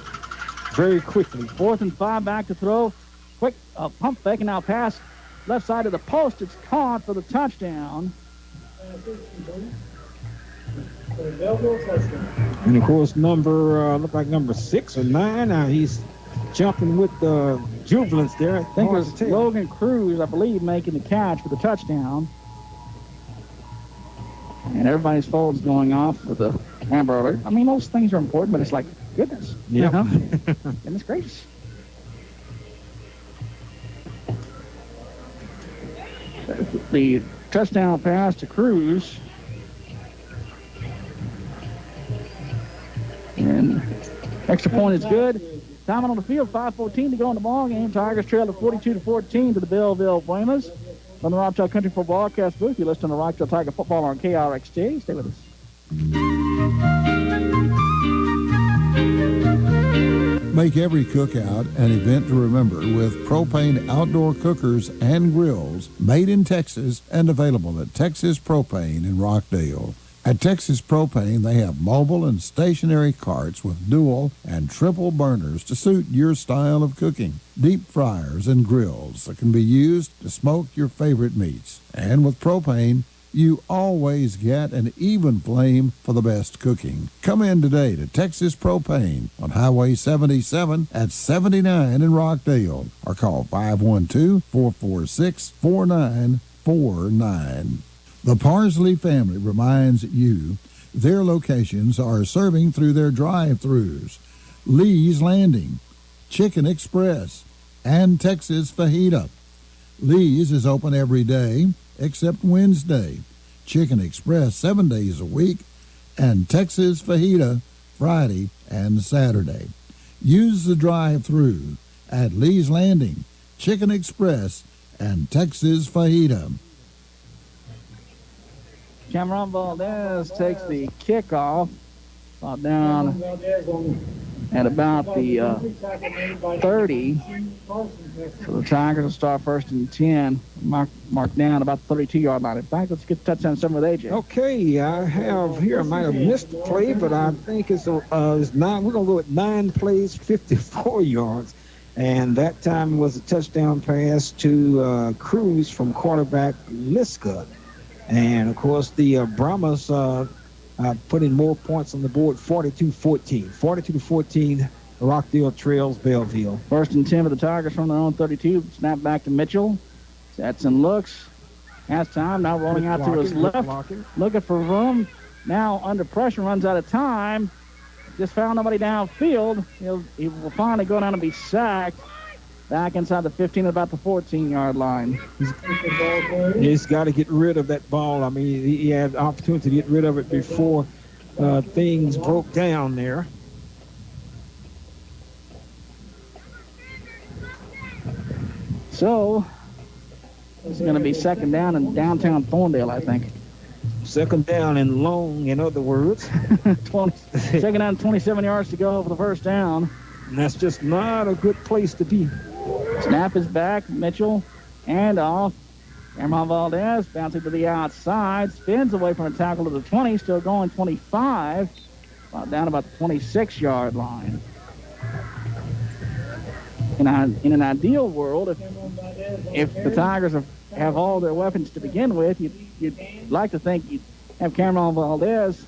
very quickly. 4th and 5, back to throw. Quick pump fake, and now pass left side of the post. It's caught for the touchdown. And of course, look like number 6 or 9. He's jumping with the jubilance there. I think it was Logan Cruz, I believe, making the catch for the touchdown. And everybody's phone's going off with the Amber Alert. I mean, those things are important, but it's like, goodness. Yeah. You know? Goodness gracious. The touchdown pass to Cruz. And extra point is good. Time on the field, 5:14 to go in the ball game. Tigers trail at 42-14 to the Bellville Brahmas. From the Rockdale Country for broadcast booth, you listen to Rockdale Tiger football on KRXT. Stay with us. Make every cookout an event to remember with propane outdoor cookers and grills made in Texas and available at Texas Propane in Rockdale. At Texas Propane, they have mobile and stationary carts with dual and triple burners to suit your style of cooking. Deep fryers and grills that can be used to smoke your favorite meats. And with propane, you always get an even flame for the best cooking. Come in today to Texas Propane on Highway 77 at 79 in Rockdale or call 512-446-4949. The Parsley family reminds you their locations are serving through their drive-thrus. Lee's Landing, Chicken Express, and Texas Fajita. Lee's is open every day except Wednesday. Chicken Express 7 days a week, and Texas Fajita Friday and Saturday. Use the drive-thru at Lee's Landing, Chicken Express, and Texas Fajita. Cameron Valdez takes the kickoff down at about the 30. So the Tigers will start 1st and 10. Mark down about the 32-yard line. In fact, let's get the touchdown summary with AJ. Okay, I have here, I might have missed the play, but I think it's 9. We're going to go at 9 plays, 54 yards. And that time was a touchdown pass to Cruz from quarterback Liska. And, of course, the Brahmas put in more points on the board, 42-14. 42-14, Rockdale trails Bellville. 1st and 10 for the Tigers from their own 32. Snap back to Mitchell. Setson looks. Has time. Now rolling out to his left. Looking for room. Now under pressure. Runs out of time. Just found nobody downfield. He will finally go down and be sacked. Back inside the 15 at about the 14-yard line. He's got to get rid of that ball. I mean, he had the opportunity to get rid of it before things broke down there. So, This is going to be second down in downtown Thorndale, I think. Second down and long, in other words. Second down, 27 yards to go for the first down. And that's just not a good place to be. Snap is back. Mitchell, hand off. Cameron Valdez bouncing to the outside. Spins away from a tackle to the 20. Still going 25. Down about the 26-yard line. In an ideal world, if the Tigers have all their weapons to begin with, you'd like to think you'd have Cameron Valdez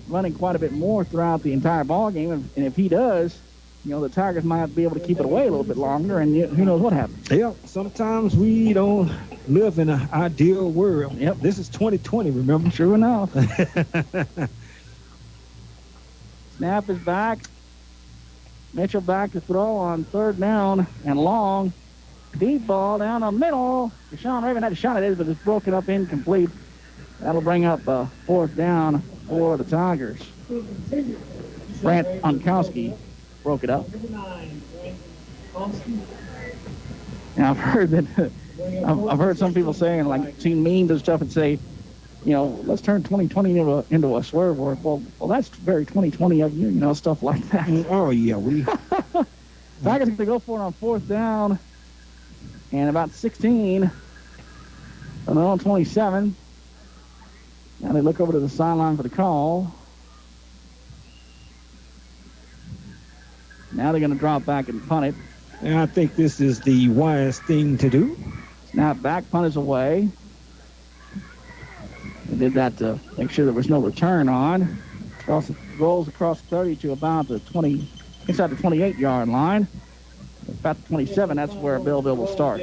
running quite a bit more throughout the entire ball game, and if he does, the Tigers might be able to keep it away a little bit longer, and who knows what happens. Yeah, sometimes we don't live in an ideal world. Yep. This is 2020, remember? True enough. Snap is back. Mitchell back to throw on third down and long. Deep ball down the middle. Deshaun Raven had a shot at it, but it's broken up incomplete. That'll bring up fourth down for the Tigers. Brant Unkowski broke it up. Now I've heard some people saying, like, seen memes and stuff and say, let's turn 2020 into a swear word. Well, that's very 2020 of you, stuff like that. Oh yeah, we. Tigers going to go for it on fourth down, and about 16. And on 27. Now they look over to the sideline for the call. Now they're going to drop back and punt it. And I think this is the wise thing to do. Snap back, punt is away. They did that to make sure there was no return on. Rolls across 30 to about the 20, inside the 28-yard line. About the 27, that's where Bellville will start.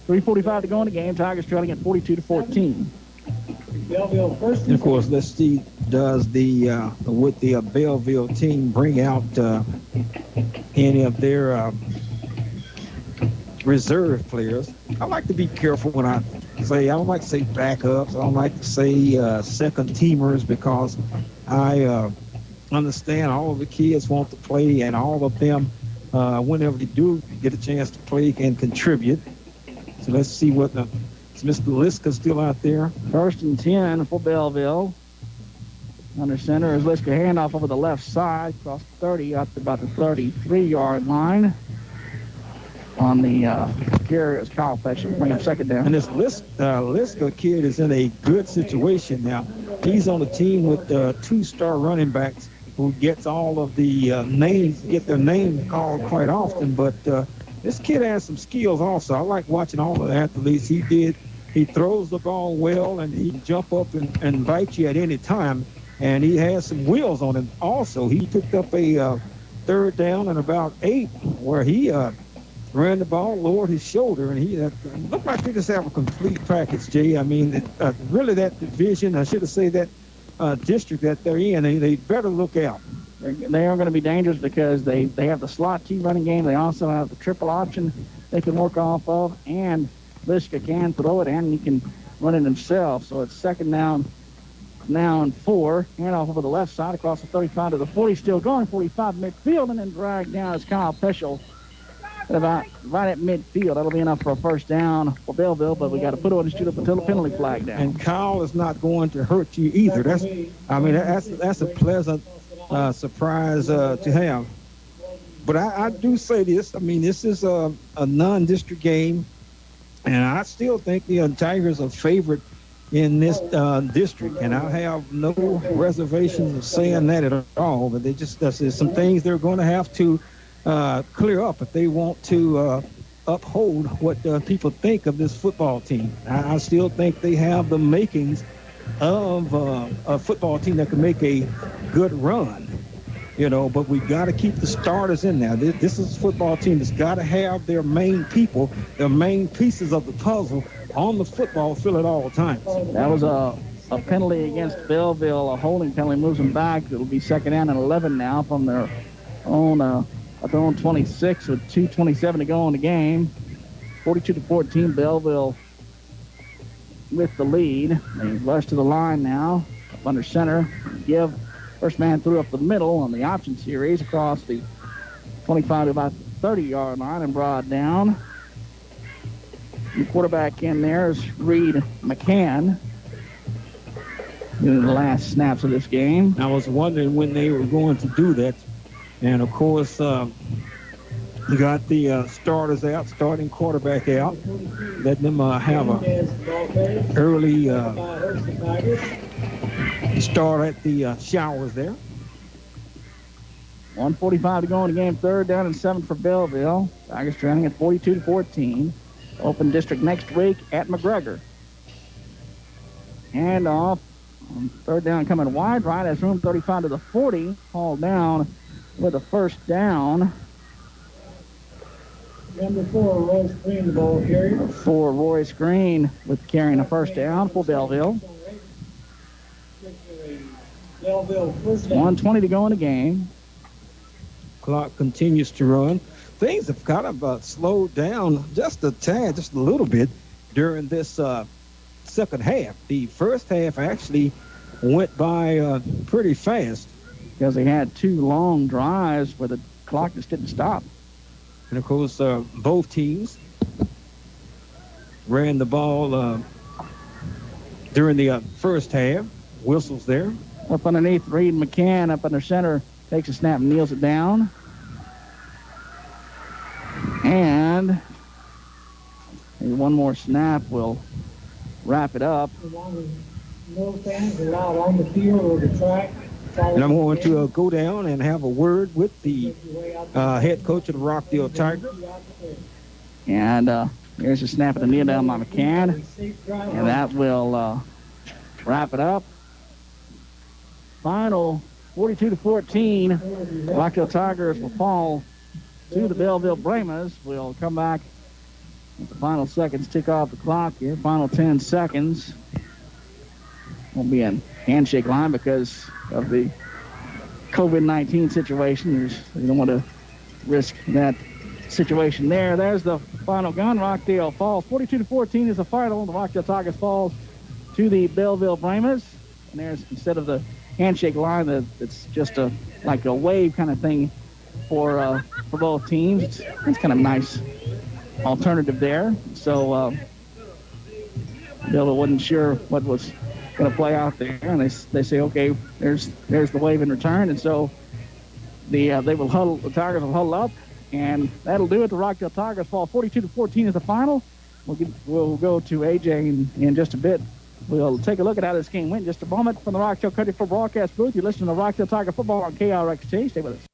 3:45 to go in the game. Tigers trailing at 42-14. And of course, let's see, does would the Bellville team bring out any of their reserve players? I like to be careful when I don't like to say backups. I don't like to say second teamers, because I understand all of the kids want to play, and all of them, whenever they do get a chance to play, can contribute. So let's see what is Mr. Liska still out there. First and 10 for Bellville. Under center is Liska, handoff over the left side, across 30, up to about the 33-yard line. On the carrier is Kyle Fetcher, bring up second down. And this Liska kid is in a good situation now. He's on a team with 2-star running backs who gets all of the get their name called quite often. But this kid has some skills also. I like watching all of the athletes. He throws the ball well, and he can jump up and bite you at any time. And he has some wheels on him also. He picked up a third down and about 8 where he ran the ball, lowered his shoulder, and he looked like they just have a complete package, Jay. I mean, really that division, I should have said that district that they're in, they better look out. They are going to be dangerous because they have the slot T running game. They also have the triple option they can work off of, and Liska can throw it, and he can run it himself. So it's second down now and 4. Handoff over the left side across the 35 to the 40. Still going 45 midfield, and then dragged down as Kyle Peschel about right at midfield. That'll be enough for a first down for Bellville, but we got to put on the shoot up until the penalty flag down. And Kyle is not going to hurt you either. That's a pleasant surprise to have. But I do say this. I mean, this is a non-district game, and I still think the Tigers are favored in this district, and I have no reservations of saying that at all. But there's some things they're going to have to clear up if they want to uphold what people think of this football team. I still think they have the makings of a football team that can make a good run, but we've got to keep the starters in there. This is a football team that's got to have their main people, their main pieces of the puzzle on the football field at all times. That was a penalty against Bellville, a holding penalty, moves them back. It'll be second down and 11 now from their own 26 with 2:27 to go in the game. 42-14, Bellville with the lead. They rush to the line now, up under center. Give first man through up the middle on the option series across the 25 to about the 30-yard line and brought down. The quarterback in there is Reed McCann. In the last snaps of this game. I was wondering when they were going to do that. And, of course, you got the starters out, starting quarterback out. Let them have a early start at the showers there. 1:45 to go in the game. 3rd down and 7 for Bellville. Tigers trailing at 42-14. Open district next week at McGregor. Hand off. 3rd down coming wide right as room 35 to the 40. Hauled down with a 1st down. Number 4, Roy Screen, the ball carrier. For Roy Screen with carrying a 1st down for Bellville. Bellville first down. 1:20 to go in the game. Clock continues to run. Things have kind of slowed down just a tad, just a little bit during this second half. The first half actually went by pretty fast. Because they had 2 long drives where the clock just didn't stop. And, of course, both teams ran the ball during the first half. Whistles there. Up underneath, Reed McCann up under center. Takes a snap and kneels it down. And one more snap will wrap it up. No fans allowed on the field or the track. And I'm going to go down and have a word with the head coach of the Rockdale Tigers. And here's a snap at the knee down by McCann. And that will wrap it up. Final 42-14. Rockdale Tigers will fall to the Bellville Brahmas. We'll come back as the final seconds tick off the clock here. Final 10 seconds. Won't be a handshake line because of the COVID-19 situation. You don't want to risk that situation there. There's the final gun. Rockdale falls. 42-14 is the final. The Rockdale Tigers falls to the Bellville Brahmas. And there's, instead of the handshake line, it's just like a wave kind of thing for both teams. It's kind of nice alternative there. So Bellville wasn't sure what was going to play out there, and they say, okay, there's the wave in return, and so the Tigers will huddle up, and that'll do it. The Rockdale Tigers fall 42-14 is the final. We'll go to AJ in just a bit. We'll take a look at how this game went in just a moment from the Rockdale Country Football Broadcast booth. You're listening to Rockdale Tiger Football on KRXT. Stay with us.